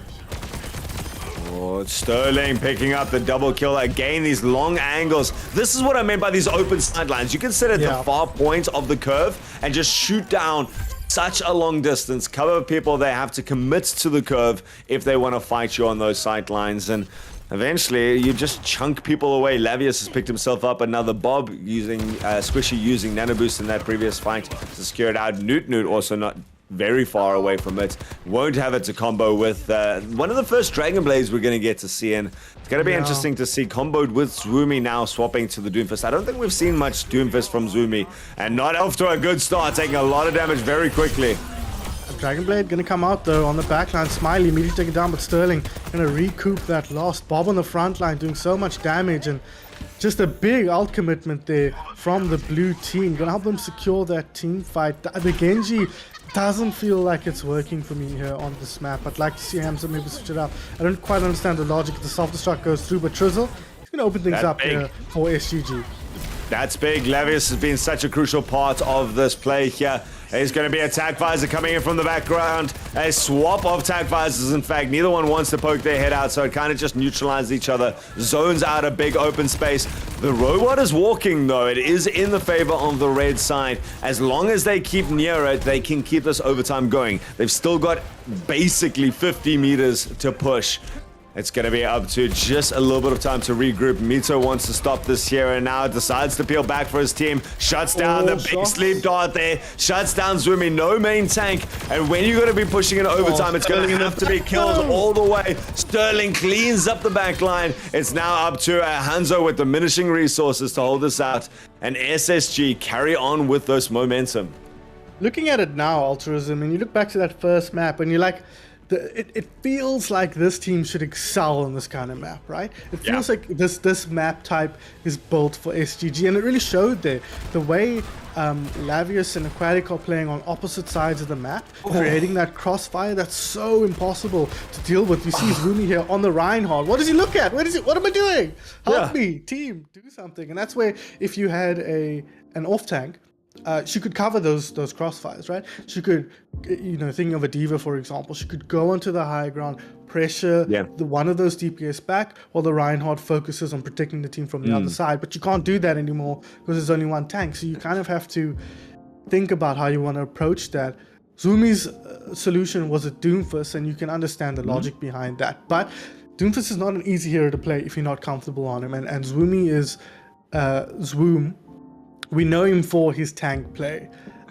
Oh, Sterling picking up the double kill. Again, these long angles. This is what I meant by these open sidelines. You can sit at the far point of the curve and just shoot down such a long distance. Cover people, they have to commit to the curve if they want to fight you on those sidelines. And eventually, you just chunk people away. Lavius has picked himself up another Bob, using Squishy using Nano Boost in that previous fight to secure it out. Newt also not very far away from it. Won't have it to combo with one of the first Dragon Blades we're going to get to see. And it's going to be interesting to see comboed with Zwoomy now swapping to the Doomfist. I don't think we've seen much Doomfist from Zwoomy. And not off to a good start, taking a lot of damage very quickly. Dragon Blade gonna come out though on the backline. Smiley immediately taken down, but Sterling gonna recoup that loss. Bob on the front line doing so much damage, and just a big ult commitment there from the blue team. Gonna help them secure that team fight. The Genji doesn't feel like it's working for me here on this map. I'd like to see Hamza maybe switch it up. I don't quite understand the logic if the self-destruct goes through, but Trizzle, he's gonna open things up here for SGG. That's big. Lavius has been such a crucial part of this play here. There's going to be a attack visor coming in from the background. A swap of attack visors, in fact. Neither one wants to poke their head out, so it kind of just neutralizes each other. Zones out a big open space. The robot is walking, though. It is in the favor of the red side. As long as they keep near it, they can keep this overtime going. They've still got basically 50 meters to push. It's going to be up to just a little bit of time to regroup. Mito wants to stop this here and now. Decides to peel back for his team. Shuts down the big sleep dart there. Shuts down Zwoomy. No main tank. And when you're going to be pushing in overtime, it's going to have to be killed all the way. Sterling cleans up the back line. It's now up to Hanzo with diminishing resources to hold this out. And SSG carry on with this momentum. Looking at it now, Altruism, and you look back to that first map and you're like, it feels like this team should excel on this kind of map, right? It feels like this map type is built for SGG, and it really showed there. The way Lavius and Aquatic are playing on opposite sides of the map, creating that crossfire that's so impossible to deal with. You see Zwoomy here on the Reinhardt. What does he look at? What am I doing? Help me, team, do something. And that's where if you had an off tank, she could cover those crossfires, right? She could, thinking of a Diva, for example, she could go onto the high ground, pressure one of those DPS back, while the Reinhardt focuses on protecting the team from the other side. But you can't do that anymore because there's only one tank. So you kind of have to think about how you want to approach that. Zumi's solution was a Doomfist, and you can understand the logic behind that. But Doomfist is not an easy hero to play if you're not comfortable on him. And Zwoomy is Zwoom. We know him for his tank play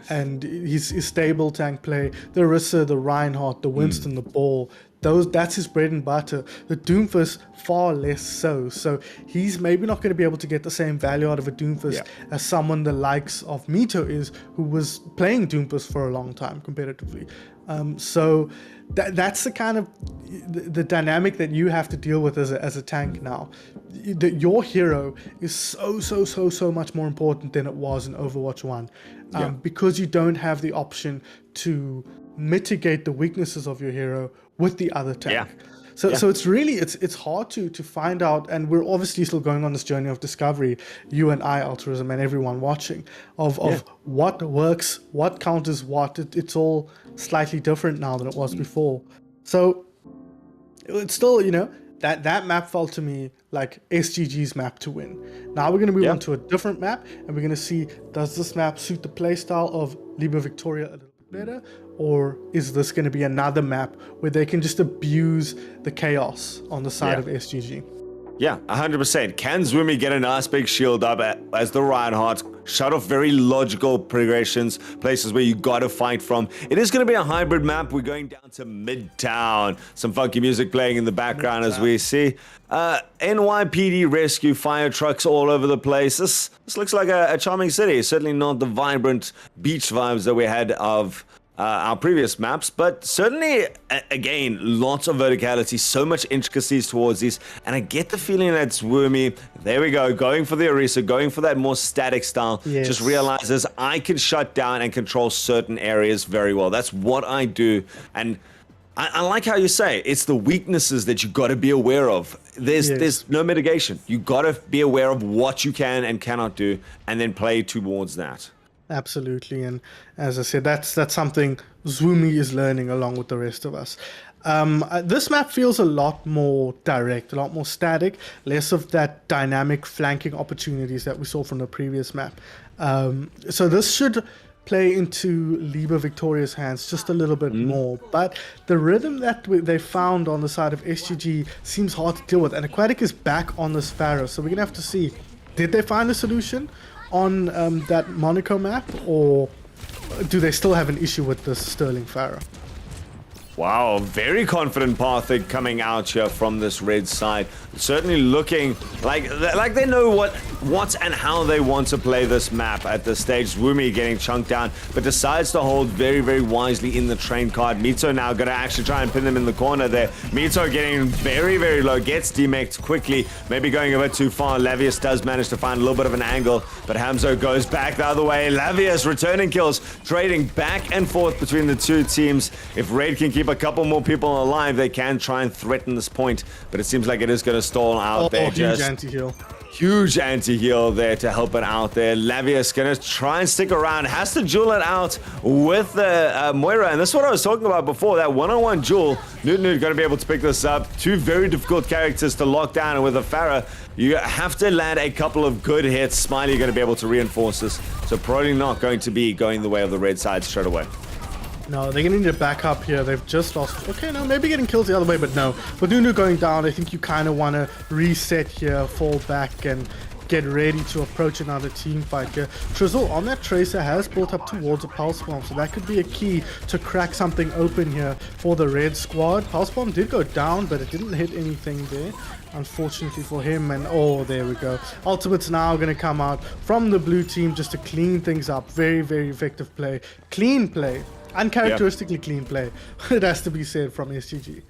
and his stable tank play. The Orisa, the Reinhardt, the Winston, the Ball. That's his bread and butter. The Doomfist, far less so. So he's maybe not going to be able to get the same value out of a Doomfist as someone the likes of Mito is, who was playing Doomfist for a long time competitively. So that's the kind of the dynamic that you have to deal with as a tank now. Your hero is so much more important than it was in Overwatch 1 because you don't have the option to mitigate the weaknesses of your hero with the other tank. So it's really it's hard to find out, and we're obviously still going on this journey of discovery, you and I, Altruism, and everyone watching, of what works, what counters what. It's all slightly different now than it was before. So it's still, that map felt to me like SGG's map to win. Now we're going to move on to a different map, and we're going to see, does this map suit the playstyle of Liber Victoria a little bit better? Or is this going to be another map where they can just abuse the chaos on the side of SGG? Yeah, 100%. Can Zwoomy get a nice big shield up as the Reinhardt? Shut off very logical progressions, places where you got to fight from. It is going to be a hybrid map. We're going down to Midtown. Some funky music playing in the background as we see. NYPD rescue fire trucks all over the place. This looks like a charming city. Certainly not the vibrant beach vibes that we had of our previous maps, but certainly, again, lots of verticality, so much intricacies towards these, and I get the feeling that Zwoomy, there we go, going for the Orisa, going for that more static style, just realizes I can shut down and control certain areas very well. That's what I do, and I like how you say it's the weaknesses that you got to be aware of. There's no mitigation. You got to be aware of what you can and cannot do, and then play towards that. Absolutely, and as I said, that's something Zwoomy is learning along with the rest of us. This map feels a lot more direct, a lot more static, less of that dynamic flanking opportunities that we saw from the previous map. So this should play into Liber Victoria's hands just a little bit more, but the rhythm that they found on the side of SGG seems hard to deal with, and Aquatic is back on this Pharaoh, so we're gonna have to see, did they find a solution on that Monaco map, or do they still have an issue with the Sterling Pharaoh? Wow, very confident Parthic coming out here from this red side. Certainly looking like they know what and how they want to play this map at this stage. Zwoomy getting chunked down, but decides to hold very, very wisely in the train card. Mito now going to actually try and pin them in the corner there. Mito getting very, very low, gets demeked quickly, maybe going a bit too far. Lavius does manage to find a little bit of an angle, but Hamzo goes back the other way. Lavius returning kills, trading back and forth between the two teams. If Raid can keep a couple more people alive, they can try and threaten this point, but it seems like it is going to stall out there. Huge anti-heal. Huge anti-heal there to help it out there. Lavius gonna try and stick around, has to duel it out with the Moira, and this is what I was talking about before, that one-on-one duel. Newt gonna be able to pick this up. Two very difficult characters to lock down, and with a Pharah, you have to land a couple of good hits. Smiley gonna be able to reinforce this, so probably not going to be going the way of the red side straight away. No, they're going to need to back up here. They've just lost. Okay, no, maybe getting kills the other way, but no. With Nunu going down, I think you kind of want to reset here, fall back, and get ready to approach another team fight here. Trizzle on that Tracer has built up towards a Pulse Bomb, so that could be a key to crack something open here for the red squad. Pulse Bomb did go down, but it didn't hit anything there, unfortunately for him. And oh, there we go. Ultimate's now going to come out from the blue team just to clean things up. Very, very effective play. Clean play. Uncharacteristically clean play, it has to be said, from SGG.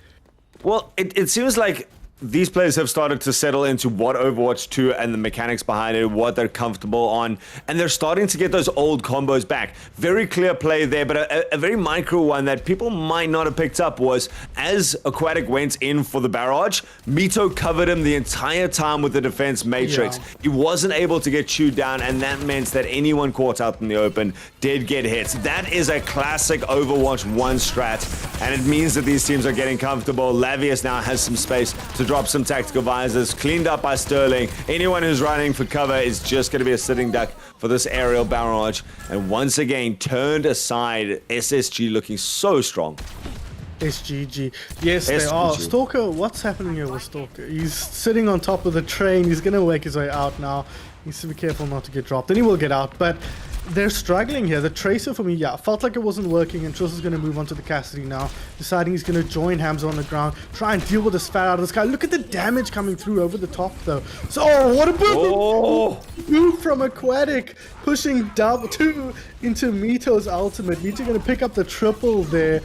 Well, it seems like these players have started to settle into what Overwatch 2 and the mechanics behind it, what they're comfortable on, and they're starting to get those old combos back. Very clear play there, but a very micro one that people might not have picked up was, as Aquatic went in for the barrage, Mito covered him the entire time with the defense matrix. He wasn't able to get chewed down, and that meant that anyone caught out in the open did get hits. That is a classic Overwatch 1 strat and it means that these teams are getting comfortable. Lavius now has some space to drop some tactical visors, cleaned up by Sterling. Anyone who's running for cover is just going to be a sitting duck for this aerial barrage, and once again turned aside. SSG looking so strong. SGG. Yes, they SGG. are. Stalker, what's happening here with Stalker? He's sitting on top of the train. He's going to work his way out now. He needs to be careful not to get dropped. Then he will get out, but they're struggling here. The Tracer for me, yeah, felt like it wasn't working, and Triss is going to move on to the Cassidy now, deciding he's going to join Hamza on the ground, try and deal with this fat out of this guy. Look at the damage coming through over the top, though. So, oh, what a move from Aquatic, pushing double 2 into Mito's ultimate. Mito going to pick up the triple there.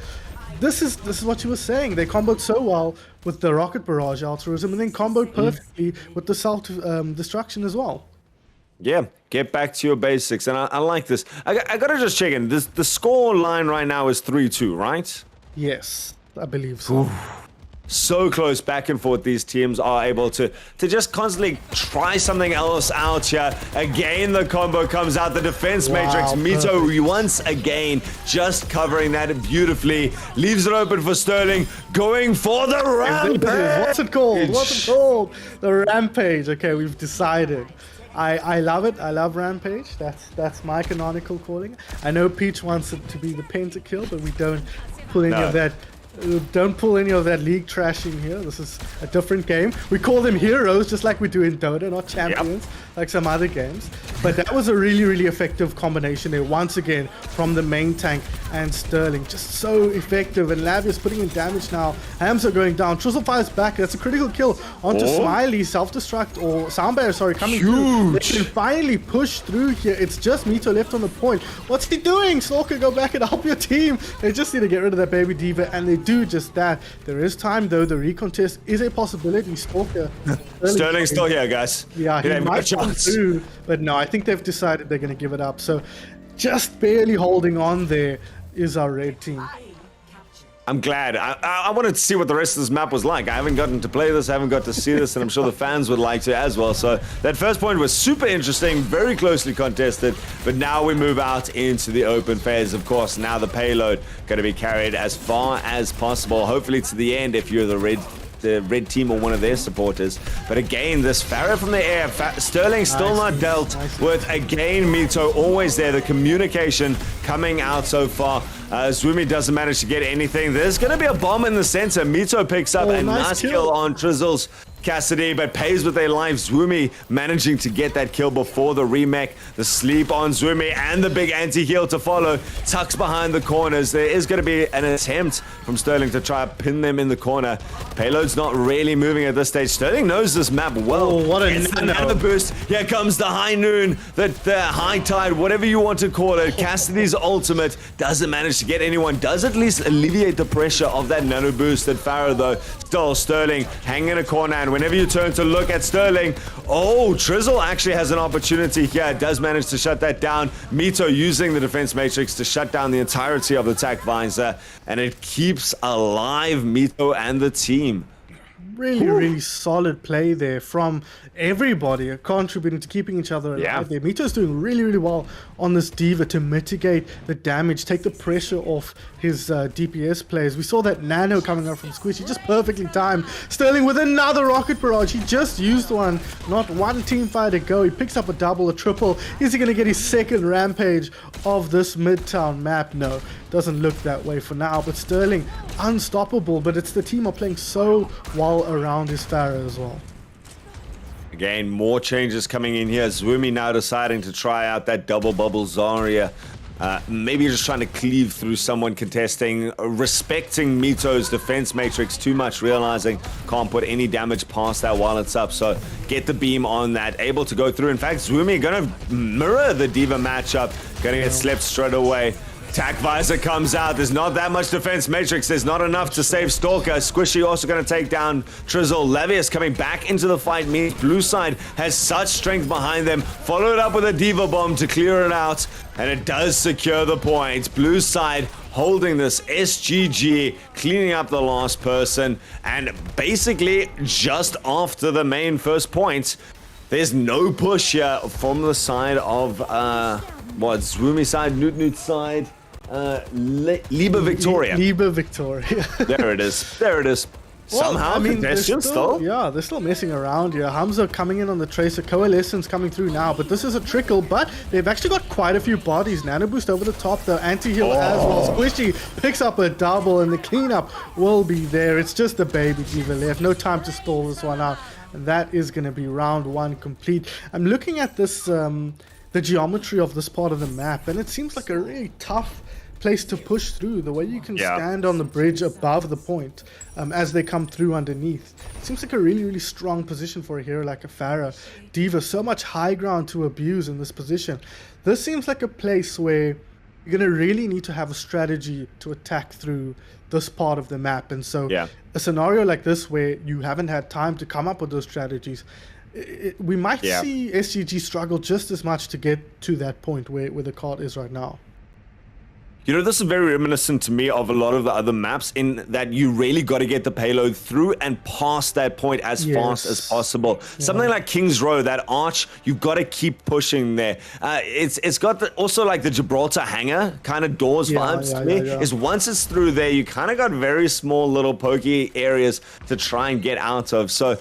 This is what you were saying. They comboed so well with the Rocket Barrage altruism, and then comboed perfectly with the self-destruction as well. Yeah, get back to your basics, and I like this. I gotta just check in. The score line right now is 3-2, right? Yes, I believe so. So close back and forth. These teams are able to just constantly try something else out here. Again, the combo comes out. The defense matrix. Mito once again just covering that beautifully. Leaves it open for Sterling. Going for the rampage. What's it called? What's it called? The rampage. Okay, we've decided. I love it. I love Rampage. That's my canonical calling. I know Peach wants it to be the pentakill, but we don't pull any of that. Don't pull any of that league trashing here. This is a different game. We call them heroes just like we do in Dota, not champions like some other games. But that was a really, really effective combination there once again from the main tank and Sterling. Just so effective. And Lavius putting in damage now. Hamza going down. Trizzle fires back. That's a critical kill onto Smiley. Self-destruct or Soundbarrier, sorry, coming through. They can finally push through here. It's just Mito left on the point. What's he doing? Stalker, go back and help your team. They just need to get rid of that baby diva, and they do just that. There is time though. The recontest is a possibility. Stalker. Sterling's still here, guys. Yeah, he might come through, but no, I think they've decided they're going to give it up. So just barely holding on there is our red team. I'm glad. I wanted to see what the rest of this map was like. I haven't gotten to play this, I haven't got to see this, and I'm sure the fans would like to as well. So that first point was super interesting, very closely contested, but now we move out into the open phase. Of course, now the payload going to be carried as far as possible, hopefully to the end if you're the red team or one of their supporters. But again, this Pharah from the air, Sterling still not dealt with. Again, Mito always there. The communication coming out so far. Zwumi doesn't manage to get anything. There's going to be a bomb in the center. Mito picks up a nice kill on Trizzle's Cassidy, but pays with their life. Zwumi managing to get that kill before the remake. The sleep on Zwumi and the big anti-heal to follow. Tucks behind the corners. There is going to be an attempt from Sterling to try to pin them in the corner. Payload's not really moving at this stage. Sterling knows this map well. Oh, what another boost. Here comes the high noon, the high tide, whatever you want to call it. Cassidy's ultimate doesn't manage to get anyone. Does at least alleviate the pressure of that nano boost at Pharah though. Still Sterling hanging in a corner, and whenever you turn to look at Sterling, oh, Trizzle actually has an opportunity here. Does manage to shut that down. Mito using the defense matrix to shut down the entirety of the attack visor, and it keeps alive Mito and the team. Really solid play there from everybody, contributing to keeping each other alive there. Mito's doing really well on this diva to mitigate the damage, take the pressure off his DPS players. We saw that nano coming out from Squishy, just perfectly timed. Sterling with another rocket barrage. He just used one, not one team fight to go. He picks up a double, a triple. Is he going to get his second rampage of this Midtown map? No, doesn't look that way for now, but Sterling unstoppable, but it's the team are playing so well around his Pharah as well. Again, more changes coming in here. Zwumi now deciding to try out that double bubble Zarya. Maybe just trying to cleave through someone contesting, respecting Mito's defense matrix too much, realizing can't put any damage past that while it's up. So get the beam on that, able to go through. In fact, Zwumi gonna mirror the Diva matchup, gonna get slept straight away. Attack visor comes out. There's not that much defense matrix. There's not enough to save Stalker. Squishy also going to take down Trizzle. Lavius coming back into the fight. Blue side has such strength behind them. Followed up with a Diva bomb to clear it out. And it does secure the point. Blue side holding this. SGG cleaning up the last person. And basically just after the main first point, there's no push here from the side of, Zwumi side, Newt side. Liebe Victoria. Liebe Victoria. There it is. There it is. Well, Somehow, congestion still. Yeah, they're still messing around here. Hamza coming in on the Tracer. Coalescence coming through now, but this is a trickle. But they've actually got quite a few bodies. Nano Boost over the top, the anti-heal as well. Squishy picks up a double, and the cleanup will be there. It's just the baby diva left. No time to stall this one out. And that is going to be round one complete. I'm looking at this, the geometry of this part of the map, and it seems like a really tough place to push through. The way you can stand on the bridge above the point as they come through underneath. It seems like a really, really strong position for a hero like a Pharah. D.Va, so much high ground to abuse in this position. This seems like a place where you're going to really need to have a strategy to attack through this part of the map. And so a scenario like this where you haven't had time to come up with those strategies, we might see SGG struggle just as much to get to that point where the cart is right now. You know, this is very reminiscent to me of a lot of the other maps in that you really got to get the payload through and past that point as fast as possible. Something like King's Row, that arch, you've got to keep pushing there. It's got also like the Gibraltar hangar kind of doors vibes to me. Is once it's through there, you kind of got very small little pokey areas to try and get out of. So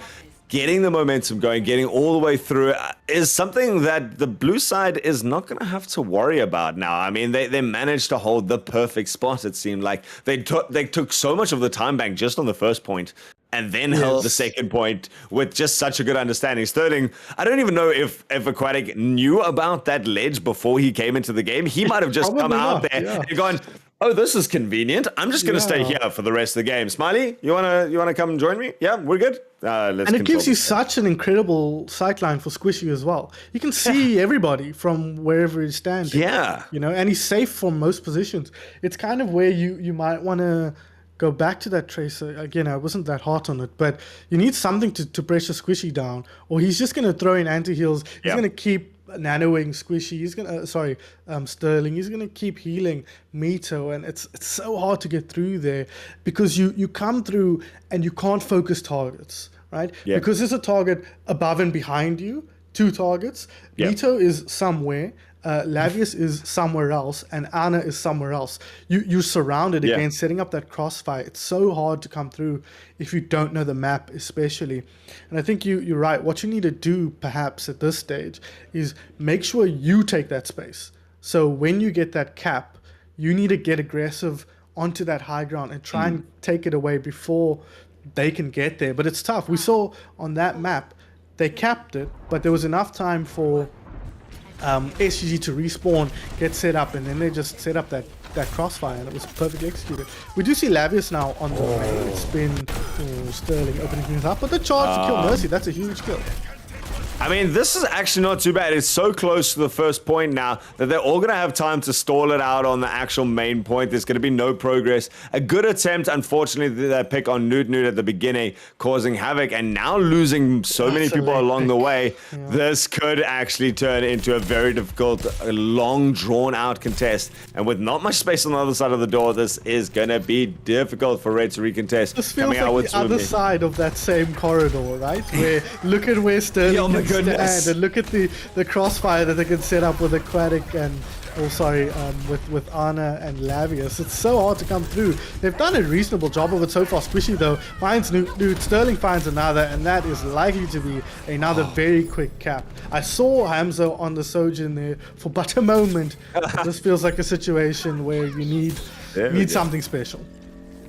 getting the momentum going, getting all the way through is something that the blue side is not going to have to worry about now. I mean, they managed to hold the perfect spot, it seemed like. They took so much of the time bank just on the first point and then held the second point with just such a good understanding. Sterling, I don't even know if Aquatic knew about that ledge before he came into the game. He might have just come out there and gone, oh, this is convenient. I'm just going to stay here for the rest of the game. Smiley, you wanna come and join me? Yeah, we're good. And it gives you such an incredible sightline for Squishy as well. You can see everybody from wherever he's standing. Yeah. You know, and he's safe from most positions. It's kind of where you might want to go back to that Tracer. Again, I wasn't that hot on it, but you need something to pressure Squishy down, or he's just going to throw in anti-heals. He's going to keep nanoing Squishy. He's gonna Sterling. He's gonna keep healing Mito, and it's so hard to get through there because you come through and you can't focus targets, right? Because there's a target above and behind you, two targets. Mito is somewhere. Lavius is somewhere else, and Anna is somewhere else. You're surrounded again, setting up that crossfire. It's so hard to come through if you don't know the map, especially. And I think you're right. What you need to do, perhaps at this stage, is make sure you take that space. So when you get that cap, you need to get aggressive onto that high ground and try and take it away before they can get there. But it's tough. We saw on that map, they capped it, but there was enough time for SGG to respawn, get set up, and then they just set up that crossfire, and it was perfectly executed. We do see Lavius now on the way. It's been Sterling opening things up, but the charge to kill Mercy, that's a huge kill. I mean, this is actually not too bad. It's so close to the first point now that they're all going to have time to stall it out on the actual main point. There's going to be no progress. A good attempt, unfortunately, that pick on Newt at the beginning, causing havoc, and now losing so many people along the way. This could actually turn into a very difficult, long, drawn-out contest. And with not much space on the other side of the door, this is going to be difficult for Red to recontest. This feels like the other side of that same corridor, right? Where, look at where Sterling and look at the crossfire that they can set up with Aquatic and with Anna and Lavius. It's so hard to come through. They've done a reasonable job of it so far. Squishy though finds Newt, Sterling finds another, and that is likely to be another very quick cap. I saw Hamza on the Sojin there for but a moment. This feels like a situation where you need something special.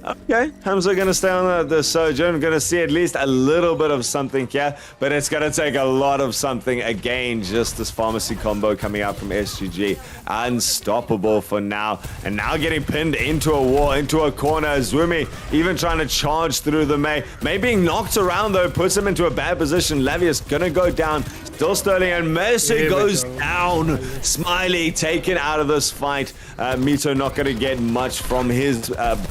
Okay, Hamza going to stay on the Sojourn. Going to see at least a little bit of something here, but it's going to take a lot of something again. Just this pharmacy combo coming out from SGG. Unstoppable for now. And now getting pinned into a wall, into a corner. Zwimi even trying to charge through the May. May being knocked around though, puts him into a bad position. Lavius going to go down. Still Sterling, and Mercy goes down. Smiley taken out of this fight. Mito not going to get much from his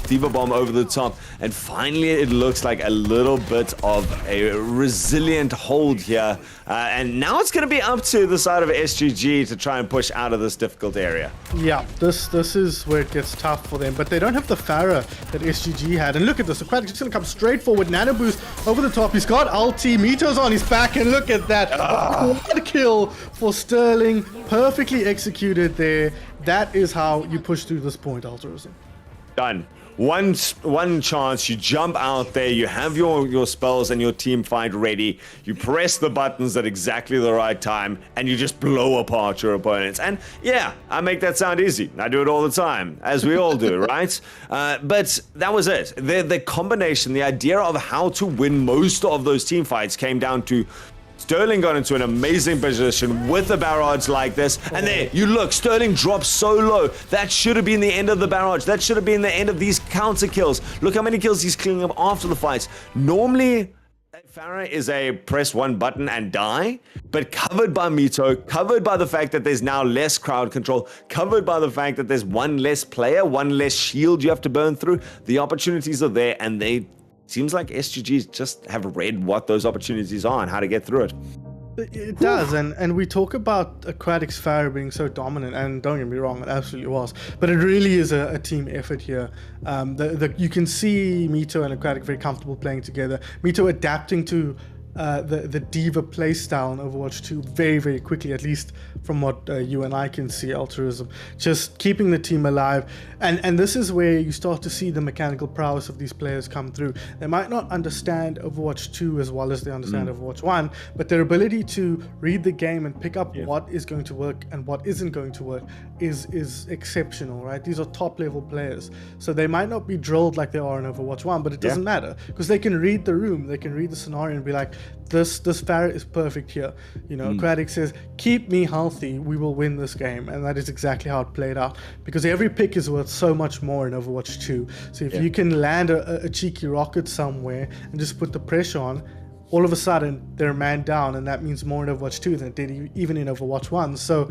Diva Bomb over the top. And finally, it looks like a little bit of a resilient hold here. And now it's going to be up to the side of SGG to try and push out of this difficult area. Yeah, this is where it gets tough for them, but they don't have the Pharah that SGG had. And look at this, Aquatic's just gonna come straight forward, Nano Boost over the top, he's got ulti, Mito's on his back, and look at that, quad kill for Sterling, perfectly executed there. That is how you push through this point, Altruism. Done. One chance, you jump out there, you have your spells and your team fight ready, you press the buttons at exactly the right time, and you just blow apart your opponents. And yeah, I make that sound easy. I do it all the time, as we all do, right? But that was it. The combination, the idea of how to win most of those team fights came down to Sterling got into an amazing position with a barrage like this, and there, you look, Sterling drops so low. That should have been the end of the barrage. That should have been the end of these counter kills. Look how many kills he's cleaning up after the fights. Normally, Pharah is a press one button and die, but covered by Mito, covered by the fact that there's now less crowd control, covered by the fact that there's one less player, one less shield you have to burn through, the opportunities are there, and seems like SGG just have read what those opportunities are and how to get through it. It does, and we talk about Aquatic's Pharah being so dominant, and don't get me wrong, it absolutely was, but it really is a team effort here. You can see Mito and Aquatic very comfortable playing together. Mito adapting to the diva playstyle in Overwatch 2 very, very quickly, at least from what you and I can see, Altruism. Just keeping the team alive. And this is where you start to see the mechanical prowess of these players come through. They might not understand Overwatch 2 as well as they understand Overwatch 1, but their ability to read the game and pick up what is going to work and what isn't going to work is exceptional, right? These are top level players. So they might not be drilled like they are in Overwatch 1, but it doesn't matter, because they can read the room, they can read the scenario and be like, this Pharah is perfect here. You know, Aquatic says, keep me healthy, we will win this game. And that is exactly how it played out, because every pick is worth so much more in Overwatch 2. So if you can land a cheeky rocket somewhere and just put the pressure on, all of a sudden they're man down, and that means more in Overwatch 2 than it did even in Overwatch 1. So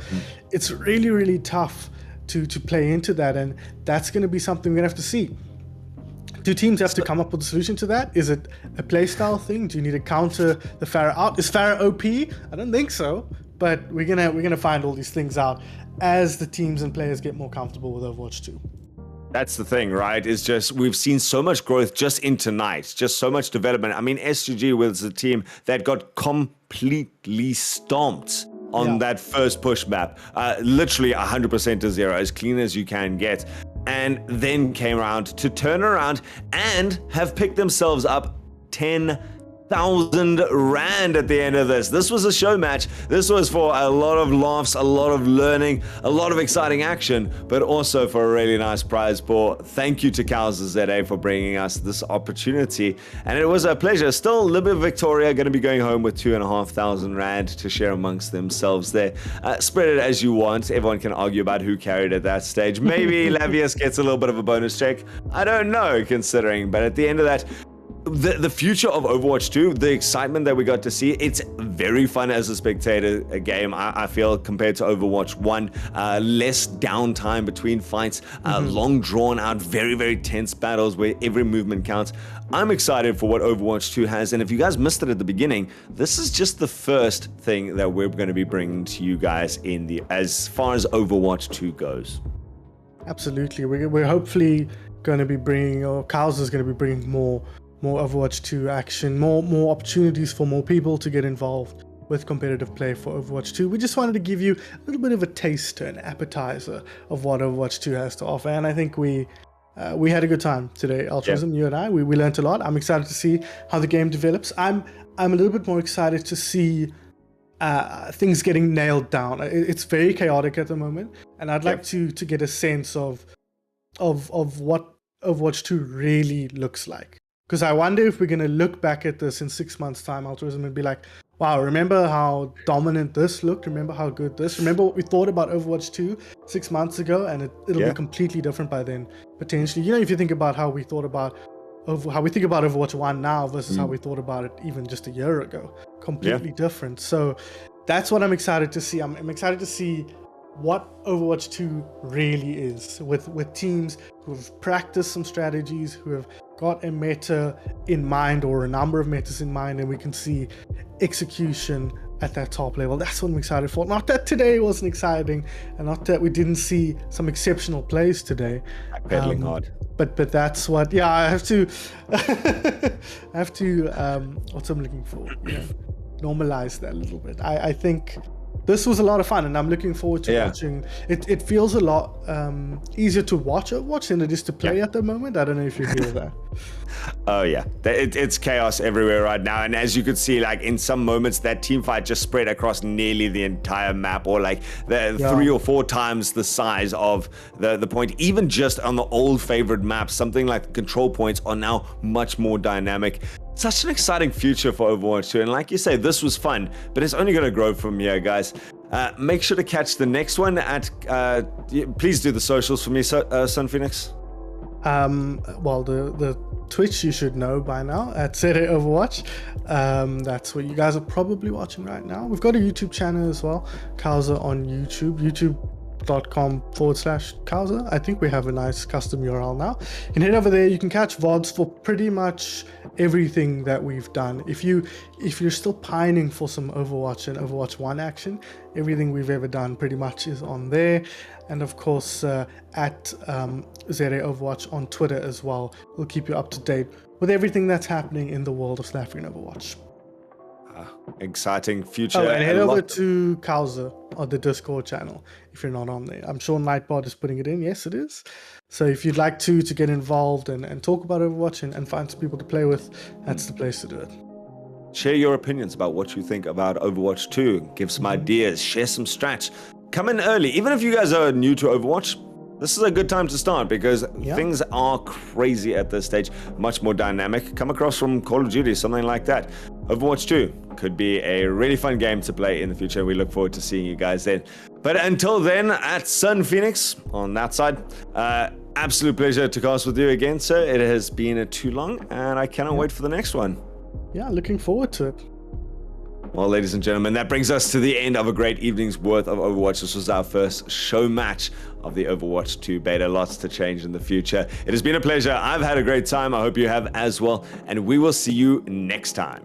it's really, really tough to play into that, and that's going to be something we're going to have to see. Do teams have to come up with a solution to that? Is it a playstyle thing? Do you need to counter the Pharah out? Is Pharah OP? I don't think so, but we're gonna find all these things out as the teams and players get more comfortable with Overwatch 2. That's the thing, right? It's just we've seen so much growth just in tonight, just so much development. I mean, SGG was a team that got completely stomped on that first push map, literally 100% to 0, as clean as you can get, and then came around to turn around and have picked themselves up 10,000 Rand at the end of this. This was a show match. This was for a lot of laughs, a lot of learning, a lot of exciting action, but also for a really nice prize pool. Thank you to Cowser ZA for bringing us this opportunity, and it was a pleasure. Still, Libya Victoria going to be going home with 2,500 Rand to share amongst themselves there. Spread it as you want. Everyone can argue about who carried at that stage. Maybe Lavius gets a little bit of a bonus check. I don't know, considering, but at the end of that, the future of Overwatch 2, the excitement that we got to see, it's very fun as a spectator game, I feel, compared to Overwatch 1. Less downtime between fights, long drawn out, very, very tense battles where every movement counts. I'm excited for what Overwatch 2 has, and if you guys missed it at the beginning, this is just the first thing that we're going to be bringing to you guys as far as Overwatch 2 goes. Absolutely. We're hopefully going to be bringing, or Cowser's going to be bringing more Overwatch 2 action, more opportunities for more people to get involved with competitive play for Overwatch 2. We just wanted to give you a little bit of a taster, an appetizer of what Overwatch 2 has to offer, and I think we had a good time today, Altruism, you and I. We learned a lot. I'm excited to see how the game develops. I'm a little bbit more excited to see things getting nailed down. It's very chaotic at the moment, and I'd like to get a sense of what Overwatch 2 really looks like. Because I wonder if we're going to look back at this in 6 months' time, Altruism, and be like, wow, remember how dominant this looked? Remember how good this? Remember what we thought about Overwatch 2 6 months ago? And it'll be completely different by then, potentially. You know, if you think about how we think about Overwatch 1 now versus how we thought about it even just a year ago. Completely different. So that's what I'm excited to see. I'm excited to see what Overwatch 2 really is, with teams who have practiced some strategies, who have got a meta in mind or a number of metas in mind, and we can see execution at that top level. That's what I'm excited for. Not that today wasn't exciting, and not that we didn't see some exceptional plays today. Pedaling hard. But that's what. Yeah, I have to. I have to. What's I'm looking for? Normalize that a little bit. I think this was a lot of fun, and I'm looking forward to watching. It feels a lot easier to watch than it is to play at the moment. I don't know if you hear that. Oh yeah, it's chaos everywhere right now, and as you could see, like in some moments, that team fight just spread across nearly the entire map, or like 3 or 4 times the size of the point. Even just on the old favorite maps, something like the control points are now much more dynamic. Such an exciting future for Overwatch 2, and like you say, this was fun, but it's only going to grow from here, guys. Make sure to catch the next one at. Please do the socials for me, Sun Phoenix. Well, the Twitch you should know by now at ZA Overwatch. That's what you guys are probably watching right now. We've got a YouTube channel as well, Kauza on YouTube. youtube.com/Kauza. I think we have a nice custom URL now. You can head over there. You can catch VODs for pretty much everything that we've done. If you're still pining for some Overwatch and Overwatch 1 action, everything we've ever done pretty much is on there. And of course, at ZA Overwatch on Twitter as well. We'll keep you up to date with everything that's happening in the world of South African Overwatch. Exciting future. Oh, and head over to Kauza on the Discord channel if you're not on there. I'm sure Nightbot is putting it in. Yes, it is. So if you'd like to get involved and talk about Overwatch and find some people to play with, that's the place to do it. Share your opinions about what you think about Overwatch 2. Give some ideas. Share some strats. Come in early. Even if you guys are new to Overwatch, this is a good time to start because things are crazy at this stage. Much more dynamic. Come across from Call of Duty, something like that. Overwatch 2 could be a really fun game to play in the future. We look forward to seeing you guys then. But until then, at Sun Phoenix on that side, absolute pleasure to cast with you again, sir. It has been too long, and I cannot wait for the next one. Yeah, looking forward to it. Well, ladies and gentlemen, that brings us to the end of a great evening's worth of Overwatch. This was our first show match of the Overwatch 2 beta. Lots to change in the future. It has been a pleasure. I've had a great time. I hope you have as well. And we will see you next time.